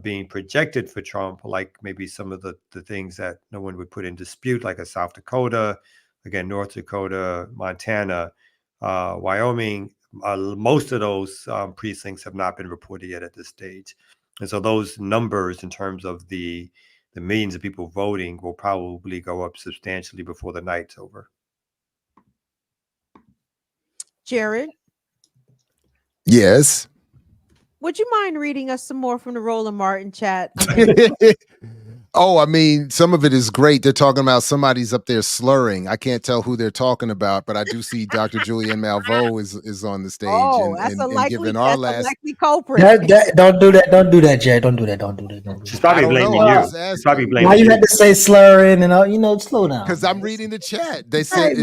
being projected for Trump, like maybe some of the things that no one would put in dispute, like a South Dakota, again, North Dakota, Montana, Wyoming, most of those precincts have not been reported yet at this stage. And so those numbers in terms of the millions of people voting will probably go up substantially before the night's over. Jared? Yes. Would you mind reading us some more from the Roland Martin chat? Oh, I mean, some of it is great. They're talking about somebody's up there slurring. I can't tell who they're talking about, but I do see Dr. Julianne Malveaux is on the stage and giving our last culprit. Don't do that. Don't do that, Jay. Don't do that. Don't do that. She's probably blaming you. She's probably blaming Why you had to say slurring and all, slow down. Because I'm reading the chat. They said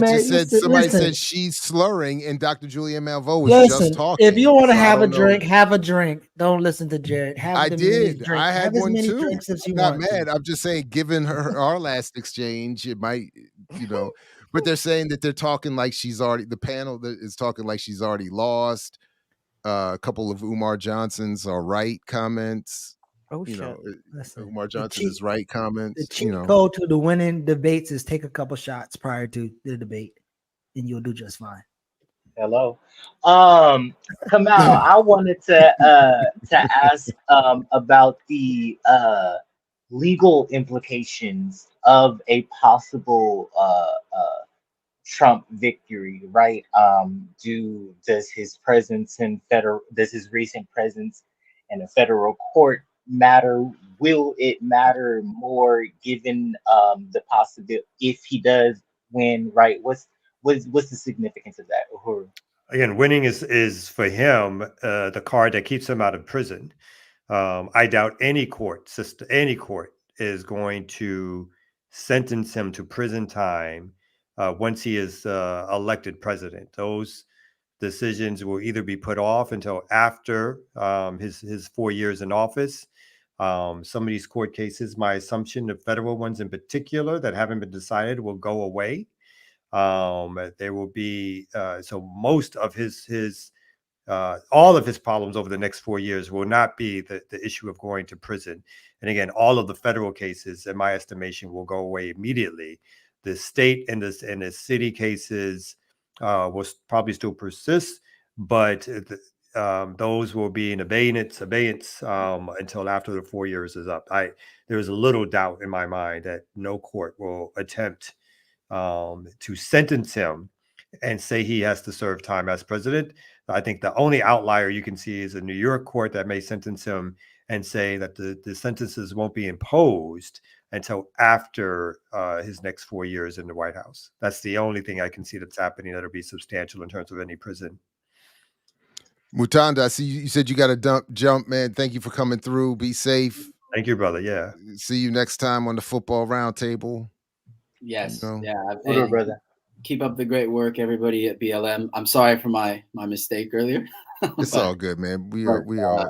somebody said she's slurring, and Dr. Julianne Malveaux was just talking. If you want to have a drink, have a drink. Don't listen to Jared. I did. I had one too. I'm not mad. I'm just saying, given our last exchange, it might, but they're saying that they're talking like the panel is talking like she's already lost. A couple of Umar Johnson's are right comments. Umar Johnson is right comments. The cheat code to the winning debates is take a couple shots prior to the debate, and you'll do just fine. Hello. Kamal, I wanted to ask about the legal implications of a possible Trump victory, right? Does his recent presence in a federal court matter? Will it matter more given the possibility if he does win, right? What's the significance of that? Again, winning is for him the card that keeps him out of prison. I doubt any court is going to sentence him to prison time once he is elected president. Those decisions will either be put off until after his 4 years in office. Some of these court cases, my assumption, the federal ones in particular that haven't been decided, will go away. There will be so most of his all of his problems over the next 4 years will not be the issue of going to prison. And again, all of the federal cases, in my estimation, will go away immediately. The state and the city cases will probably still persist, but those will be in abeyance until after the 4 years is up. There's a little doubt in my mind that no court will attempt to sentence him and say he has to serve time as president. I think the only outlier you can see is a New York court that may sentence him and say that the sentences won't be imposed until after his next 4 years in the White House. That's the only thing I can see that's happening that'll be substantial in terms of any prison. Mutanda, I see you said you got to jump, man. Thank you for coming through. Be safe. Thank you, brother. Yeah. See you next time on the football roundtable. Yes. You know? Yeah. What up, brother? Keep up the great work, everybody at BLM. I'm sorry for my mistake earlier. It's all good, man. We are.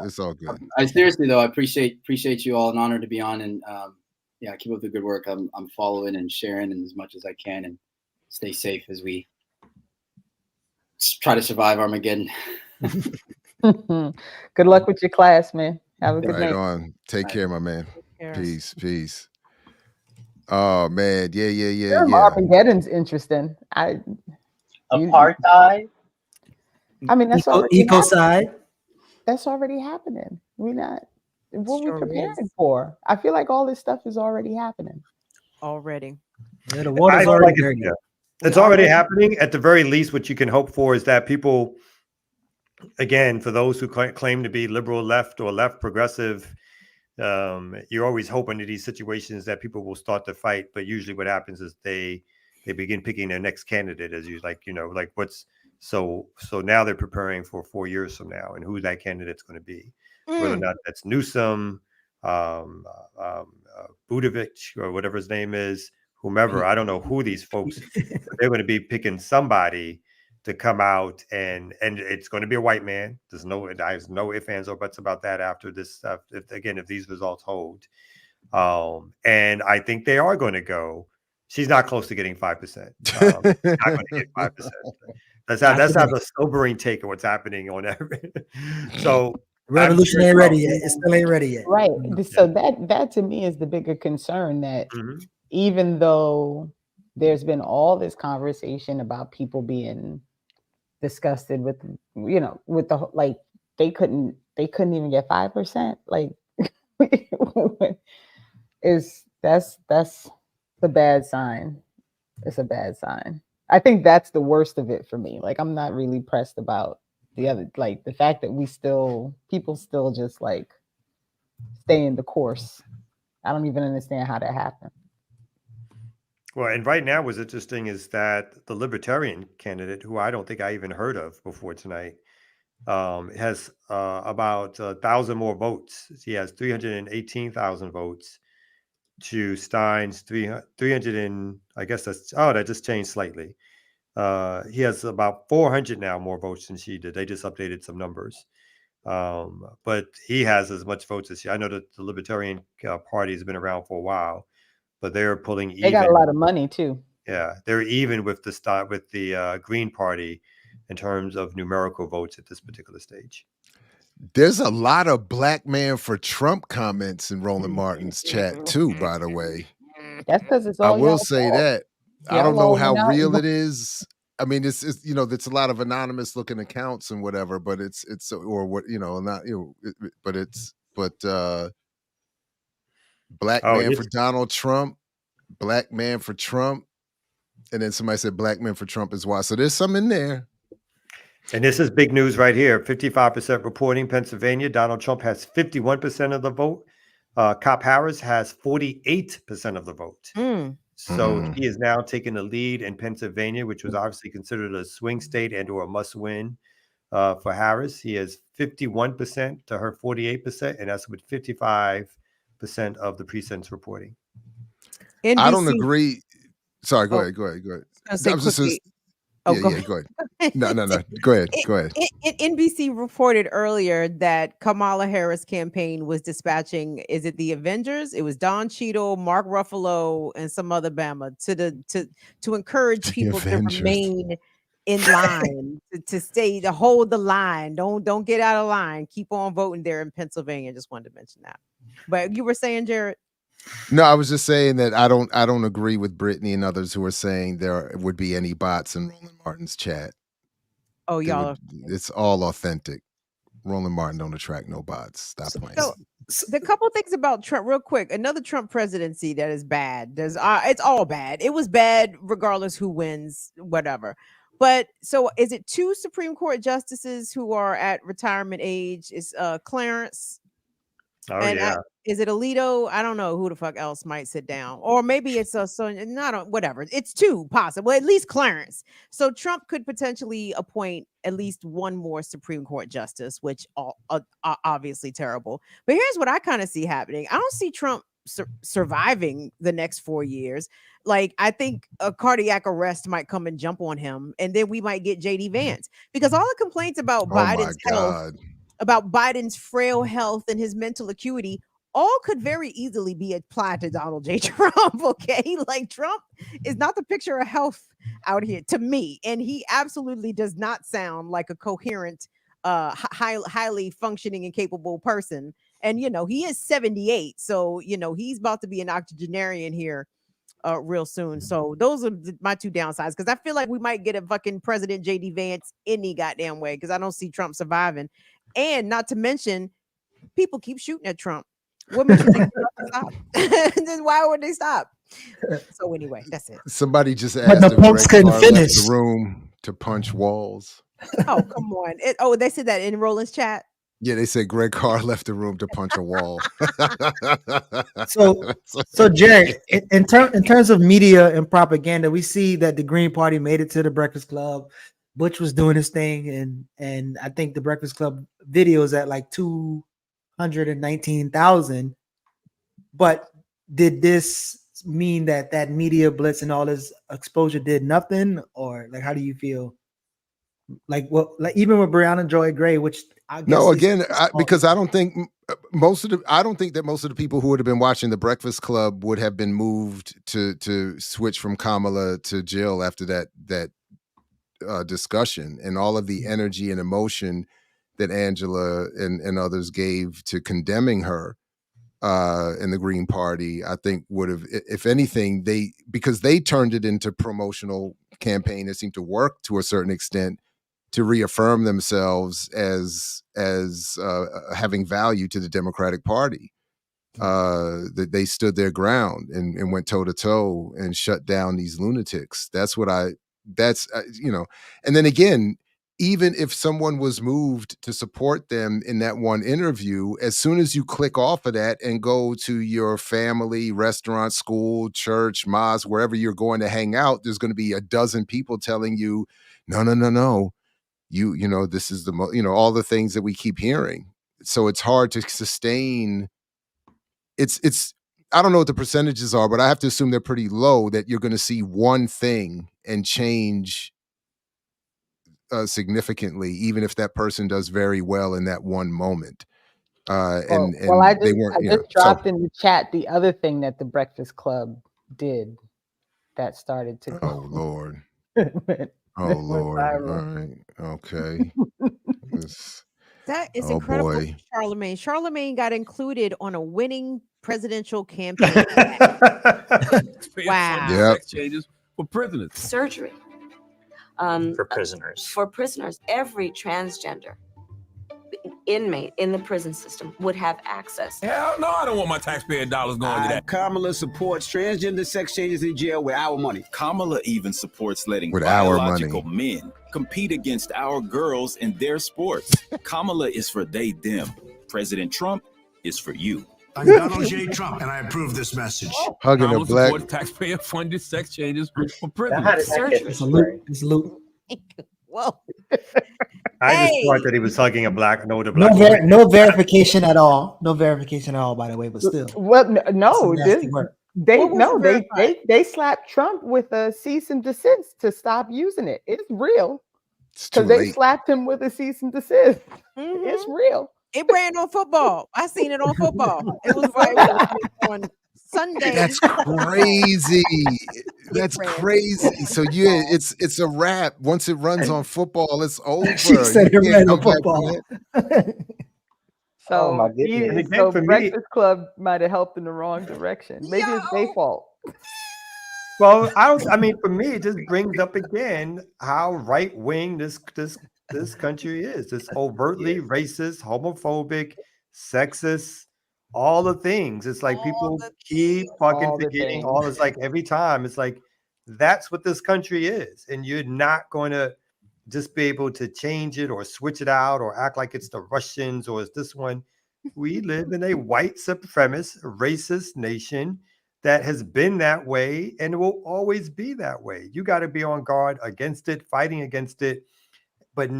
It's all good. I seriously though, I appreciate you all. An honor to be on, and yeah, keep up the good work. I'm following and sharing as much as I can, and stay safe as we try to survive Armageddon. Good luck with your class, man. Have a good Right night. on. Take care, my man. care. Peace. Oh man, yeah. Term Armageddon's interesting. Apartheid. I mean, that's already ecocide. That's already happening. What Sure we preparing is. for? I feel like all this stuff is already happening. Already. Yeah, the water's I already feel like dirty. it's already happening. At the very least, what you can hope for is that people, again, for those who claim to be liberal left or left progressive, you're always hoping in these situations that people will start to fight. But usually what happens is they begin picking their next candidate, as you like what's so now they're preparing for 4 years from now and who that candidate's going to be, whether or not that's Newsom, Budovich, or whatever his name is, whomever. I don't know who these folks, but they're going to be picking somebody to come out and it's going to be a white man. There's no ifs, ands, or buts about that after this stuff. If these results hold, and I think they are going to go. She's not close to getting 5%. Not going to get 5%. That's how the sobering take of what's happening on every. So Revolution ain't ready yet. It still ain't ready yet. Right. So that to me is the bigger concern, that even though there's been all this conversation about people being disgusted with, with the, like, they couldn't even get 5%. Like, that's the bad sign. It's a bad sign. I think that's the worst of it for me. Like, I'm not really pressed about the other, like the fact that people still just like stay in the course. I don't even understand how that happened. Well, and right now what's interesting is that the Libertarian candidate, who I don't think I even heard of before tonight, has about 1,000 more votes. He has 318,000 votes to Stein's 300 and I guess that just changed slightly. He has about 400 now more votes than she did. They just updated some numbers. But he has as much votes as she. I know that the Libertarian Party has been around for a while, but they're pulling even. They got a lot of money too. Yeah, they're even with the Green Party in terms of numerical votes at this particular stage. There's a lot of black man for Trump comments in Roland Martin's chat too, by the way. That's because it's I all. will say that. I don't know how real it is. I mean, it's it's a lot of anonymous looking accounts and whatever, but it's or what not but black man for Donald Trump, black man for Trump, and then somebody said black man for Trump as well. So there's some in there. And this is big news right here. 55% reporting Pennsylvania. Donald Trump has 51% of the vote. Kamala Harris has 48% of the vote. So he is now taking the lead in Pennsylvania, which was obviously considered a swing state and or a must win for Harris. He has 51% to her 48%, and that's with 55% of the precincts reporting. NBC. I don't agree. Sorry, go ahead. I was Oh, Yeah, go yeah, go ahead. No. Go ahead. Go ahead. NBC reported earlier that Kamala Harris campaign was dispatching, is it the Avengers? It was Don Cheadle, Mark Ruffalo, and some other Bama to encourage The people to Avengers. remain in line, to hold the line. Don't get out of line. Keep on voting there in Pennsylvania. Just wanted to mention that. But you were saying, Jared? No, I was just saying that I don't agree with Brittany and others who are saying there would be any bots in Roland Martin's chat. Oh, y'all. It's all authentic. Roland Martin don't attract no bots. Stop playing. So the couple things about Trump, real quick. Another Trump presidency that is bad. It's all bad. It was bad regardless who wins, whatever. But so is it 2 Supreme Court justices who are at retirement age? Is Clarence? Oh, yeah. Is it Alito? I don't know who the fuck else might sit down, or maybe it's whatever. It's 2 possible, at least Clarence. So Trump could potentially appoint at least 1 more Supreme Court justice, which are obviously terrible. But here's what I kind of see happening. I don't see Trump surviving the next 4 years. Like, I think a cardiac arrest might come and jump on him, and then we might get JD Vance, because all the complaints about Biden's health, about Biden's frail health and his mental acuity, all could very easily be applied to Donald J. Trump. Okay, like, Trump is not the picture of health out here to me, and he absolutely does not sound like a coherent, highly functioning and capable person. And he is 78, so he's about to be an octogenarian here real soon. So those are my 2 downsides, because I feel like we might get a fucking President JD Vance any goddamn way, because I don't see Trump surviving. And not to mention, people keep shooting at Trump. What makes you think they're about to stop? Then why would they stop? So anyway, that's it. Somebody just asked if Greg Carr left the room to punch walls. Oh, come on. They said that in Roland's chat. Yeah, they said Greg Carr left the room to punch a wall. So Jared, in terms of media and propaganda, we see that the Green Party made it to the Breakfast Club. Butch was doing his thing, and I think the Breakfast Club video is at like 219,000. But did this mean that media blitz and all this exposure did nothing, or like, how do you feel? Like, even with Breonna Joy Gray, which I guess because I don't think that most of the people who would have been watching the Breakfast Club would have been moved to switch from Kamala to Jill after that discussion, and all of the energy and emotion that Angela and others gave to condemning her in the Green Party, I think would have, if anything, because they turned it into promotional campaign that seemed to work to a certain extent to reaffirm themselves as having value to the Democratic Party. That they stood their ground and went toe to toe and shut down these lunatics. And then again, even if someone was moved to support them in that one interview, as soon as you click off of that and go to your family, restaurant, school, church, mosque, wherever you're going to hang out, there's going to be a dozen people telling you, no. This is all the things that we keep hearing. So it's hard to sustain. It's I don't know what the percentages are, but I have to assume they're pretty low, that you're going to see one thing and change significantly, even if that person does very well in that one moment. I just dropped in the chat the other thing that the Breakfast Club did that started to. Oh Lord. Oh Lord. All right. Okay. That is incredible. Boy. Charlemagne got included on a winning presidential campaign. Wow. Yep. Changes for prisoners. Surgery. For prisoners. For prisoners, every transgender inmate in the prison system would have access. Hell no, I don't want my taxpayer dollars going to that. Kamala supports transgender sex changes in jail with our money. Kamala even supports letting with our biological money. Men compete against our girls in their sports. Kamala is for they, them. President Trump is for you. I'm Donald J. Trump, and I approve this message. Hugging a black taxpayer-funded sex changes for prisoners. It's a loop. Whoa. I just thought that he was hugging a black No verification at all. No verification at all, by the way, but still. Well, no, They slapped Trump with a cease and desist to stop using it. It's real. Because they slapped him with a cease and desist. It's real. It ran on football. I seen it on football. It was on Sunday. That's crazy. That's crazy. So it's a wrap. Once it runs on football, it's over. She said it ran on football. So, my goodness. so Breakfast Club might have helped in the wrong direction. Maybe it's their fault. Well, I mean, for me, it just brings up again how right wing this country is. It's overtly racist, homophobic, sexist, all the things. It's like people keep fucking forgetting all. It's like every time. It's like that's what this country is, and you're not going to just be able to change it or switch it out or act like it's the Russians or it's this one. We live in a white supremacist, racist nation that has been that way and will always be that way. You got to be on guard against it, fighting against it, but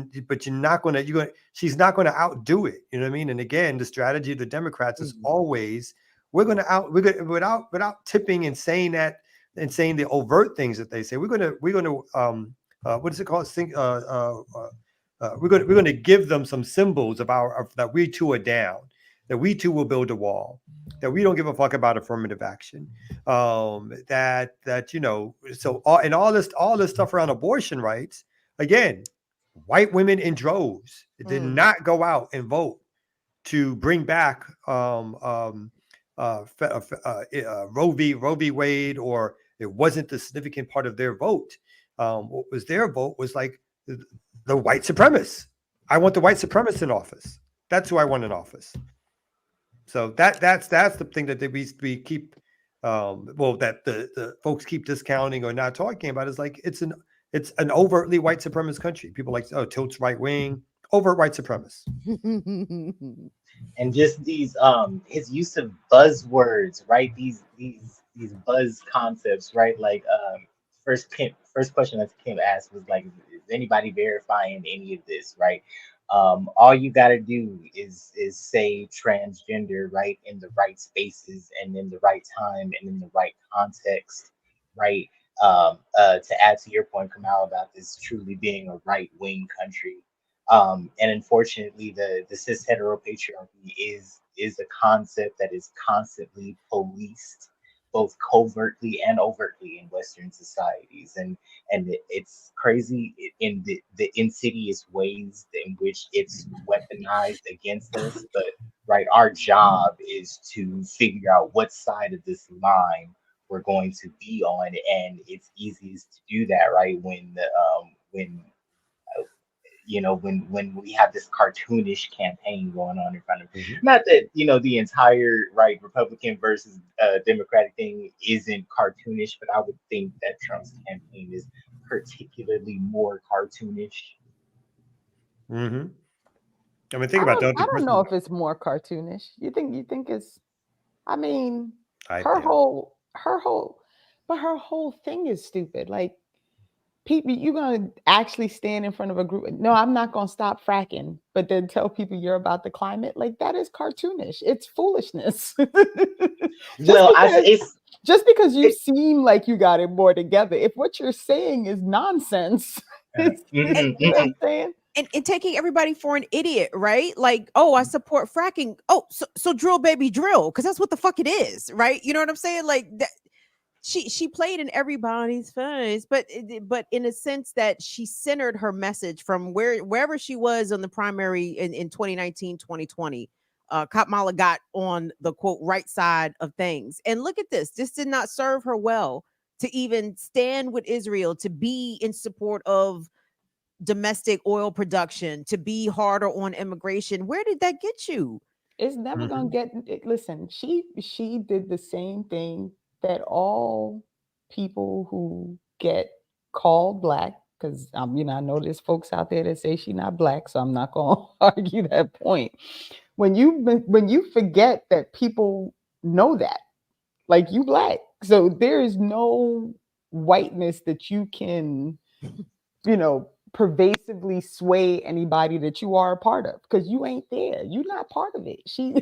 you're not going to. She's not going to outdo it. You know what I mean? And again, the strategy of the Democrats is always without tipping and saying that and saying the overt things that they say. We're going to what is it called? We're going to give them some symbols of that we too are down, that we too will build a wall, that we don't give a fuck about affirmative action, that so all this stuff around abortion rights. Again, white women in droves did not go out and vote to bring back Roe v. Wade, or it wasn't the significant part of their vote. What was their vote was like the white supremacists. I want the white supremacists in office. That's who I want in office. So that's the thing that we keep that the folks keep discounting or not talking about. Is like it's an overtly white supremacist country. People like, oh, tilts right wing, overt white supremacists. And just these his use of buzzwords, right? These buzz concepts, right? Like first question that Kim asked was like, is anybody verifying any of this, right? All you got to do is say transgender, right, in the right spaces and in the right time and in the right context, right? To add to your point, Kamal, about this truly being a right-wing country, and unfortunately, the cis heteropatriarchy is a concept that is constantly policed, both covertly and overtly in Western societies, and it's crazy in the insidious ways in which it's weaponized against us. But right, our job is to figure out what side of this line we're going to be on, and it's easiest to do that, right, when we have this cartoonish campaign going on in front of not that the entire right Republican versus Democratic thing isn't cartoonish, but I would think that Trump's campaign is particularly more cartoonish. I mean, think about that. I don't know if it's more cartoonish. You think it's? I mean, her whole thing is stupid. Like, people, you're going to actually stand in front of a group. No, I'm not going to stop fracking, but then tell people you're about the climate. Like, that is cartoonish. It's foolishness. Just because you seem like you got it more together, if what you're saying is nonsense, you know what I'm saying? And taking everybody for an idiot, right? Like, oh, I support fracking. Oh, so drill, baby, drill, because that's what the fuck it is, right? You know what I'm saying? Like that. She played in everybody's face, but in a sense that she centered her message from wherever she was on the primary in 2019, 2020. Kamala got on the quote right side of things. And look at this. This did not serve her well to even stand with Israel, to be in support of domestic oil production, to be harder on immigration. Where did that get you? It's never gonna get. Listen, she did the same thing that all people who get called black, because I know there's folks out there that say she's not black, so I'm not gonna argue that point. When you forget that people know that, like, you black, so there is no whiteness that you can, pervasively sway anybody that you are a part of, because you ain't there. You're not part of it. She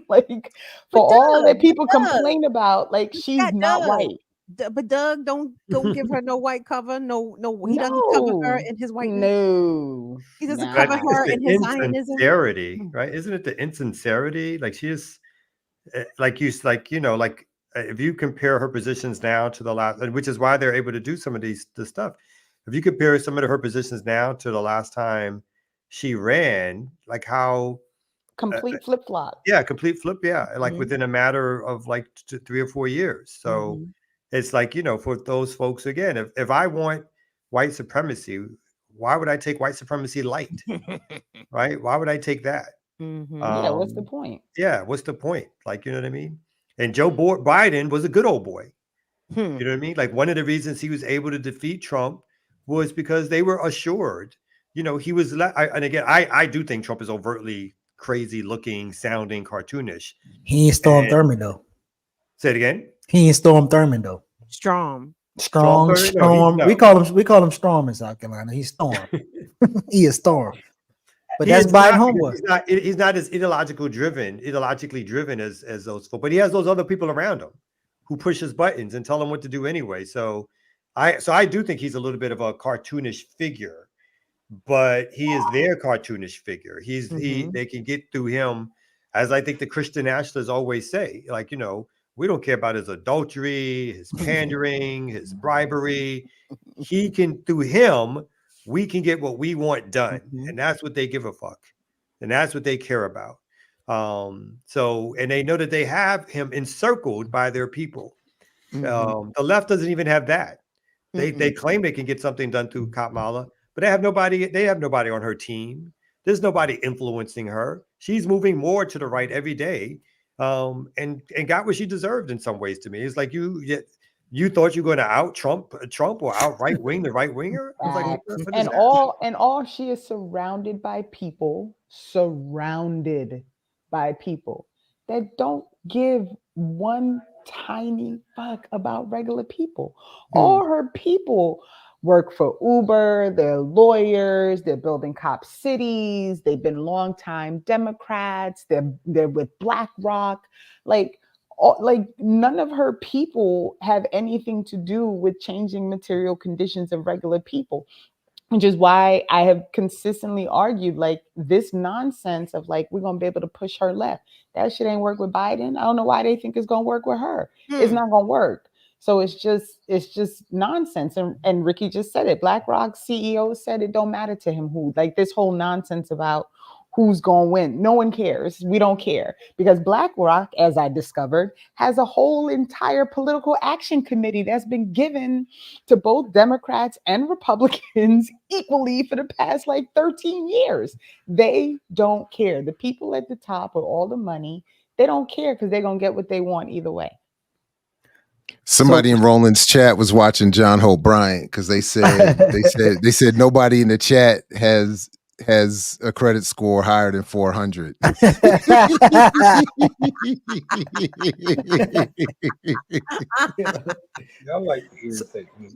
like for all that people complain about, like she's not white. But Doug, don't give her no white cover. No, he doesn't cover her in his whiteness. No, he doesn't But cover it's her the in his Zionism. insincerity, right? Isn't it the insincerity? Like she is, like if you compare her positions now to the last, and which is why they're able to do some of this stuff. If you compare some of her positions now to the last time she ran, like how complete flip flop. Yeah, complete flip. Yeah, like within a matter of like 3 or 4 years. So it's like, for those folks again, if I want white supremacy, why would I take white supremacy light? Right? Why would I take that? Yeah, what's the point? Yeah, what's the point? Like, you know what I mean? And Joe Biden was a good old boy. You know what I mean? Like one of the reasons he was able to defeat Trump was because they were assured, he was, and again, I do think Trump is overtly crazy looking, sounding, cartoonish. He ain't Storm Thurmond though. Say it again. He ain't Storm Thurmond though. Storm. No. We call him Storm in South Carolina. He's Storm. He is Storm. But that's Biden homeboy. He's not as ideologically driven as those folks, but he has those other people around him who push his buttons and tell him what to do anyway. So I do think he's a little bit of a cartoonish figure, but he is their cartoonish figure. They can get through him, as I think the Christian nationalists always say, like, we don't care about his adultery, his pandering, his bribery. Through him, we can get what we want done. And that's what they give a fuck. And that's what they care about. And they know that they have him encircled by their people. The left doesn't even have that. They claim they can get something done through Kamala, but they have nobody on her team. There's nobody influencing her. She's moving more to the right every day. And got what she deserved in some ways. To me, it's like you thought you were going to out Trump or out right wing the right winger. Like, and all she is surrounded by people that don't give one tiny fuck about regular people. All her people work for Uber, they're lawyers, they're building cop cities, they've been longtime Democrats, they're with BlackRock. Like none of her people have anything to do with changing material conditions of regular people, which is why I have consistently argued like this nonsense of like, we're going to be able to push her left. That shit ain't work with Biden. I don't know why they think it's going to work with her. It's not going to work. So it's just nonsense. And Ricky just said it. BlackRock CEO said it don't matter to him who, like this whole nonsense about who's going to win. No one cares. We don't care because BlackRock, as I discovered, has a whole entire political action committee that's been given to both Democrats and Republicans equally for the past like 13 years. They don't care. The people at the top with all the money, they don't care because they're going to get what they want either way. Somebody in Roland's chat was watching John Hope Bryant because they said nobody in the chat has a credit score higher than 400.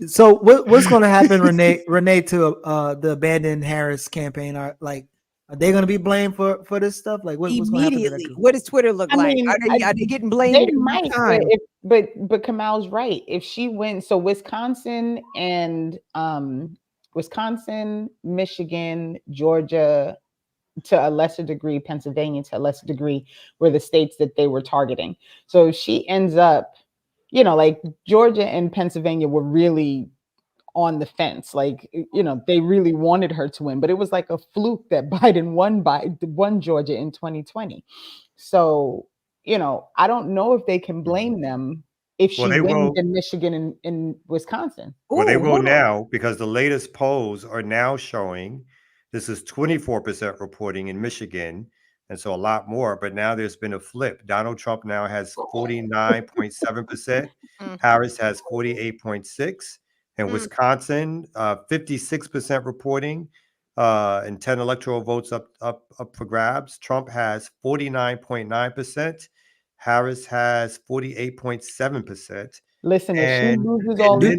So what's going to happen, Renee, to the abandoned Harris campaign? Are they going to be blamed for this stuff? Like what's going to happen to that? What does Twitter look like? Are they getting blamed? They might, but Kamal's right. If she wins, so Wisconsin, Michigan, Georgia, to a lesser degree, Pennsylvania to a lesser degree, were the states that they were targeting. So if she ends up, like Georgia and Pennsylvania were really on the fence. Like, they really wanted her to win, but it was like a fluke that Biden won Georgia in 2020. So, I don't know if they can blame them if she wins in Michigan and in Wisconsin. Well, they will now, because the latest polls are now showing this is 24% reporting in Michigan, and so a lot more. But now there's been a flip. Donald Trump now has 49.7%. Harris has 48.6%. And Wisconsin, 56% reporting, and 10 electoral votes up for grabs. Trump has 49.9%. Harris has 48.7%. Listen, if she loses all this,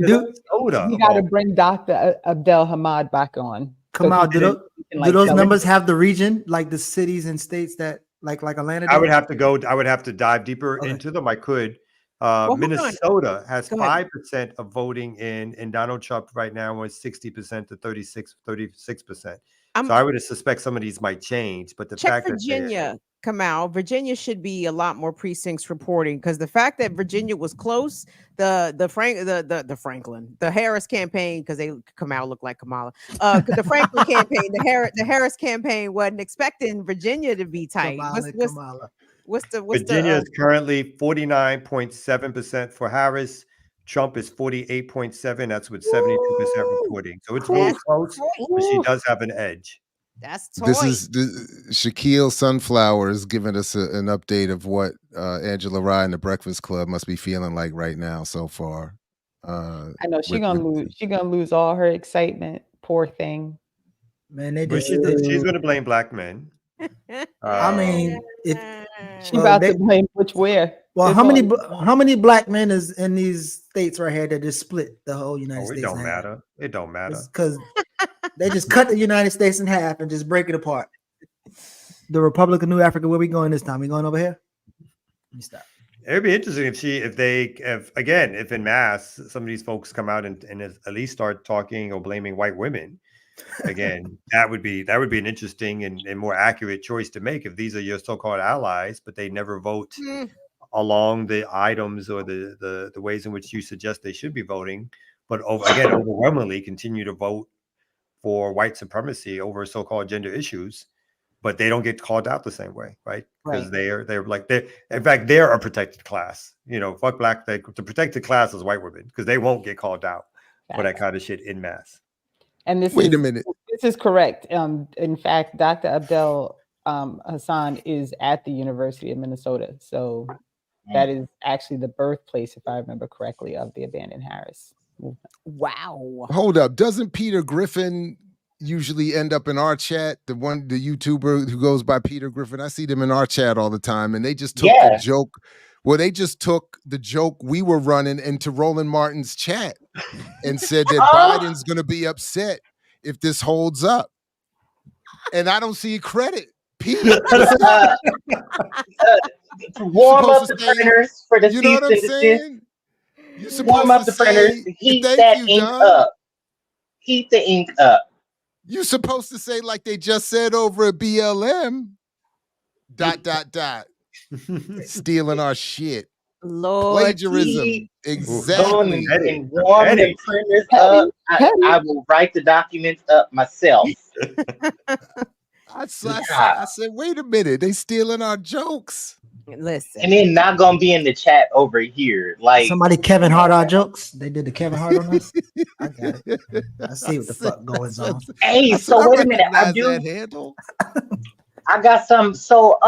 we got to bring Dr. Abdel Hamad back on. Come out. can, Do like, those sell it. numbers have the region, like the cities and states that like Atlanta? I would did? have to go. I would have to dive deeper Okay. into them. I could. hold on. Minnesota has Go ahead. 5% of voting in Donald Trump right now, was 60% to 36%. So I would suspect some of these might change, but the Check fact that Virginia, Kamal. Virginia should be a lot more precincts reporting, because the fact that Virginia was close, the Franklin, the Harris campaign, because they Kamal looked like Kamala. The Franklin campaign, the Harris campaign wasn't expecting Virginia to be tight. Kamala. What's the Virginia is currently 49.7% for Harris. Trump is 48.7. That's with 72% reporting. So it's real close, but she does have an edge. That's This is Shaquille Sunflower is giving us an update of what Angela Rye and the Breakfast Club must be feeling like right now so far. I know she's gonna lose all her excitement. Poor thing. Man, they But just she's going to blame black men. I mean, if She about to blame which where. Well, It's how many black men is in these states right here that just split the whole United States? It don't matter. It don't matter. Because they just cut the United States in half and just break it apart. The Republic of New Africa, where we going this time? We going over here? Let me stop. It'd be interesting if in mass some of these folks come out and at least start talking or blaming white women. Again, that would be an interesting and more accurate choice to make if these are your so-called allies, but they never vote along the items or the ways in which you suggest they should be voting, but overwhelmingly continue to vote for white supremacy over so-called gender issues, but they don't get called out the same way, right? Because they're a protected class. Fuck black. The protected class is white women, because they won't get called out for that kind of shit in mass. And Wait a minute. This is correct. In fact, Dr. Abdel Hassan is at the University of Minnesota. So that is actually the birthplace, if I remember correctly, of the abandoned Harris movement. Wow. Hold up. Doesn't Peter Griffin usually end up in our chat? The YouTuber who goes by Peter Griffin. I see them in our chat all the time, and they just took the joke. Well, they just took the joke we were running into Roland Martin's chat and said that Biden's going to be upset if this holds up. And I don't see credit. Pete, warm up the printers for the cease and desist. Warm up the printers. Heat that ink up. Heat the ink up. You're supposed to say like they just said over at BLM. ... Stealing our shit. Lord, plagiarism. Exactly. And warm the printers up. I will write the documents up myself. I said, wait a minute, they stealing our jokes. Listen, and then not gonna be in the chat over here. Like somebody Kevin Hart our jokes. They did the Kevin Hart on us. I got it. I see what the fuck goes on. Hey, so wait a minute. I got some. So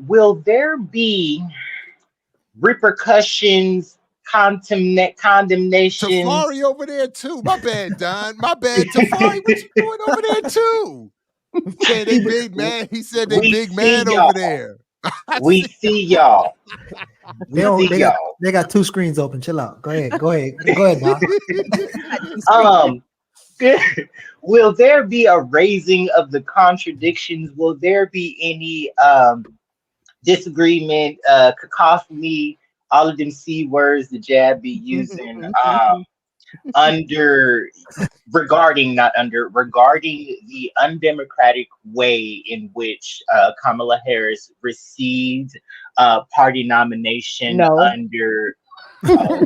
will there be repercussions, condemnation? Tafari over there too. My bad, Don. My bad, Tafari. What you doing over there too? Said they big man. He said they big man over there. We see y'all. They got two screens open. Chill out. Go ahead, Don. Will there be a raising of the contradictions? Will there be any disagreement, cacophony, all of them C words the jab be using regarding the undemocratic way in which Kamala Harris received party nomination under No,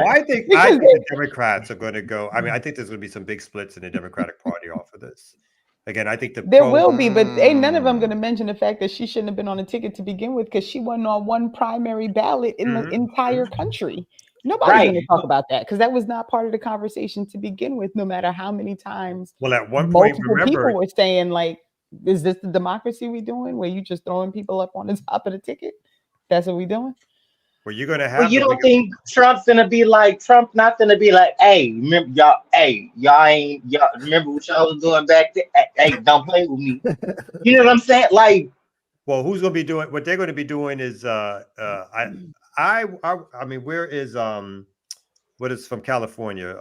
I think the Democrats are going to go. I mean, I think there's going to be some big splits in the Democratic Party off of this. Again, I think there will be, but ain't none of them going to mention the fact that she shouldn't have been on a ticket to begin with, because she wasn't on one primary ballot in the entire country. Nobody's going to talk about that, because that was not part of the conversation to begin with, no matter how many times. Well, at one point, people were saying, like, is this the democracy we doing, where you just throwing people up on the top of the ticket? That's what we doing? Well, you're gonna have. Well, you don't think Trump's not gonna be like, hey, remember y'all remember what y'all was doing back there? Hey, don't play with me. You know what I'm saying? Like, well, who's gonna be doing? What they're gonna be doing is, I mean, where is what is from California?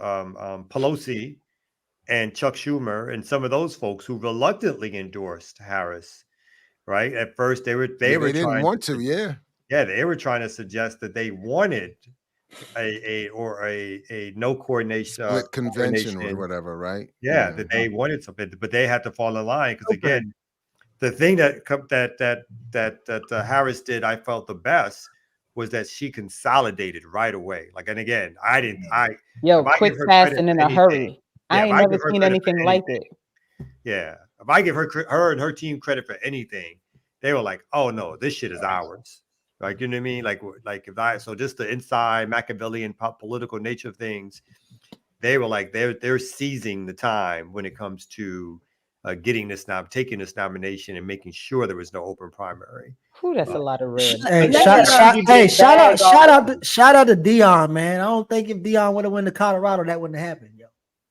Pelosi and Chuck Schumer and some of those folks who reluctantly endorsed Harris. Right at first, they were they didn't trying want to. Yeah, they were trying to suggest that they wanted a no coordination split convention or coordination. whatever, right? Yeah, that they wanted something, but they had to fall in line because again, the thing that Harris did, I felt the best was that she consolidated right away. Like, and again, quick, fast, and in a hurry. I ain't never seen anything like it. Yeah, if I give her and her team credit for anything, they were like, "Oh no, this shit is ours." Like, you know what I mean? Like so just the inside Machiavellian political nature of things, they were like they're seizing the time when it comes to taking this nomination and making sure there was no open primary. Whew, that's a lot of red. Shout out to Dion, man. I don't think if Dion would have went to Colorado, that wouldn't have happened, yo.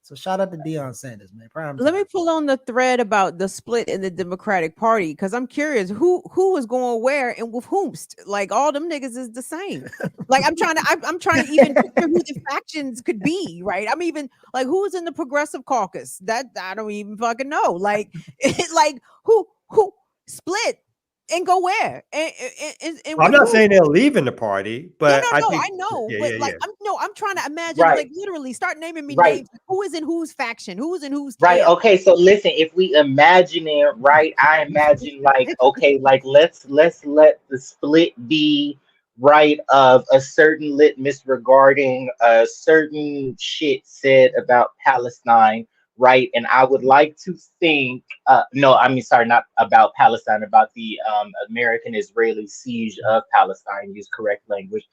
So shout out to Deion Sanders, man. Let me pull on the thread about the split in the Democratic Party because I'm curious who was going where and with whomst. Like all them niggas is the same. Like I'm trying to even picture who the factions could be, right? I'm even like who's in the Progressive Caucus? That I don't even fucking know. Like like who split and go where? And I'm not saying they're leaving the party, but I know. I'm trying to imagine, like literally start naming me names. Who is in whose faction? Who's in whose right? camp? Okay, so listen, if we imagine it, right? I imagine like okay, like let's let the split be right of a certain litmus regarding a certain shit said about Palestine. Right, and I would like to think, no, I mean, sorry, not about Palestine, about the American-Israeli siege of Palestine, use correct language.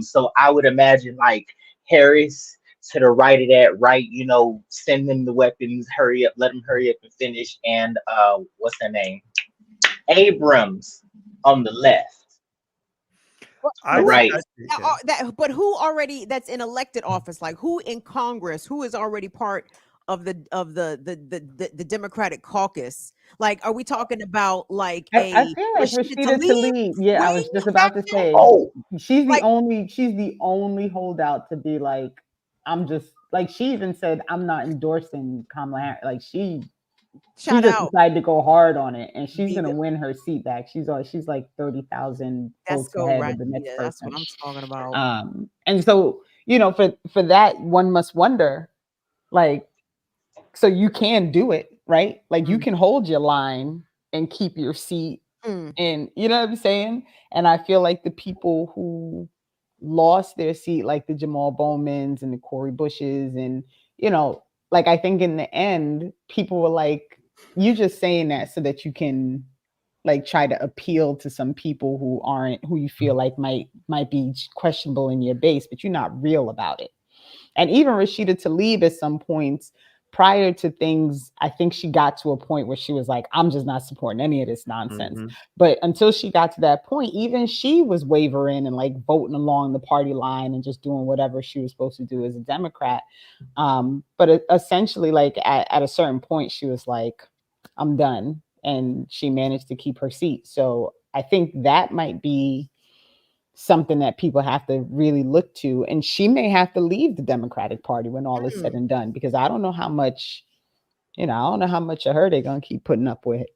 So I would imagine like Harris to the right of that, right, you know, send them the weapons, hurry up, let them hurry up and finish, and what's her name? Abrams on the left. Right. But who already that's in elected office, like who in Congress, who is already part of the Democratic caucus? Like, are we talking about like I feel like Rashida Tlaib? Yeah, I was just about to say. She's the only holdout to be like, I'm just like she even said I'm not endorsing Kamala Harris. Like she just decided to go hard on it, and she's gonna win her seat back. She's like 30,000 votes ahead of the next person. That's what I'm talking about. And so you know, for that, one must wonder, like. So you can do it, right? Like you can hold your line and keep your seat. And you know what I'm saying? And I feel like the people who lost their seat, like the Jamal Bowmans and the Cori Bushes, and you know, like I think in the end, people were like, you just saying that so that you can like try to appeal to some people who you feel like might be questionable in your base, but you're not real about it. And even Rashida Tlaib at some points prior to things, I think she got to a point where she was like, I'm just not supporting any of this nonsense. But until she got to that point, even she was wavering and like voting along the party line and just doing whatever she was supposed to do as a Democrat. But essentially, like at a certain point, she was like, I'm done. And she managed to keep her seat. So I think that might be something that people have to really look to, and she may have to leave the Democratic Party when all is said and done, because I don't know how much, I don't know how much of her they're gonna keep putting up with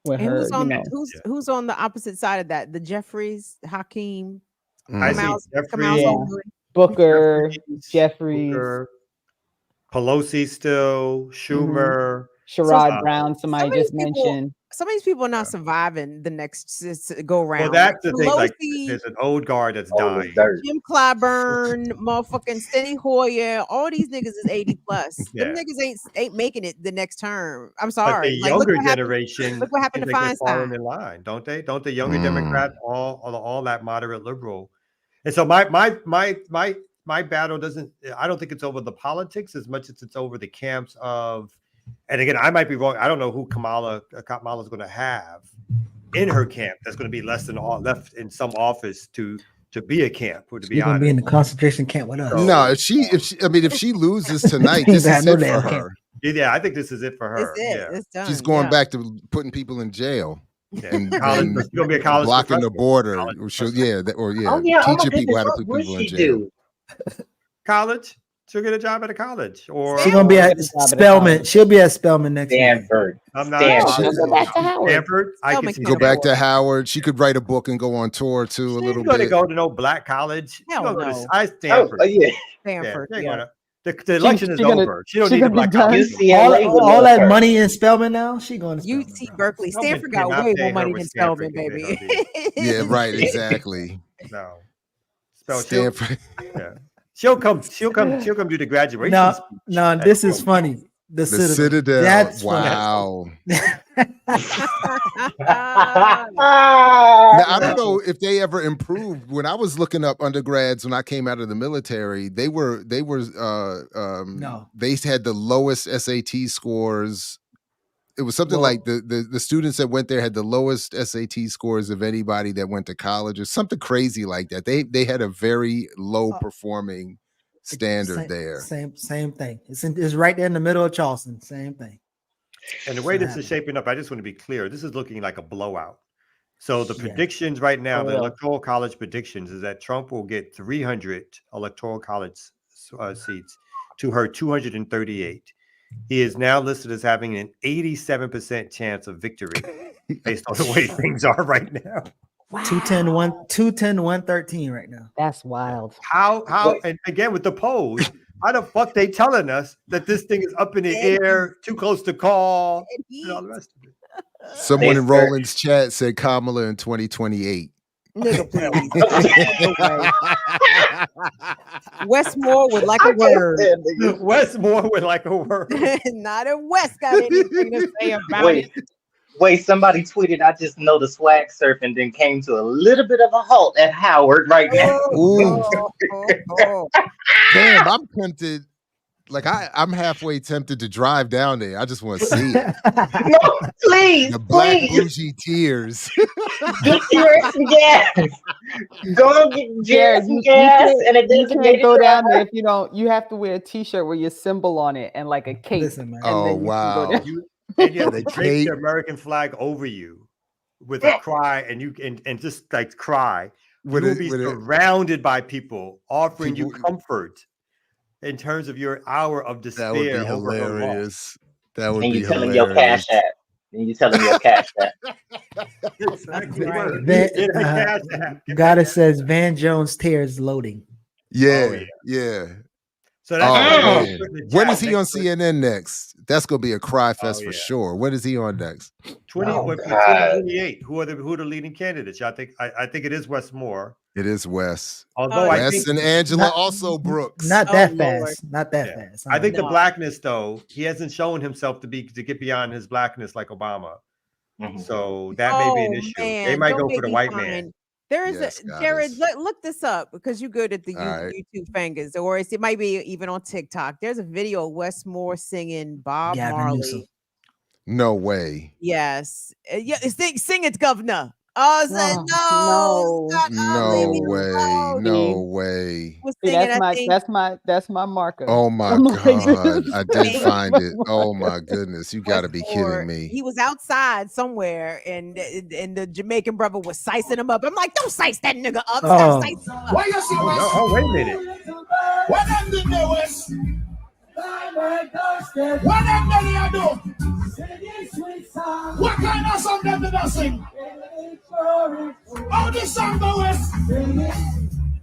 her. Who's on the opposite side of that? The Jeffries, Hakeem, I see Jeffries, Booker, Jeffries, Pelosi still, Schumer, Sherrod Brown. Somebody just mentioned. Some of these people are not surviving the next go round. Well, that's the thing. Like, there's an old guard that's dying. Jim Clyburn, motherfucking Steny Hoyer, all these niggas is 80 plus. Them niggas ain't making it the next term. I'm sorry. But the younger generation, look what happened to Feinstein. In line, don't they? Don't the younger Democrats all that moderate liberal? And so my battle doesn't. I don't think it's over the politics as much as it's over the camps of. And again, I might be wrong. I don't know who Kamala's going to have in her camp. That's going to be less than all left in some office to be a camp. Or to be honest, be in the concentration camp with us. No, if she loses tonight, this is it for her. Yeah, I think this is it for her. It's done. She's going back to putting people in jail. And going to be a college blocking the border. Teaching people how to put people in jail. College. She'll get a job at a college, or She's gonna be at Spelman. She'll be at Spelman next week. Stanford. I'm not. Stanford. Go back to Howard. Stanford. I can see Go back to Howard. She could write a book and go on tour too a She little ain't gonna bit. go to no black college. She's Hell gonna go no. to Stanford. Oh, yeah. Stanford. she ain't Yeah. gonna- The election is over. She don't she need a gonna be black done. college. UCLA would All love that her. money in Spelman now. She going to Spelman. UC Berkeley. Spelman Stanford got cannot way pay more her money what than Stanford Spelman, can pay baby. her, Yeah, right. Exactly. No. Spell Stanford. Yeah. She'll come do the graduation No, speech. no, this is funny. The Citadel. That's wow. Ah. Now, I don't know if they ever improved. When I was looking up undergrads when I came out of the military, they had the lowest SAT scores. It was something like the students that went there had the lowest SAT scores of anybody that went to college, or something crazy like that. They had a very low performing standard there. Same thing. It's right there in the middle of Charleston. Same thing. And the way this is shaping up, I just want to be clear. This is looking like a blowout. So the predictions right now, the Electoral College predictions, is that Trump will get 300 Electoral College seats to her 238. He is now listed as having an 87% chance of victory based on the way things are right now. Wow. 210, 113 right now. That's wild. How and again with the polls, how the fuck they telling us that this thing is up in the air, too close to call, and all the rest of it? Someone in Roland's chat said Kamala in 2028. Nigga, please. Westmore would like a word. Westmore would like a word. Not a West got anything to say about it. Wait, somebody tweeted, I just know the swag surfing then came to a little bit of a halt at Howard right now. Damn, I'm tempted. Like I'm halfway tempted to drive down there. I just want to see it. No, please, The black please. bougie tears. Get some gas. Go get Jared some gas and a you can't designated go down driver. there if you don't. You have to wear a T-shirt with your symbol on it and like a cape. Listen, man. And Oh, then you can go wow. down. And you have to The drape cape. the American flag over you with a cry, and you and just like cry. You will be surrounded by people offering you comfort in terms of your hour of despair. That would be over her loss. hilarious. That would And be you tell them hilarious. your cash app. And you tell them your cash app. Exactly. Van, Get the cash app. Goddess says Van Jones tears loading. Yeah, yeah. So that's man. When is he on CNN next? That's gonna be a cry fest for yeah. sure. When is he on next? 2028. Who are the leading candidates? I think it is Westmore. It is Wes. Although I Wes think and Angela also Brooks. Not that fast. Not that fast. I think the blackness, though, he hasn't shown himself to get beyond his blackness like Obama. So that may be an issue. Man, they might don't go make for the me white find- man. There is Yes, a goddess. Jared. Look this up because you're good at the right. YouTube fingers, or it might be even on TikTok. There's a video of Westmore singing Bob Gavin Marley. Newsom. No way. Yes, yeah. Sing it, Governor. Oh, No way. No way. Was See, singing, I think. that's my marker. Oh my I'm like- God. I did find it. Oh my goodness. You gotta be kidding me. He was outside somewhere, and the Jamaican brother was sicing him up. I'm like, don't sice that nigga up. Stop sicing him up. Why you see West? Oh, wait a minute. What them did the West? What them did you do? What kind of song them did I sing? Oh, this song the West.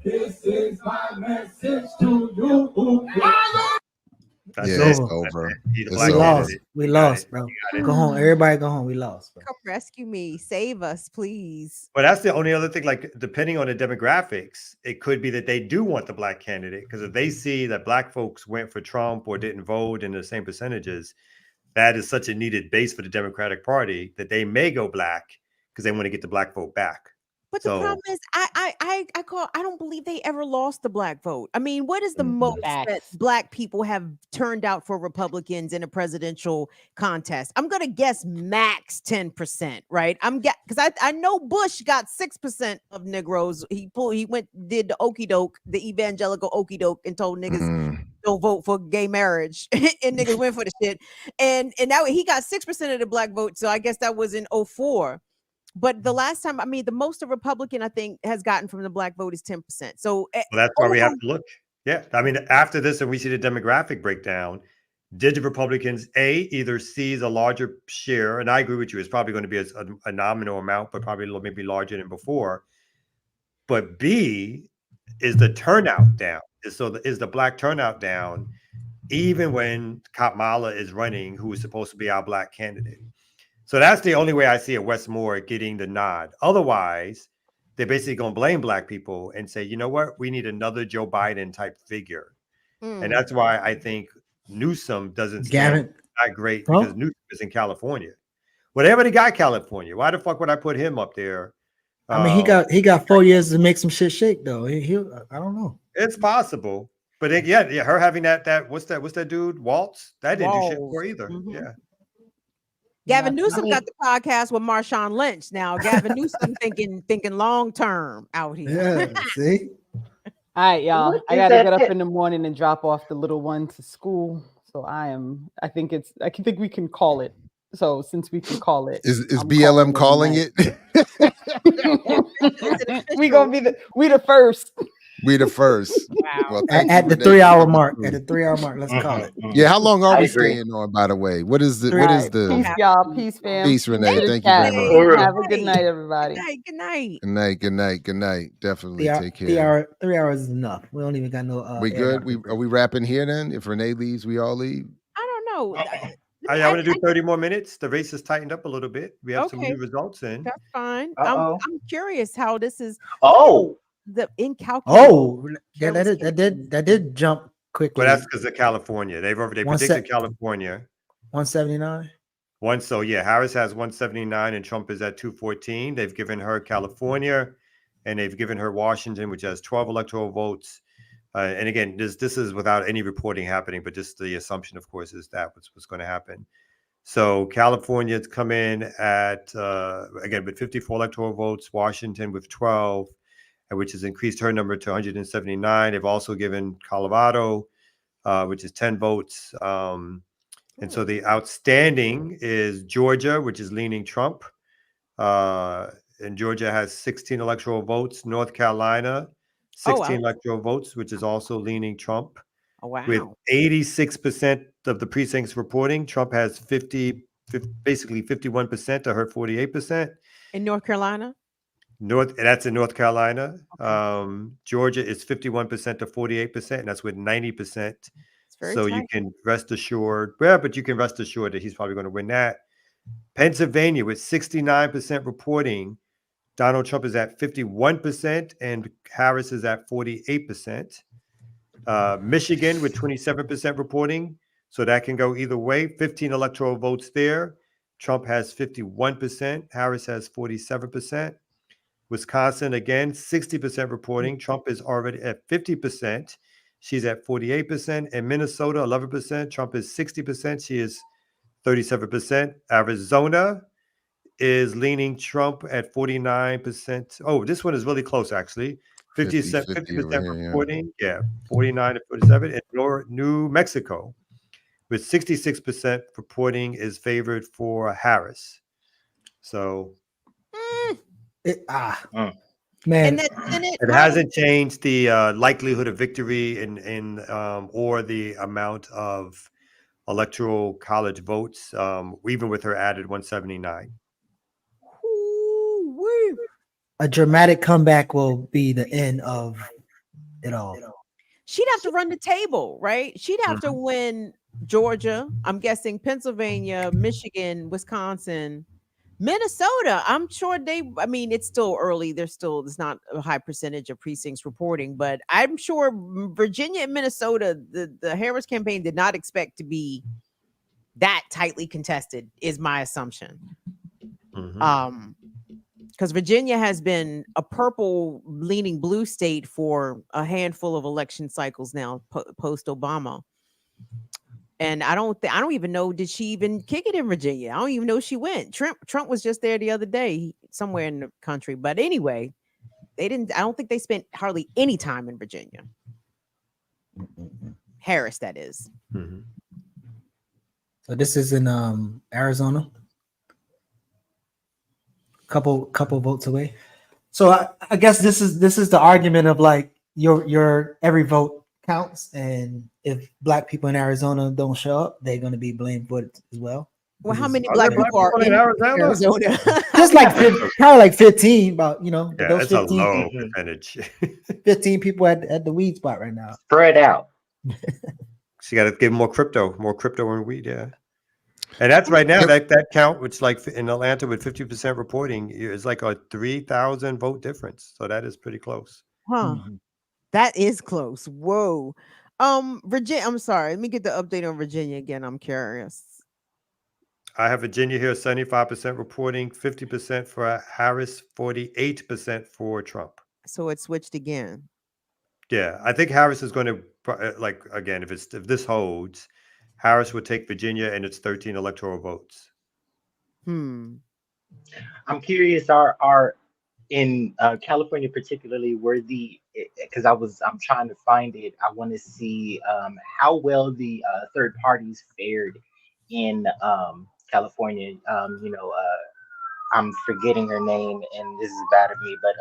This is my message to you. That's Yeah, it. it's over. He's It's black We over. lost. candidate. We You got lost, it. bro. You got it. Go home. Everybody go home. We lost, bro. Come rescue me, save us, please. But that's the only other thing. Like, depending on the demographics, it could be that they do want the black candidate, because if they see that black folks went for Trump or didn't vote in the same percentages, that is such a needed base for the Democratic Party that they may go black because they want to get the black vote back. But the problem is, I don't believe they ever lost the black vote. I mean, what is the Mm-hmm. most that black people have turned out for Republicans in a presidential contest? I'm gonna guess max 10%, right? Because I know Bush got 6% of Negroes. Did the okey doke, the evangelical okey doke, and told niggas don't vote for gay marriage, and niggas went for the shit. And now he got 6% of the black vote. So I guess that was in 2004. But the last time, I mean, the most a Republican, I think, has gotten from the black vote is 10%. So Well, that's why we have to look. Yeah, I mean, after this, and we see the demographic breakdown, did the Republicans either seize a larger share, and I agree with you, it's probably going to be a nominal amount, but probably maybe larger than before. But B, is the turnout down? Is the black turnout down, even when Kamala is running, who is supposed to be our black candidate? So that's the only way I see it. Wes Moore getting the nod. Otherwise, they're basically going to blame black people and say, you know what, we need another Joe Biden type figure. And that's why I think Newsom doesn't stand that great, because Newsom is in California. Well, they already got California. Why the fuck would I put him up there? I mean, he got 4 years to make some shit shake though. I don't know. It's possible, but yeah, her having that what's that dude Waltz, that didn't do shit for either. Yeah. Gavin Newsom got the podcast with Marshawn Lynch. Now Gavin Newsom thinking long term out here. Yeah, see. All right, y'all. I gotta get up in the morning and drop off the little one to school. So I think we can call it. So since we can call it, is BLM calling it? We the first. We the first. Wow. Well, at the 3 hour mark. At the 3 hour mark, let's call it. Yeah, how long are we staying on, by the way? What is the Peace, y'all. Peace, fam. Peace, Renee. Thank you very much. Have a good night, everybody. Good night. Good night. Definitely take care. 3 hours is enough. We don't even got no we good? Are we wrapping here then? If Renee leaves, we all leave? I don't know. I want to do 30 more minutes. The race has tightened up a little bit. We have some new results in. That's fine. I'm curious how this is. The Oh, incalculable. yeah, that did jump quickly. Well, that's because of California. They predicted California 179. Harris has 179 and Trump is at 214. They've given her California, and they've given her Washington, which has 12 electoral votes. And again, this is without any reporting happening, but just the assumption, of course, is that what's going to happen. So California's come in at again with 54 electoral votes. Washington with 12. Which has increased her number to 179. They've also given Colorado, which is 10 votes. And so the outstanding is Georgia, which is leaning Trump. And Georgia has 16 electoral votes. North Carolina, 16 electoral votes, which is also leaning Trump. Oh, wow. With 86% of the precincts reporting, Trump has basically 51% to her 48%. In North Carolina? That's in North Carolina. Georgia is 51% to 48%, and that's with 90%. So tight. You can rest assured. Well, but you can rest assured that he's probably going to win that. Pennsylvania with 69% reporting, Donald Trump is at 51%, and Harris is at 48%. Michigan with 27% reporting, so that can go either way. 15 electoral votes there. Trump has 51%. Harris has 47%. Wisconsin, again, 60% reporting. Trump is already at 50%. She's at 48%. And Minnesota, 11%. Trump is 60%. She is 37%. Arizona is leaning Trump at 49%. Oh, this one is really close, actually. 50% reporting. Yeah, 49 to 47. And New Mexico, with 66% reporting, is favored for Harris. So... Man, it hasn't changed the likelihood of victory or the amount of electoral college votes, even with her added 179. A dramatic comeback will be the end of it all. She'd have to run the table, right? She'd have to win Georgia, I'm guessing Pennsylvania, Michigan, Wisconsin, Minnesota. I'm sure it's still early. There's not a high percentage of precincts reporting, but I'm sure Virginia and Minnesota, the Harris campaign did not expect to be that tightly contested, is my assumption. Because Virginia has been a purple leaning blue state for a handful of election cycles now, post Obama. And I don't even know, did she even kick it in Virginia? I don't even know she went. Trump was just there the other day, somewhere in the country. But anyway, I don't think they spent hardly any time in Virginia. Harris, that is. So this is in Arizona. Couple votes away. So I guess this is the argument of like your every vote counts, and if black people in Arizona don't show up, they're going to be blamed for it as well. Well, how many Are black there black people are people in in Arizona? Arizona? Just like probably like 15, about but Yeah, those it's a 15 low people, percentage. 15 people at the weed spot right now. Spread out. So you got to give more crypto and weed. Yeah. And that's right now, that count, which like in Atlanta with 50% reporting, is like a 3,000 vote difference. So that is pretty close. Huh. That is close. Whoa. Virginia, I'm sorry. Let me get the update on Virginia again. I'm curious. I have Virginia here, 75% reporting, 50% for Harris, 48% for Trump. So it switched again. Yeah, I think Harris is going to, like, again, if this holds, Harris would take Virginia and it's 13 electoral votes. I'm curious, are in California particularly, were because I'm trying to find it. I want to see how well the third parties fared in California. I'm forgetting her name, and this is bad of me, but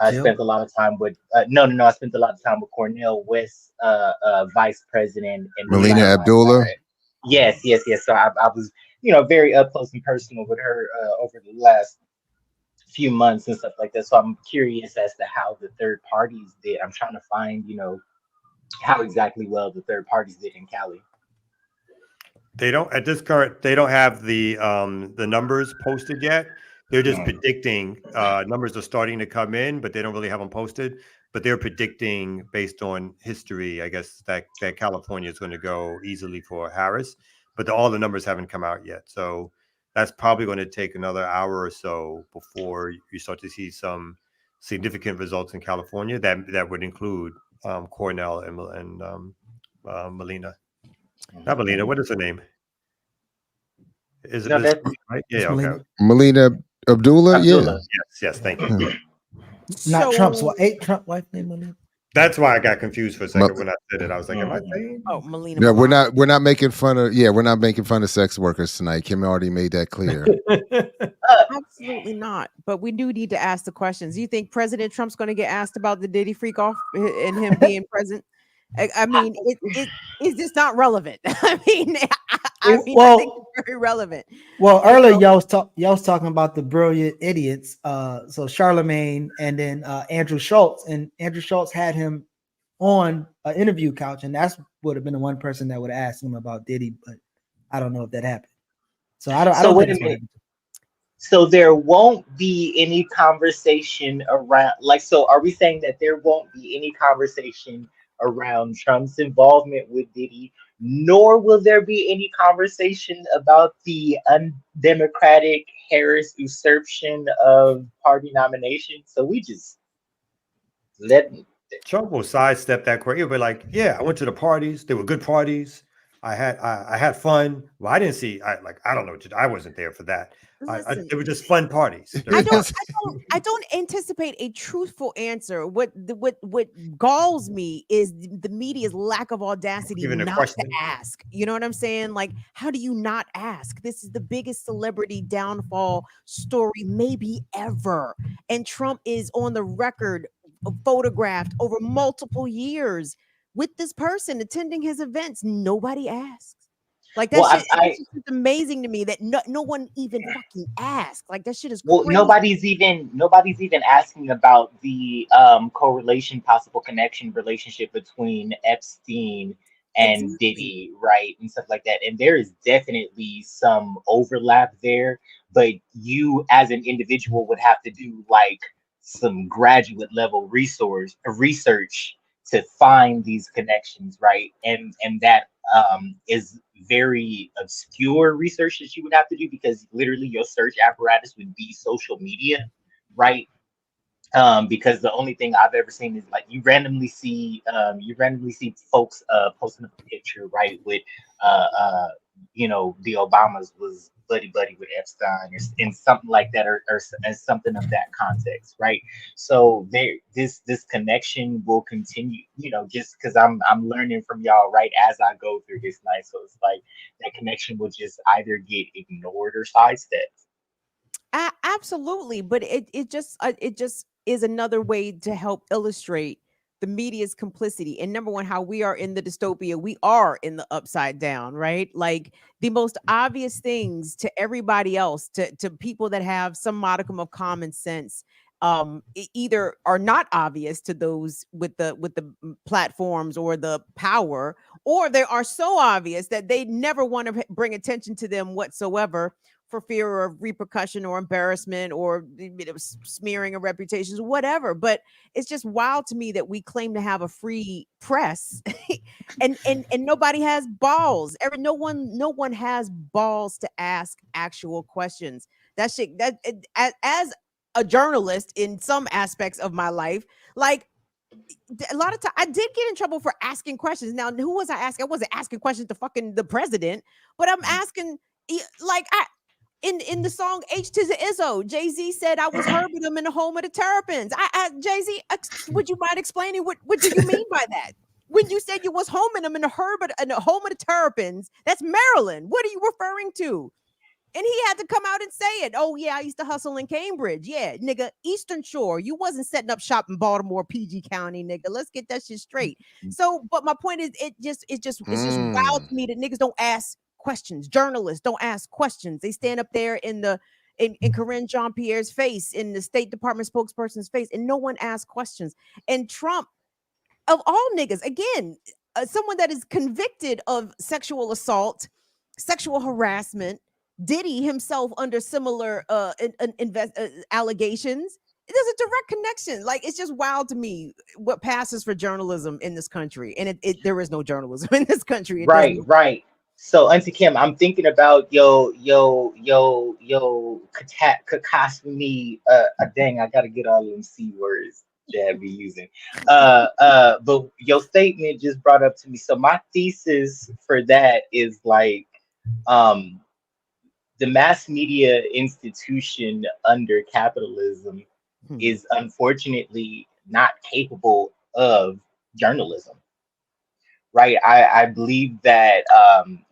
I spent a lot of time with I spent a lot of time with Cornel West, vice president in Melina Abdullah. Yes. So I was, very up close and personal with her over the last few months and stuff like that. So I'm curious as to how the third parties did. I'm trying to find, how exactly well the third parties did in Cali. They don't they don't have the numbers posted yet. They're just predicting numbers are starting to come in, but they don't really have them posted. But they're predicting based on history, I guess, that California is going to go easily for Harris, but all the numbers haven't come out yet. So that's probably going to take another hour or so before you start to see some significant results in California. That would include Cornell and Melina. Not Melina. What is her name? Is it right? Yeah. Okay. Melina Abdullah. Yeah. Yes. Thank you. Not Trump's wife. Ain't Trump wife named Melina? That's why I got confused for a second when I said it. I was like, "Am I saying?" Oh, Melina. No, we're not making fun of. Yeah, we're not making fun of sex workers tonight. Kim already made that clear. Absolutely not. But we do need to ask the questions. Do you think President Trump's going to get asked about the Diddy freak off and him being present? I mean, is this not relevant? I mean, I think it's very relevant. Well, earlier y'all was talking about the brilliant idiots. So Charlemagne and then Andrew Schultz, and Andrew Schultz had him on an interview couch, and that's would have been the one person that would have asked him about Diddy, but I don't know if that happened. So I don't wait think a minute. So there won't be any conversation around, so are we saying that there won't be any conversation around Trump's involvement with Diddy, nor will there be any conversation about the undemocratic Harris usurpation of party nomination? So we just let Trump will sidestep that question. He'll be like, "Yeah, I went to the parties. They were good parties. I had fun. Well, I didn't see. I don't know. I wasn't there for that. It was just fun parties." I don't anticipate a truthful answer. What galls me is the media's lack of audacity Even a not question. to ask. You know what I'm saying? Like, how do you not ask? This is the biggest celebrity downfall story maybe ever, and Trump is on the record photographed over multiple years with this person attending his events. Nobody asks. Like that shit is amazing to me that no one even fucking asked. Like that shit is crazy. Well, nobody's even asking about the possible connection relationship between Epstein and Diddy, right, and stuff like that. And there is definitely some overlap there, but you as an individual would have to do like some graduate level research to find these connections, right? And that is very obscure research that you would have to do, because literally your search apparatus would be social media, right? Because the only thing I've ever seen is like you randomly see folks posting up a picture, right, with the Obamas was buddy with Epstein or in something like that, or something of that context, right? So this connection will continue, just because I'm learning from y'all right as I go through this night. So it's like that connection will just either get ignored or sidestepped. Absolutely, but it just is another way to help illustrate the media's complicity, and number one, how we are in the dystopia, we are in the upside down, right? Like the most obvious things to everybody else, to people that have some modicum of common sense, either are not obvious to those with the platforms or the power, or they are so obvious that they never want to bring attention to them whatsoever, for fear of repercussion or embarrassment or smearing of reputations, whatever. But it's just wild to me that we claim to have a free press and nobody has balls. No one has balls to ask actual questions. That shit, as a journalist in some aspects of my life, like a lot of time I did get in trouble for asking questions. Now, who was I asking? I wasn't asking questions to fucking the president, but I'm asking, like, in the song H to the Izzo, Jay-Z said I was herbing them in the home of the terrapins. Jay-Z, would you mind explaining what do you mean by that? When you said you was homing them in the home of the terrapins, that's Maryland. What are you referring to? And he had to come out and say it. Oh, yeah, I used to hustle in Cambridge. Yeah, nigga, Eastern Shore. You wasn't setting up shop in Baltimore, PG County, nigga. Let's get that shit straight. So, but my point is, it's just wild to me that niggas don't ask questions. Journalists don't ask questions. They stand up there in Corinne Jean-Pierre's face, in the State Department spokesperson's face, and no one asks questions. And Trump, of all niggas, again, someone that is convicted of sexual assault, sexual harassment, Diddy himself under similar allegations. There's a direct connection. Like, it's just wild to me what passes for journalism in this country, and there is no journalism in this country. Right. So, Auntie Kim, I'm thinking about cacophony. Dang, I gotta get all them C words that be using. But your statement just brought up to me. So my thesis for that is like, the mass media institution under capitalism is unfortunately not capable of journalism, right? I believe that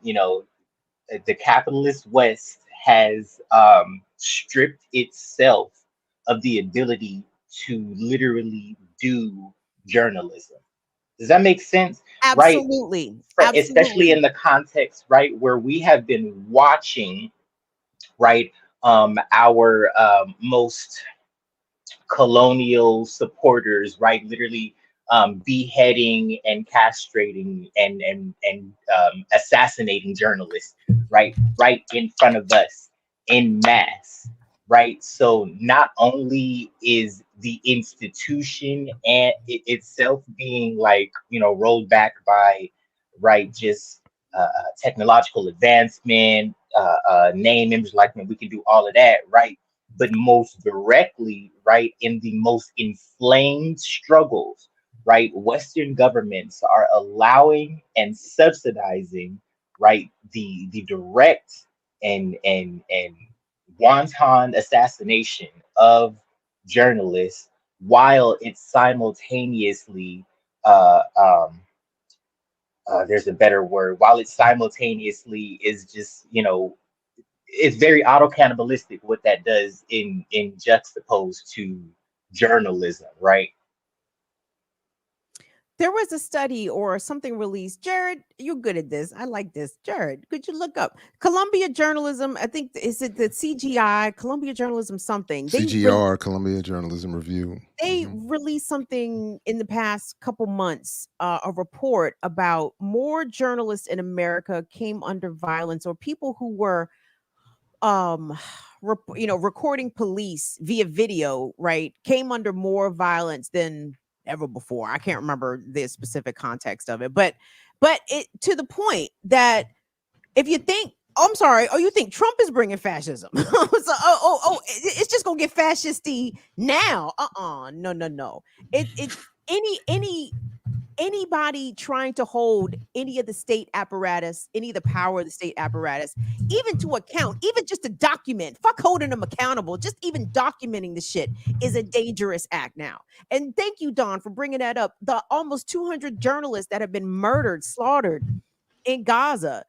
the capitalist West has stripped itself of the ability to literally do journalism. Does that make sense? Absolutely. Right? Especially in the context, right, where we have been watching, right, our most colonial supporters, right, literally beheading and castrating and assassinating journalists, right in front of us in mass, right? So not only is the institution and itself being rolled back by just technological advancement, name, image, likeness, we can do all of that, right? But most directly, right, in the most inflamed struggles, right, Western governments are allowing and subsidizing, right, the direct and wanton assassination of journalists, while it's simultaneously there's a better word, while it simultaneously is just, it's very auto-cannibalistic what that does in juxtaposed to journalism, right? There was a study or something released. Jared, you're good at this. I like this. Jared, could you look up Columbia Journalism? I think, is it the CGI, Columbia Journalism something? CGR, Columbia Journalism Review. They released something in the past couple months, a report about more journalists in America came under violence, or people who were recording police via video, right, came under more violence than ever before. I can't remember the specific context of it, but it, to the point that if you think, you think Trump is bringing fascism, it's just gonna get fascisty now. No. It's anybody trying to hold any of the state apparatus, any of the power of the state apparatus, even to account, even just to document, fuck holding them accountable, just even documenting the shit is a dangerous act now. And thank you, Don, for bringing that up. The almost 200 journalists that have been murdered, slaughtered in Gaza.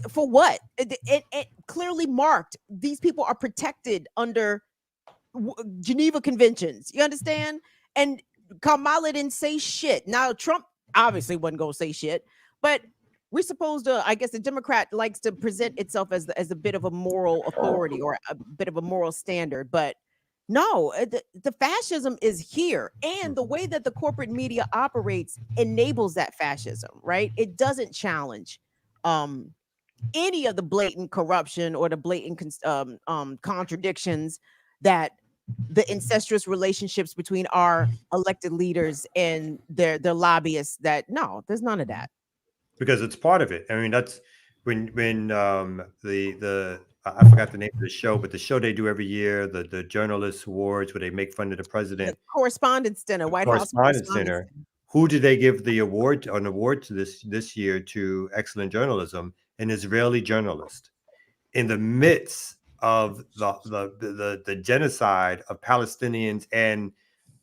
For what? It clearly marked these people are protected under Geneva Conventions. You understand? And Kamala didn't say shit. Now Trump obviously wasn't gonna say shit, but we're supposed to, I guess the Democrat likes to present itself as a bit of a moral authority or a bit of a moral standard, but no, the fascism is here, and the way that the corporate media operates enables that fascism, right? It doesn't challenge any of the blatant corruption or the blatant contradictions that the incestuous relationships between our elected leaders and their lobbyists. That no, there's none of that. Because it's part of it. I mean, that's when the I forgot the name of the show, but the show they do every year, the Journalists Awards, where they make fun of the president. Correspondence dinner, White House Correspondence dinner. Who did they give the award to this year to excellent journalism? An Israeli journalist. In the midst of the genocide of Palestinians, and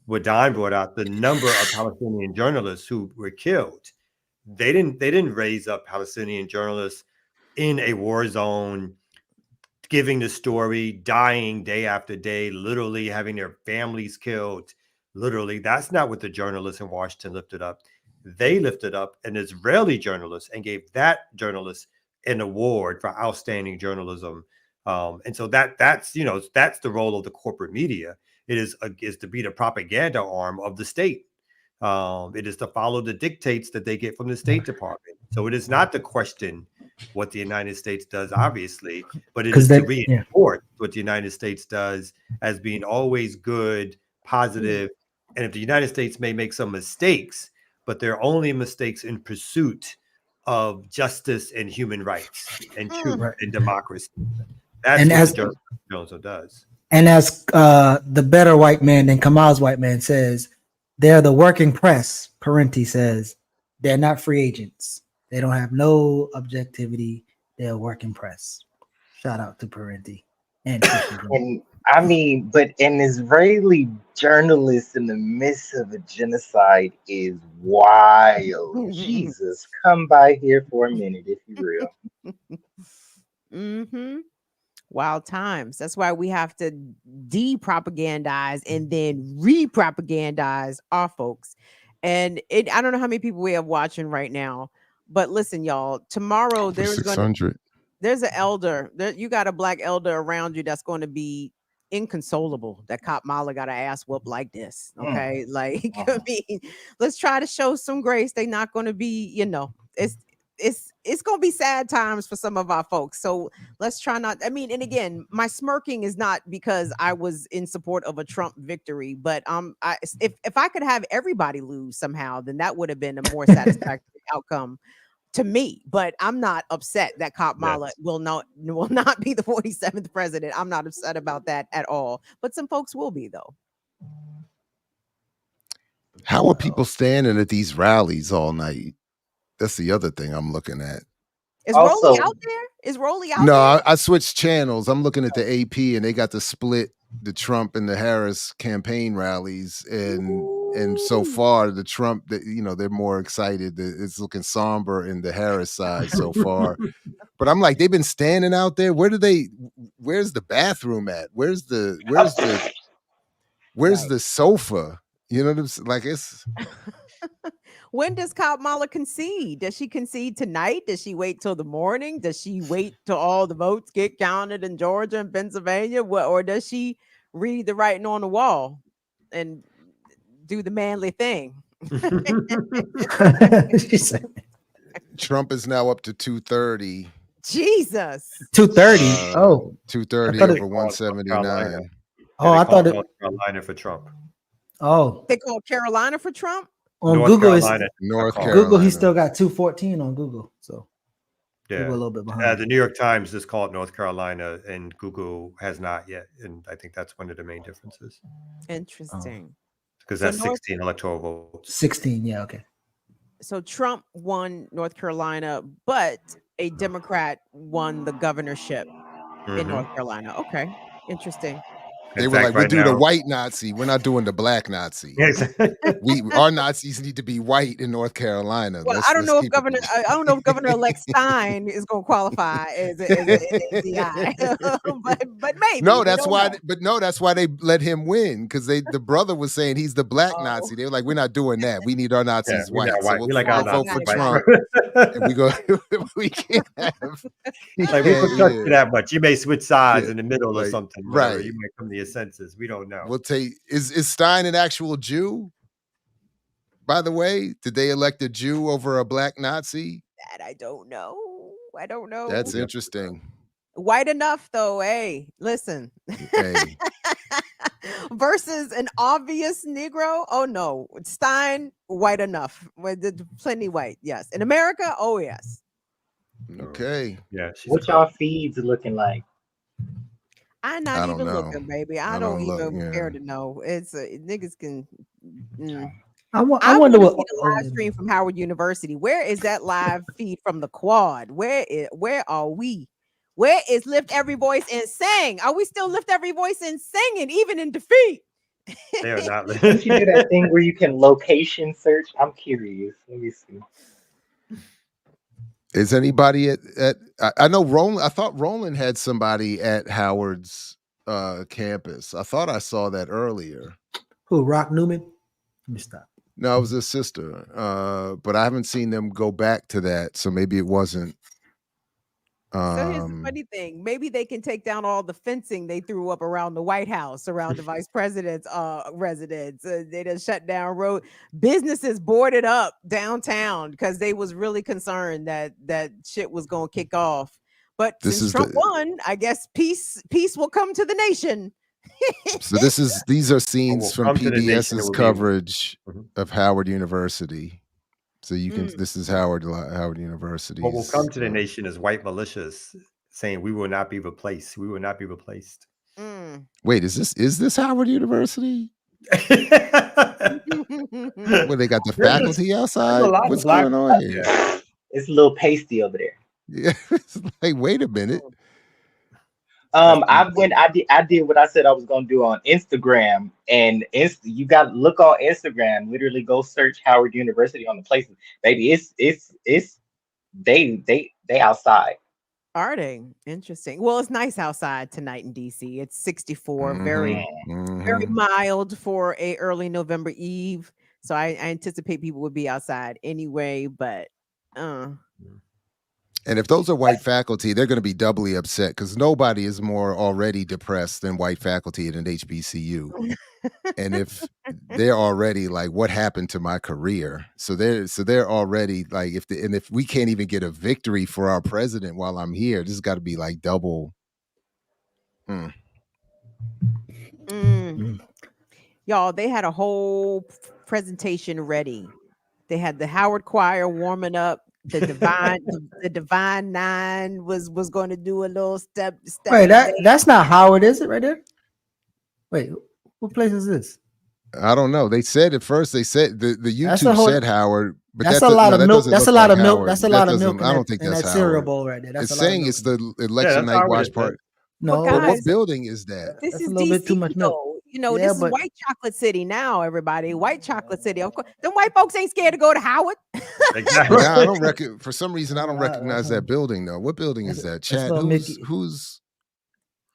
what Don brought out, the number of Palestinian journalists who were killed. They didn't raise up Palestinian journalists in a war zone, giving the story, dying day after day, literally having their families killed. Literally, that's not what the journalists in Washington lifted up. They lifted up an Israeli journalist and gave that journalist an award for outstanding journalism. And so that's the role of the corporate media. It is to be the propaganda arm of the state. It is to follow the dictates that they get from the State Department. So it is not to question what the United States does, obviously, but it is to reinforce what the United States does as being always good, positive. And if the United States may make some mistakes, but they're only mistakes in pursuit of justice and human rights and truth and democracy. That's what journalism does. And as the better white man than Kamal's white man says, they're the working press. Parenti says they're not free agents. They don't have no objectivity. They're working press. Shout out to Parenti. And I mean, but an Israeli journalist in the midst of a genocide is wild. Jesus, come by here for a minute if you're real. Wild times. That's why we have to de-propagandize and then re-propagandize our folks. And I don't know how many people we have watching right now, but listen, y'all, tomorrow there's 600. There's an elder. You got a black elder around you that's going to be inconsolable that Kamala got to ass whoop like this. Okay. Like, I mean, let's try to show some grace. They're not going to be, it's going to be sad times for some of our folks. So let's try not. I mean, and again, my smirking is not because I was in support of a Trump victory, but if I could have everybody lose somehow, then that would have been a more satisfactory outcome to me. But I'm not upset that Kamala will not be the 47th president. I'm not upset about that at all. But some folks will be, though. How are people standing at these rallies all night? That's the other thing I'm looking at. Is Rolly out there? Is Rolly out there? No, I switched channels. I'm looking at the AP, and they got to split the Trump and the Harris campaign rallies, and so far the Trump, they're more excited. It's looking somber in the Harris side so far. But I'm like, they've been standing out there. Where's the bathroom at? Where's the sofa? You know what I'm saying? Like, it's. When does Kamala concede? Does she concede tonight? Does she wait till the morning? Does she wait till all the votes get counted in Georgia and Pennsylvania? Or does she read the writing on the wall and do the manly thing? Trump is now up to 230. Jesus. 230. 230 over 179. Oh, I thought it was Carolina for Trump. Oh, they call Carolina for Trump. On North Google, Carolina. North Carolina. Google, he still got 214 on Google. So yeah, Google a little bit behind. The New York Times just called North Carolina, and Google has not yet. And I think that's one of the main differences. Interesting. Because that's 16 electoral votes. 16, yeah, okay. So Trump won North Carolina, but a Democrat won the governorship in North Carolina. Okay, interesting. They were like, we'll do the white Nazi. We're not doing the black Nazi. Our Nazis need to be white in North Carolina. Well, I don't know if Governor-elect Stein is going to qualify as an NAZI, but maybe. No, that's why. That's why they let him win, because the brother was saying he's the black Nazi. They were like, we're not doing that. We need our Nazis white. So we'll vote for Trump. And we can't have. Like, we could touch you that much. You may switch sides in the middle or something. Right. You might come to your senses. We don't know. We'll take. Is Stein an actual Jew? By the way, did they elect a Jew over a black Nazi? That I don't know. I don't know. That's interesting. White enough, though. Hey, listen. Hey. Versus an obvious Negro. Oh no, Stein white enough. Plenty white. Yes. In America. Oh yes. Okay. Yeah. What y'all feeds looking like? I'm not even looking, baby. I don't even care to know. It's niggas can. I wonder what the live stream from Howard University. Where is that live feed from the quad? Where are we? Where is Lift Every Voice and Sing? Are we still Lift Every Voice and singing, even in defeat? They are not. Don't you do that thing where you can location search? I'm curious. Let me see. Is anybody at I know Roland. I thought Roland had somebody at Howard's campus. I thought I saw that earlier. Who, Rock Newman? Let me stop. No, it was a sister. But I haven't seen them go back to that. So maybe it wasn't. So here's the funny thing. Maybe they can take down all the fencing they threw up around the White House, around the vice president's residence. They just shut down road. Businesses boarded up downtown because they was really concerned that shit was going to kick off. But since Trump won, I guess peace will come to the nation. So these are scenes from PBS's coverage of Howard University. So you can. This is Howard University. What will come to the nation is white militias saying we will not be replaced. We will not be replaced. Wait, is this Howard University? Well, they got the faculty outside. What's going on here? It's a little pasty over there. Yeah, it's like, wait a minute. I did what I said I was gonna do on Instagram, and you got to look on Instagram. Literally, go search Howard University on the places. Baby, they outside. Are they? Interesting. Well, it's nice outside tonight in DC. It's 64, very mild for a early November Eve. So I anticipate people would be outside anyway, but and if those are white faculty, they're going to be doubly upset because nobody is more already depressed than white faculty at an HBCU. And if they're already like, what happened to my career? So they're already like, if we can't even get a victory for our president while I'm here, this has got to be like double. Y'all, they had a whole presentation ready. They had the Howard Choir warming up. The Divine Nine was going to do a little step. Wait, that's not Howard, is it? Right there. Wait, what place is this? I don't know. They said at first. They said the YouTube said Howard, but that's a lot of milk. That's a lot of milk. That's a lot of milk. I don't think that's that cereal bowl right there. It's saying it's the election night watch party. No, but what building is that? This is a little bit too much milk. You know, this is White Chocolate City now, everybody. White Chocolate City. Of course, them white folks ain't scared to go to Howard. Exactly. Yeah, I don't for some reason I don't recognize that building though. What building is that? Chad, who's?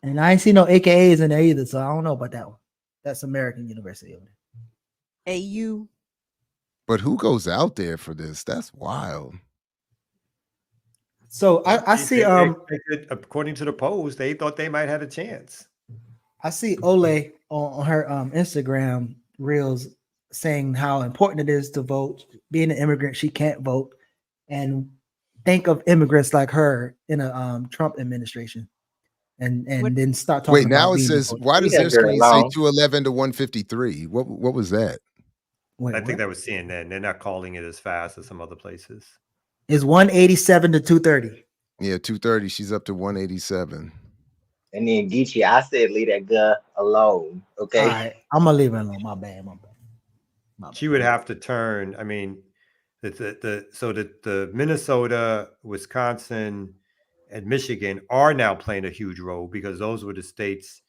And I ain't seen no AKAs in there either, so I don't know about that one. That's American University over there. AU. But who goes out there for this? That's wild. So I see. According to the polls, they thought they might have a chance. I see Ole on her Instagram reels saying how important it is to vote. Being an immigrant, she can't vote, and think of immigrants like her in a Trump administration, and then start talking. Wait, now it says, why does their screen say 211 to 153? What was that? Wait, I think that was CNN. They're not calling it as fast as some other places. It's 187 to 230. Yeah, 230. She's up to 187. And then Geechee, I said leave that girl alone. Okay. All right, I'm gonna leave her alone. My bad. She would have to turn. I mean, the Minnesota, Wisconsin, and Michigan are now playing a huge role because those were the states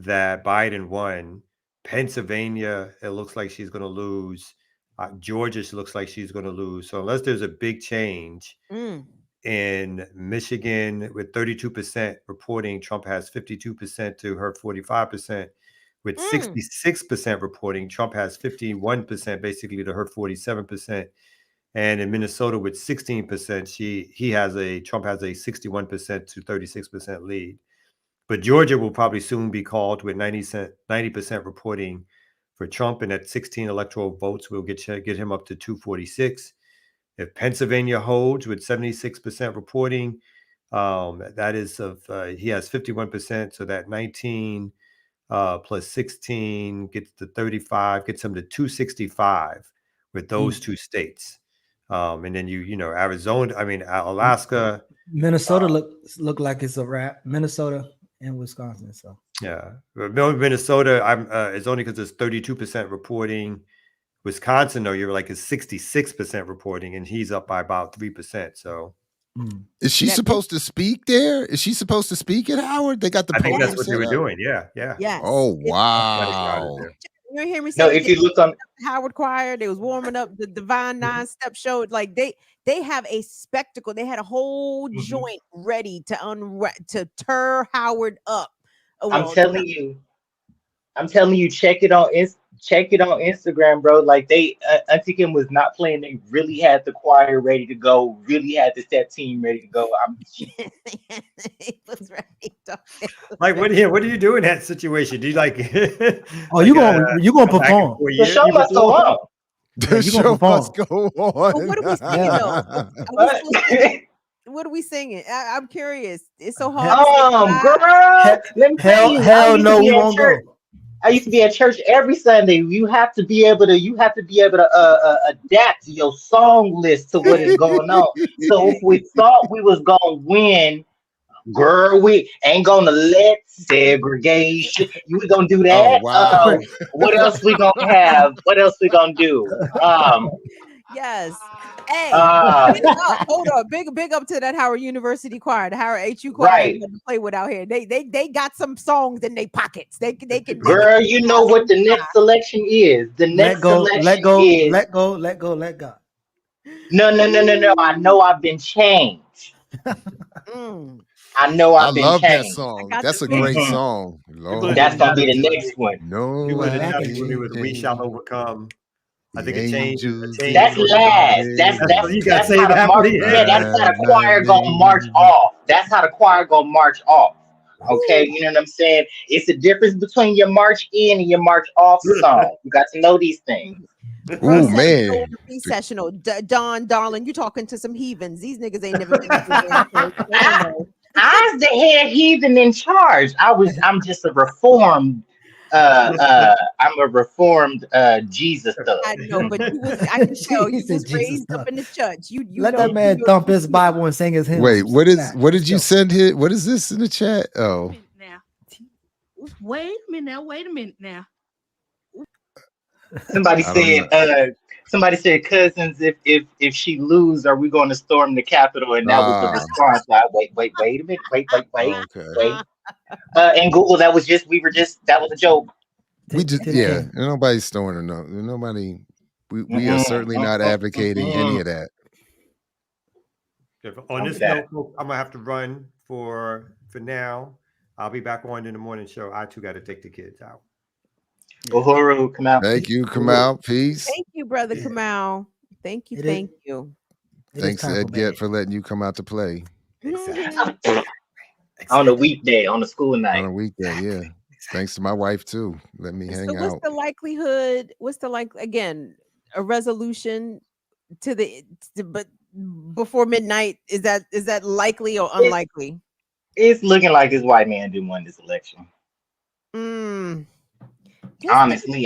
that Biden won. Pennsylvania, it looks like she's going to lose. Georgia, she looks like she's going to lose. So unless there's a big change in Michigan, with 32% reporting, Trump has 52% to her 45%. With 66% reporting, Trump has 51% basically to her 47%. And in Minnesota with 16%, Trump has a 61% to 36% lead. But Georgia will probably soon be called with 90% reporting for Trump, and at 16 electoral votes, we'll get him up to 246. If Pennsylvania holds with 76% reporting, that is he has 51%, so that 19 plus 16 gets to 35, gets him to 265 with those two states. And then Arizona, Alaska. Minnesota look like it's a wrap. Minnesota and Wisconsin. So yeah, Minnesota is only because it's 32% reporting. Wisconsin, though, you're like is 66% reporting, and he's up by about 3%. So is she supposed to speak there? Is she supposed to speak at Howard? They got the. I think that's what they were doing. Yeah. Yes. Oh wow. You hear me say? No, if you look on Howard Choir, they was warming up the Divine Nine Step show. Like they have a spectacle. They had a whole joint ready to tear Howard up. I'm telling you, check it on Instagram, bro. Like Auntie Kim was not playing. They really had the choir ready to go. Really had the step team ready to go. It was ready to like what do you do in that situation? Do you like? Oh, you gonna perform? The show must go on. The show must go on. What are we singing though? What are we singing? I'm curious. It's so hard. Girl, let me tell you, hell no, we won't go. I used to be at church every Sunday. You have to be able to adapt your song list to what is going on. So if we thought we was gonna win, girl, we ain't gonna let segregation. We gonna do that. Oh, wow. What else we gonna have? What else we gonna do? Yes. Hey, hold on. Big up to that Howard University choir, the Howard HU choir. Right. To play with out here. They got some songs in their pockets. They can. Girl, you know what the next selection is. The next selection is let go. No. I know I've been changed. I know I've been love changed. that song. That's a great song. Lord. That's gonna be the next one. No, we shall overcome. I think it changed. That's last. That's how the march. Yeah, that's how the choir gonna march off. That's how the choir gonna march off. Okay, you know what I'm saying? It's the difference between your march in and your march off song. You got to know these things. Oh man. Recessional. Don, darling, you talking to some heathens. These niggas ain't never been. I'm the head heathen in charge. I'm just a reformed. I'm a reformed Jesus though. I know, but I can tell you was raised up in the church. You let that man thump his Bible and sing his hymn. Wait, what did you send here? What is this in the chat? Oh. Wait a minute now. Somebody said, cousins, if she lose, are we going to storm the Capitol? And that was the response. Wait a minute. Wait. And Google, that was a joke. Nobody's storming nobody. We are certainly not advocating any of that. On this note, I'm gonna have to run for now. I'll be back on in the morning show. I too got to take the kids out. Uhuru, Kamal. Thank you, Kamal. Peace. Thank you, brother Kamal. Thank you. Thanks, Ed Get, for letting you come out to play. On a weekday, on a school night. On a weekday, yeah. Thanks to my wife too. Let me hang out. What's the likelihood? Again, a resolution but before midnight? Is that likely or unlikely? It's looking like this white man didn't win this election. Honestly,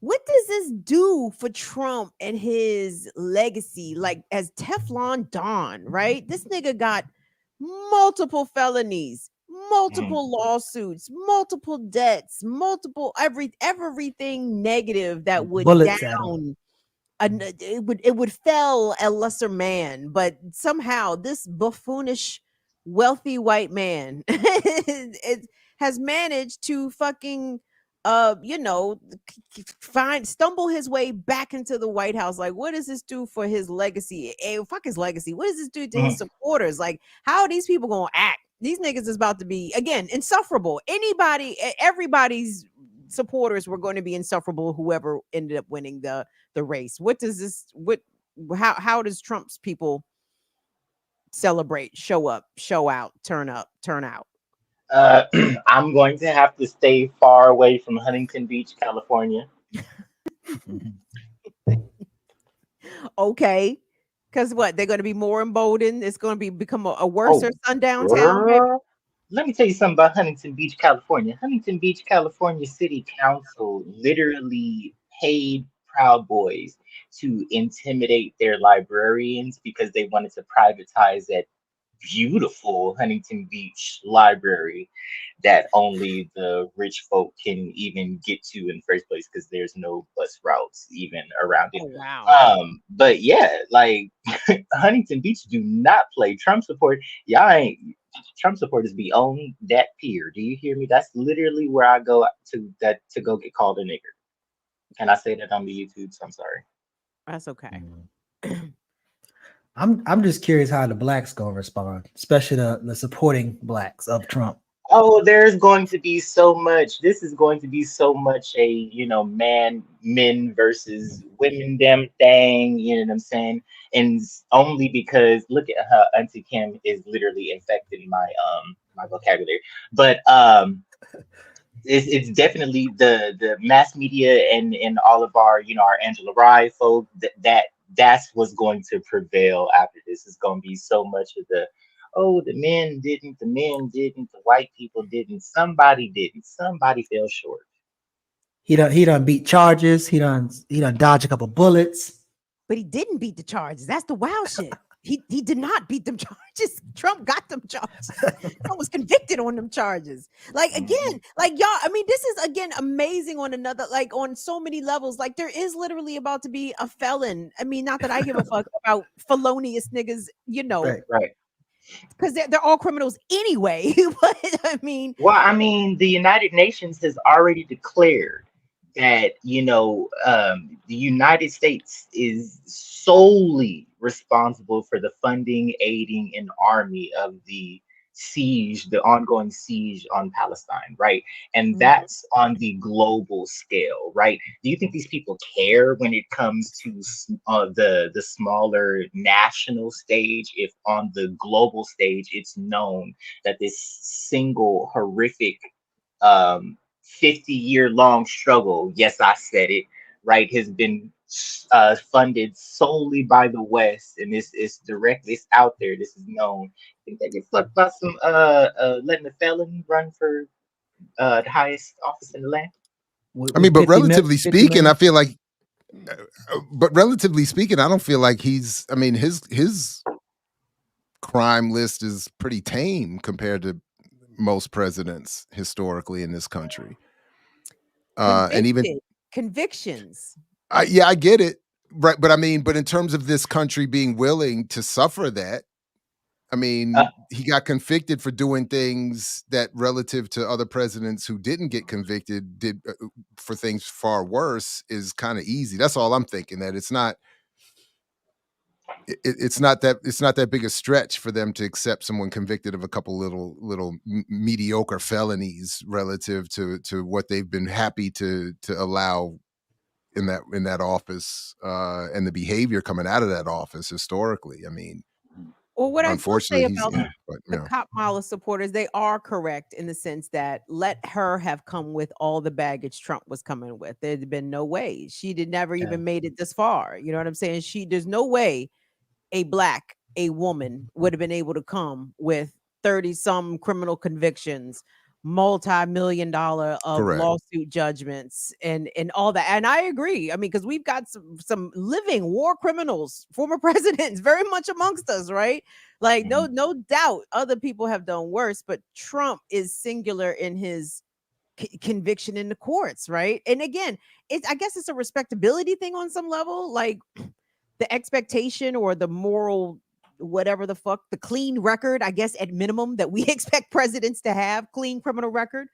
what does this do for Trump and his legacy? Like as Teflon Don, right? This nigga got multiple felonies, multiple lawsuits, multiple debts, multiple everything negative that would down. It would fell a lesser man, but somehow this buffoonish wealthy white man it has managed to fucking stumble his way back into the White House. Like, what does this do for his legacy? Fuck his legacy. What does this do to his supporters? Like, how are these people gonna act? These niggas is about to be, again, insufferable. Everybody's supporters were going to be insufferable, whoever ended up winning the race. How does Trump's people celebrate, show up, show out, turn out? I'm going to have to stay far away from Huntington Beach, California. Okay. Because what? They're going to be more emboldened. It's going to become a worse sundown town, baby. Let me tell you something about Huntington Beach, California. Huntington Beach, California City Council literally paid Proud Boys to intimidate their librarians because they wanted to privatize that beautiful Huntington Beach library that only the rich folk can even get to in the first place because there's no bus routes even around it. Oh, wow. But yeah, like Huntington Beach do not play Trump support. Y'all ain't Trump supporters be on that pier. Do you hear me? That's literally where I go to go get called a nigger. Can I say that on the YouTube? So I'm sorry. That's okay. I'm just curious how the blacks gonna respond, especially the supporting blacks of Trump. Oh, there's going to be so much. This is going to be so much a men versus women damn thing. You know what I'm saying? And only because look at how Auntie Kim is literally infecting my vocabulary. But it's definitely the mass media and all of our our Angela Rye folk that's what's going to prevail after this. Is going to be so much of the the men didn't, the white people didn't, somebody fell short. He done beat charges. He done dodged a couple bullets. But he didn't beat the charges. That's the wild shit. He did not beat them charges. Trump got them charges. Trump was convicted on them charges. Like, again, like y'all, I mean, this is again amazing on another, like on so many levels. Like there is literally about to be a felon. I mean, not that I give a fuck about felonious niggas, Right. Because they're all criminals anyway. But I mean, the United Nations has already declared that the United States is solely responsible for the funding, aiding, and army of the ongoing siege on Palestine, right? And that's on the global scale, right? Do you think these people care when it comes to the smaller national stage? If on the global stage it's known that this single horrific 50-year-long struggle, yes, I said it, right, has been funded solely by the West, and it's directly, it's out there, this is known. I think they get fucked about some letting a felon run for the highest office in the land. I mean, but relatively speaking, I feel like, I don't feel like he's, I mean, his crime list is pretty tame compared to most presidents historically in this country. And even convictions. I get it. Right. But I mean, but in terms of this country being willing to suffer that, I mean, he got convicted for doing things that relative to other presidents who didn't get convicted did for things far worse is kind of easy. That's all I'm thinking, that it's not that big a stretch for them to accept someone convicted of a couple little mediocre felonies relative to what they've been happy to allow in that office and the behavior coming out of that office historically. I mean, well, what I will say about the Kamala supporters, they are correct in the sense that let her have come with all the baggage Trump was coming with. There'd been no way she never even made it this far. You know what I'm saying? There's no way a woman would have been able to come with 30-some criminal convictions, multi-million-dollar lawsuit judgments, and all that. And I agree. I mean, because we've got some living war criminals, former presidents, very much amongst us, right? Like, no doubt, other people have done worse, but Trump is singular in his conviction in the courts, right? And again, I guess it's a respectability thing on some level, like the expectation or the moral whatever the fuck, the clean record, I guess at minimum that we expect presidents to have, clean criminal record.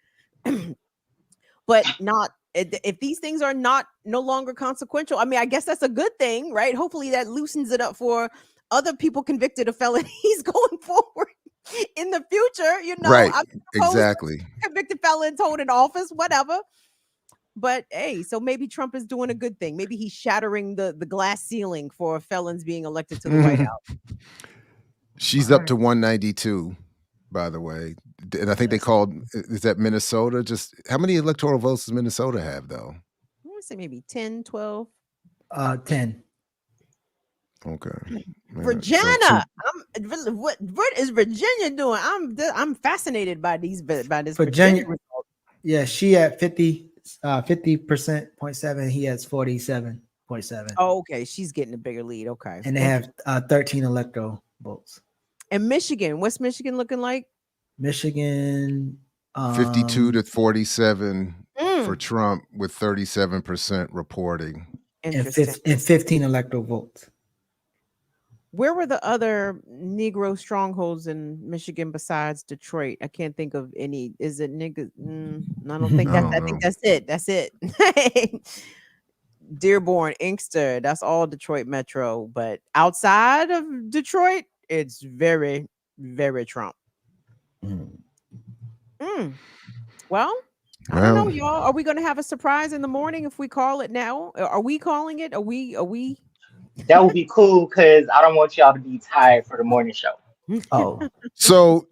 But not if these things are no longer consequential. I mean, I guess that's a good thing, right? Hopefully that loosens it up for other people convicted of felonies going forward in the future. You know, Right. I'm Exactly. convicted felons holding office, whatever. But hey, so maybe Trump is doing a good thing. Maybe he's shattering the glass ceiling for felons being elected to the White House. She's up to 192, by the way. And I think they called, is that Minnesota? Just how many electoral votes does Minnesota have, though? I want to say maybe 10, 12. 10. Okay. Virginia. What is Virginia doing? I'm fascinated by this Virginia result. Yeah, she at 50% 0.7. He has 47.7. Oh, okay. She's getting a bigger lead. Okay. And they have 13 electoral votes. And Michigan, what's Michigan looking like? Michigan 52 to 47 for Trump with 37% reporting. And 15 electoral votes. Where were the other Negro strongholds in Michigan besides Detroit? I can't think of any. Is it nigga? I don't think that's. I think that's it. That's it. Dearborn, Inkster. That's all Detroit Metro. But outside of Detroit, it's very, very Trump. Well, I don't know, y'all. Are we going to have a surprise in the morning if we call it now? Are we calling it? Are we? That would be cool because I don't want y'all to be tired for the morning show. Oh, so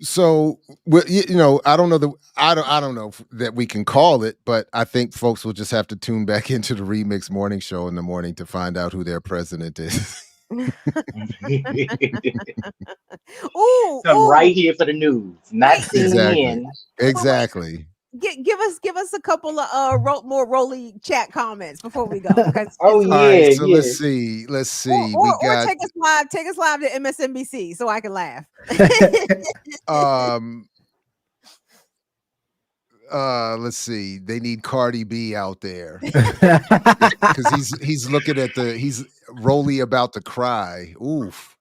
you know, I don't know I don't know that we can call it, but I think folks will just have to tune back into the Remix Morning Show in the morning to find out who their president is. Right here for the news, not CNN. Exactly. Give us a couple of more Rolly chat comments before we go. All right, so let's see. Or take us live to MSNBC so I can laugh. Let's see. They need Cardi B out there because he's looking at he's Rolly about to cry. Oof.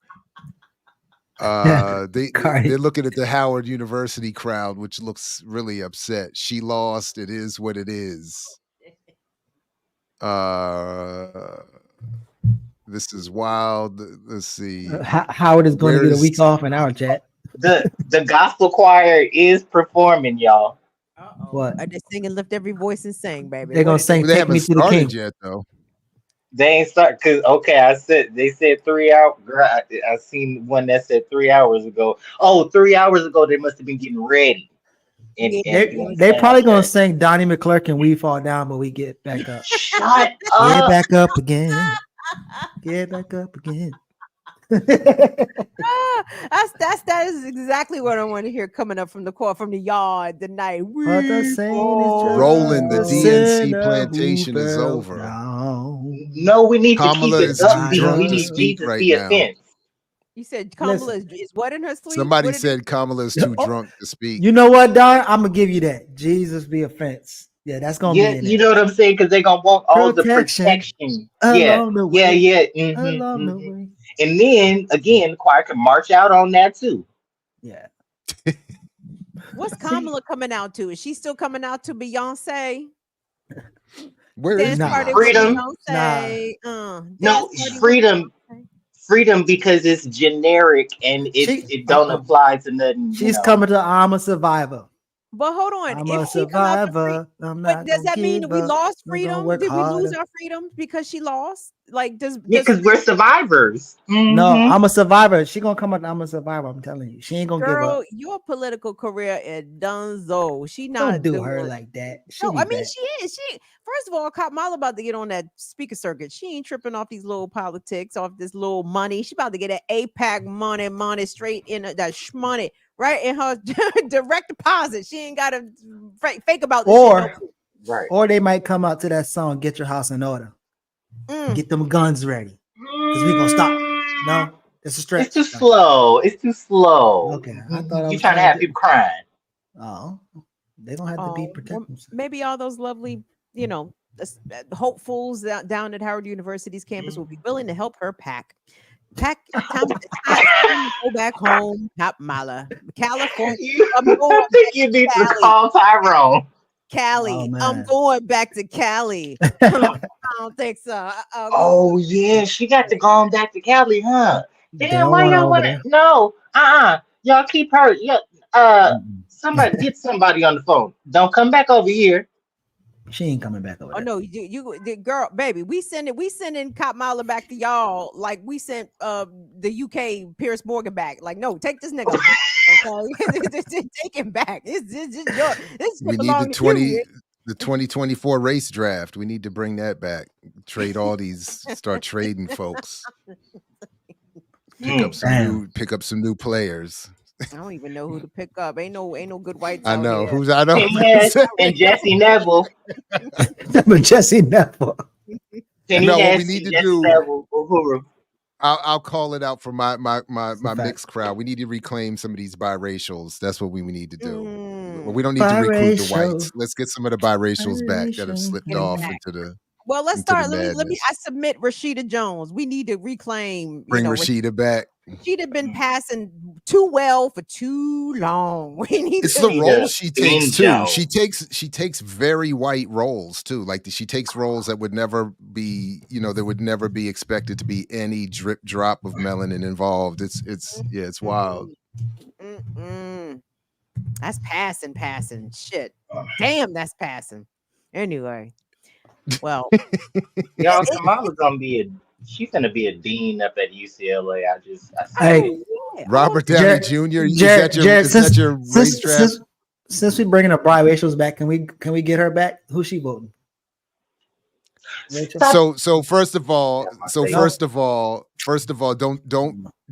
They're looking at the Howard University crowd, which looks really upset. She lost. It is what it is. This is wild. Let's see. Howard is going to get a week off in our chat. The gospel choir is performing, y'all. What? Are they singing "Lift Every Voice and Sing," baby? They're gonna sing "Take Me to the King" yet, though. They ain't start because they said 3 hours. I seen one that said 3 hours ago. Oh, 3 hours ago they must have been getting ready. They probably gonna sing Donnie McClurkin and "We Fall Down, but We Get Back Up." Shut up! Get back up again. Get back up again. That is exactly what I want to hear coming up from the yard tonight. Rolling the DNC plantation is over. No, we need Kamala to keep it upbeat. We need speak Jesus right be now. offense. You said Kamala is what in her sleep? Somebody said Kamala is too drunk to speak. You know what, Don? I'm gonna give you that. Jesus be offense. Yeah, that's gonna be in You know what I'm saying? Because they're gonna want all the protection. Yeah. And then again, choir can march out on that too. Yeah. What's Kamala coming out to? Is she still coming out to Beyonce? Where is Freedom? No, freedom because it's generic and it don't apply to nothing. She's coming to "I'm a Survivor." But hold on, I'm a survivor. But does that mean we lost freedom? Did we lose our freedom because she lost? Like, because we're survivors. No, I'm a survivor. She gonna come up. I'm a survivor. I'm telling you, she ain't gonna give up. Your political career is donezo. She Don't not do her like that. No, I mean she is. She first of all, Kamala about to get on that speaker circuit. She ain't tripping off these little politics, off this little money. She about to get that APAC money straight in that shmoney. Right in her direct deposit. She ain't got to fake about this. Or they might come out to that song, "Get Your House in Order." Get them guns ready. Because we gonna stop. No, it's a stretch. It's too slow. It's too slow. Okay. I thought you trying to have people crying. Oh, they don't have to be protected. Maybe all those lovely, hopefuls down at Howard University's campus will be willing to help her pack. Time to go back home, Kamala. California. I'm I going think you need to Cali. call Tyrone. Cali. Oh, I'm man. going back to Cali. I don't think so. Oh yeah, she got to go on back to Cali, huh? They Damn, don't why want her y'all over want to? there. No, y'all keep her. Somebody get somebody on the phone. Don't come back over here. She ain't coming back over Oh there. no, the girl, baby. We sending Kamala back to y'all like we sent the UK Pierce Morgan back. Like, no, take this nigga. Okay, take him back. This We need the 2024 race draft. We need to bring that back. Trade all these, start trading folks. Pick up some new players. I don't even know who to pick up. Ain't no good whites. I know out I know. And Jesse Neville. But Jesse Neville. No, what we need to do. I'll call it out for my mixed crowd. We need to reclaim some of these biracials. That's what we need to do. But we don't need to recruit the whites. Let's get some of the biracials back that have slipped off into the. Well, let's start. Let me. madness. I submit Rashida Jones. We need to reclaim. Bring Rashida back. She'd have been passing too well for too long. We need. It's the role she takes too. She takes very white roles too. Like she takes roles that would never be, there would never be expected to be any drip drop of melanin involved. It's wild. That's passing. Shit. Damn, that's passing. Anyway. Well, y'all, Kamala's she's gonna be a dean up at UCLA. Robert Downey Jr. Is that your race draft? Since we're bringing up biracials back, can we get her back? Who's she voting? So first of all,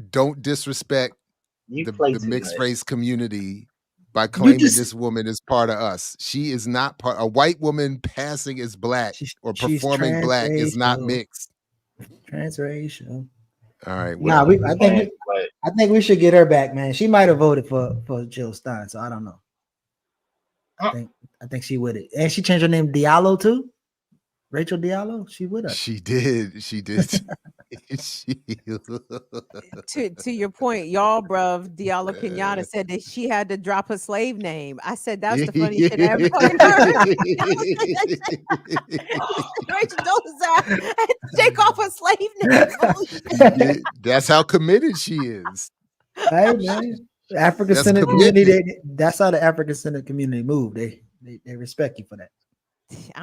don't disrespect the mixed race community by claiming this woman is part of us. She is not part. A white woman passing as black or performing black is not mixed. Transracial. All right. Well, I think we should get her back, man. She might have voted for Jill Stein, so I don't know. I think she with it, and she changed her name Diallo too. Rachel Diallo, she with us. She did. To your point, y'all, bruv, Diallo Kenyatta said that she had to drop her slave name. I said that's the funniest shit I ever heard. Rachel Dolezal had to take off her slave name. That's how committed she is. Hey man, African Senate community. That's how the African Senate community move. They respect you for that.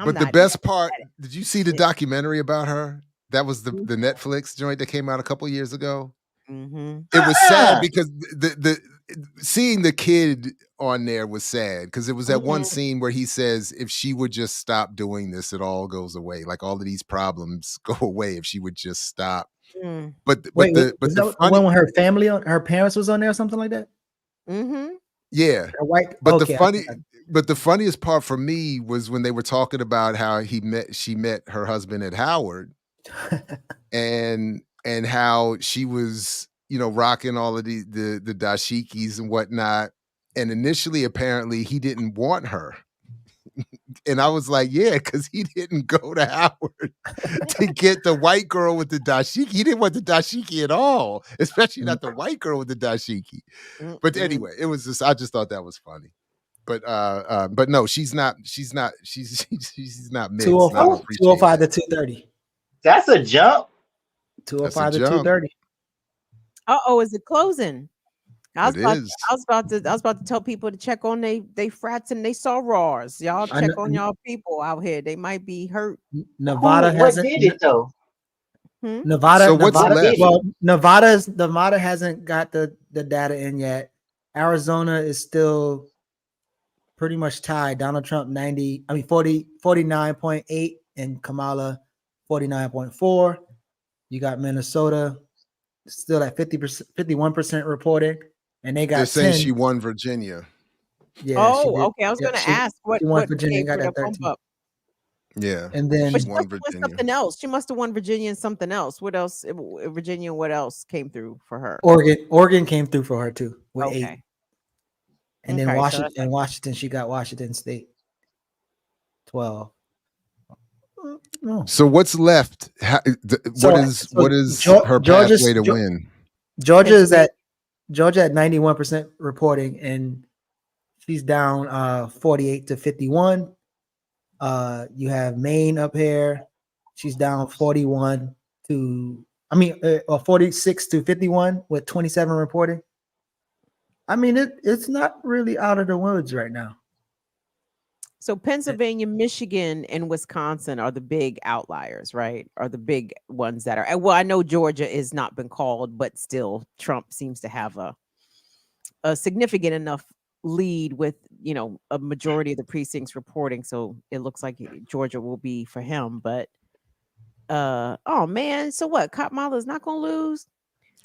But the best part, did you see the documentary about her? That was the Netflix joint that came out a couple years ago. Mm-hmm. It was sad because the seeing the kid on there was sad because it was that one scene where he says, if she would just stop doing this, it all goes away. Like all of these problems go away if she would just stop. But the one when her family, her parents was on there or something like that. Mm-hmm. Yeah, but the funniest part for me was when they were talking about how she met her husband at Howard, and how she was rocking all of the dashikis and whatnot, and initially apparently he didn't want her. And I was like, yeah, because he didn't go to Howard to get the white girl with the dashiki. He didn't want the dashiki at all, especially not the white girl with the dashiki. But anyway, it was I just thought that was funny. But no, she's not mixed. 205 to 230. That's a jump. 205 to 230. Is it closing? I was about to tell people to check on they frats and they sorors. Y'all check on y'all people out here. They might be hurt. Nevada hasn't. What did it though? Nevada. So what's left? Well, Nevada hasn't got the data in yet. Arizona is still pretty much tied. Donald Trump 49.8 and Kamala 49.4. You got Minnesota still at 51% reporting. And they're saying she won Virginia. Yeah. Okay. I was going to ask what Virginia got that 13. Up. Yeah. And then she won Virginia. Something else. She must have won Virginia and something else. What else? Virginia. What else came through for her? Oregon came through for her too with 8. And then Washington. She got Washington State 12. No. So what's left? What is her pathway to win? Georgia at 91% reporting, and she's down 48 to 51. You have Maine up here. She's down 41 to, or 46 to 51 with 27 reporting. I mean, it's not really out of the woods right now. So Pennsylvania, Michigan, and Wisconsin are the big outliers, right? Are the big ones that are. Well, I know Georgia has not been called, but still, Trump seems to have a significant enough lead with, a majority of the precincts reporting. So it looks like Georgia will be for him. But oh man, so what? Kamala is not going to lose.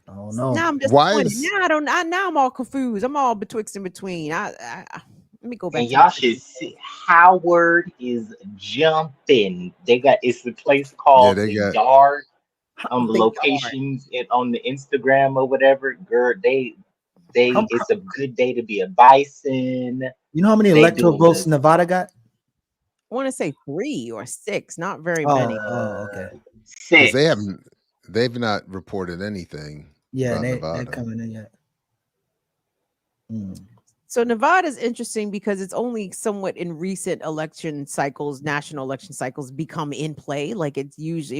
Oh no! Now I'm disappointed. Now I'm all confused. I'm all betwixt and between. Let me go back. And y'all should see Howard is jumping. It's the place called the Yard. On the locations on the Instagram or whatever, girl, it's a good day to be a bison. You know how many electoral votes Nevada got? I want to say 3 or 6, not very many. Oh, okay. 6. They've not reported anything. Yeah, about they're coming in yet. So Nevada is interesting because it's only somewhat in recent election cycles, national election cycles, become in play. Like it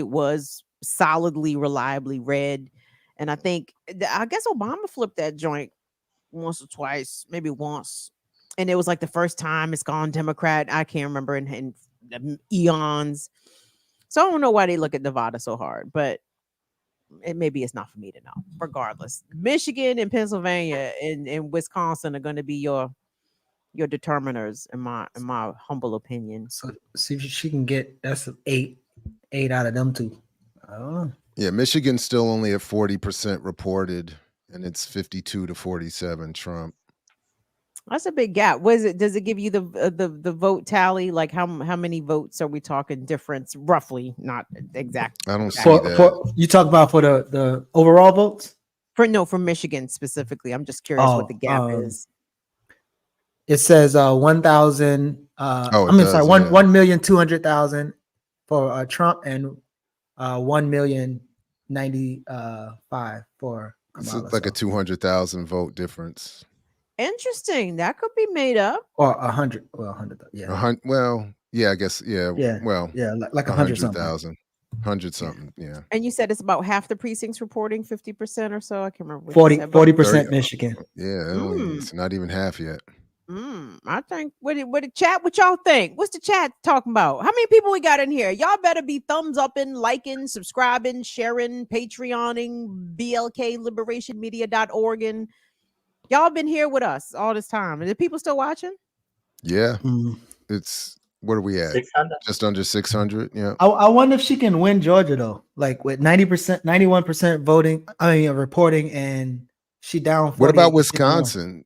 was solidly, reliably red. And I guess Obama flipped that joint once or twice, maybe once. And it was like the first time it's gone Democrat. I can't remember in eons. So I don't know why they look at Nevada so hard, but maybe it's not for me to know. Regardless, Michigan and Pennsylvania and Wisconsin are going to be your determiners, in my humble opinion. So see if she can get that's 8 out of them 2. I don't know. Yeah, Michigan's still only at 40% reported, and it's 52 to 47 Trump. That's a big gap. Does it give you the vote tally? Like how many votes are we talking difference roughly? Not exactly. I don't see that. You talk about for the overall votes? For Michigan specifically. I'm just curious what the gap is. It says 1,000. 1,200,000 for Trump and 1,095,000 for Kamala. It's like a 200,000 vote difference. Interesting. That could be made up. Or 100. Well, 100. Yeah. Well, yeah, I guess. Yeah. Yeah. Well, yeah, like 100,000. 100 something. Yeah. And you said it's about half the precincts reporting, 50% or so. I can't remember. 40% Michigan. Yeah. It's not even half yet. I think what y'all think? What's the chat talking about? How many people we got in here? Y'all better be thumbs upping, liking, subscribing, sharing, Patreoning, blkliberationmedia.org. Y'all been here with us all this time. Are the people still watching? Yeah. It's what are we at? 600. Just under 600. Yeah. I wonder if she can win Georgia though. Like with 90%, 91% voting, reporting, and she down 40. What about Wisconsin?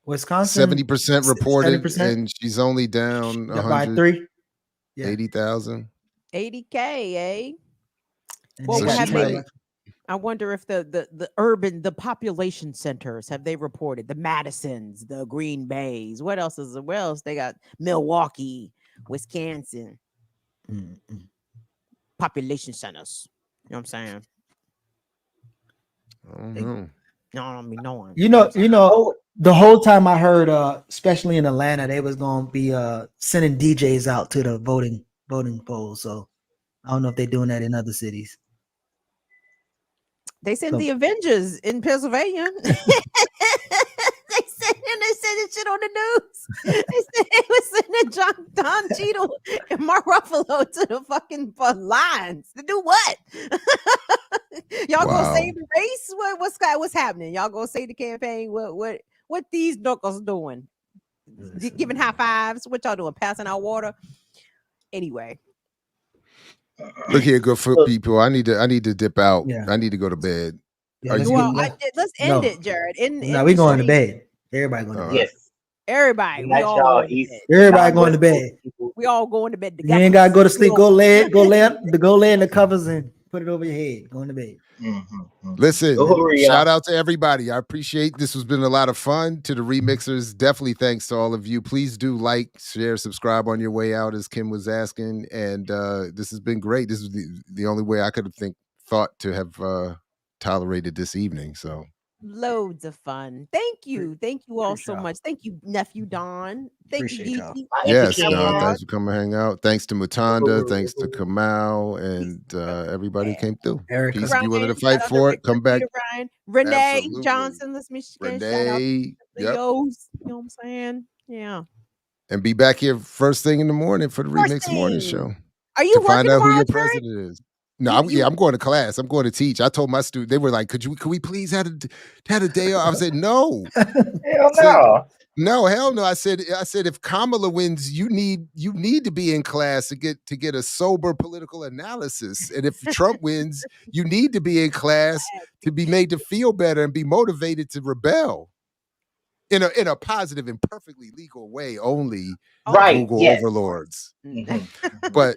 Wisconsin 70% reported, 70%? and she's only down 100 by 3. 80,000. 80K, eh? Well, So what she have might- I wonder if the population centers, have they reported? The Madisons, the Green Bays. What else they got? Milwaukee, Wisconsin. Population centers. You know what I'm saying? I don't know. No, I don't mean no one. You know, the whole time I heard, especially in Atlanta, they was gonna be sending DJs out to the voting polls. So I don't know if they're doing that in other cities. They sent the Avengers in Pennsylvania. They said this shit on the news. They said they was sending Don Cheadle and Mark Ruffalo to the fucking lines to do what? Y'all gonna save the race? What's happening? Y'all gonna save the campaign? What these knuckles doing? Giving high fives? What y'all doing? Passing out water? Anyway. Look here, good for people. I need to dip out. Yeah. I need to go to bed. Yeah, Let's end it, Jared. No, we going to bed. Everybody going to bed. Yes. Everybody. Night, y'all. Everybody going to bed. We all going to bed You together. ain't gotta go to sleep. Go lay in the covers and Put it over your head. Go in the bed. Listen, Go, shout out to everybody. I appreciate this. Has been a lot of fun. To the remixers, definitely thanks to all of you. Please do like, share, subscribe on your way out, as Kim was asking. And this has been great. This is the only way I could have thought to have tolerated this evening. So Loads of fun. Thank you all so much. Thank you, nephew Don. Thank Appreciate you, y'all. Gigi. yes, Thank you, Don, Don. thanks for coming hang out. Thanks to Mutanda, thanks to Kamal, and everybody who came through. Erica. Peace. If you wanted to Ryan, fight shout out to for it, Rick, come back. Rita, Ryan, Renee Absolutely. Johnson. Let's Michigan. Shout out Renee, to yep. Leos. You know what I'm saying? Yeah. And be back here first thing in the morning for the First Remix Morning thing. Show. Are you To working find out who tomorrow, your Jared? president is. No, I'm going to class. I'm going to teach. I told my student, they were like, could we please have a day off? I said, no. Hell no. No, hell no. I said, if Kamala wins, you need to be in class to get a sober political analysis. And if Trump wins, you need to be in class to be made to feel better and be motivated to rebel in a positive and perfectly legal way only. Right. Google Yes. overlords. Mhm. But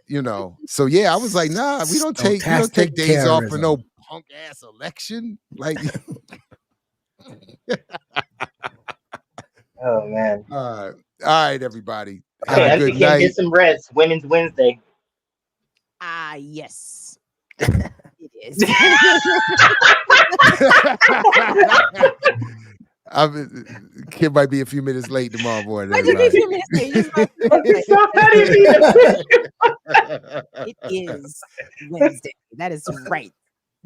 so yeah, I was like, nah, we don't take days off for no punk ass election. Like Oh man. all right, everybody. Okay, Have a Auntie good Kim, night. get some rest. Women's Wednesday. Yes. It is. Kim might be a few minutes late tomorrow morning. Might just be a few minutes late. Just like, it is Wednesday. That is right,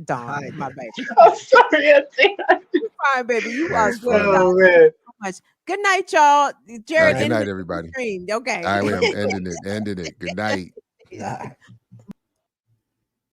Dawn. My baby. I'm sorry, Auntie. You're fine, baby. You are good. Oh, Thank man. you so much. Good night, y'all. Jared, Good end night, the everybody. stream. Okay. All right, wait, I'm ending it. Good night.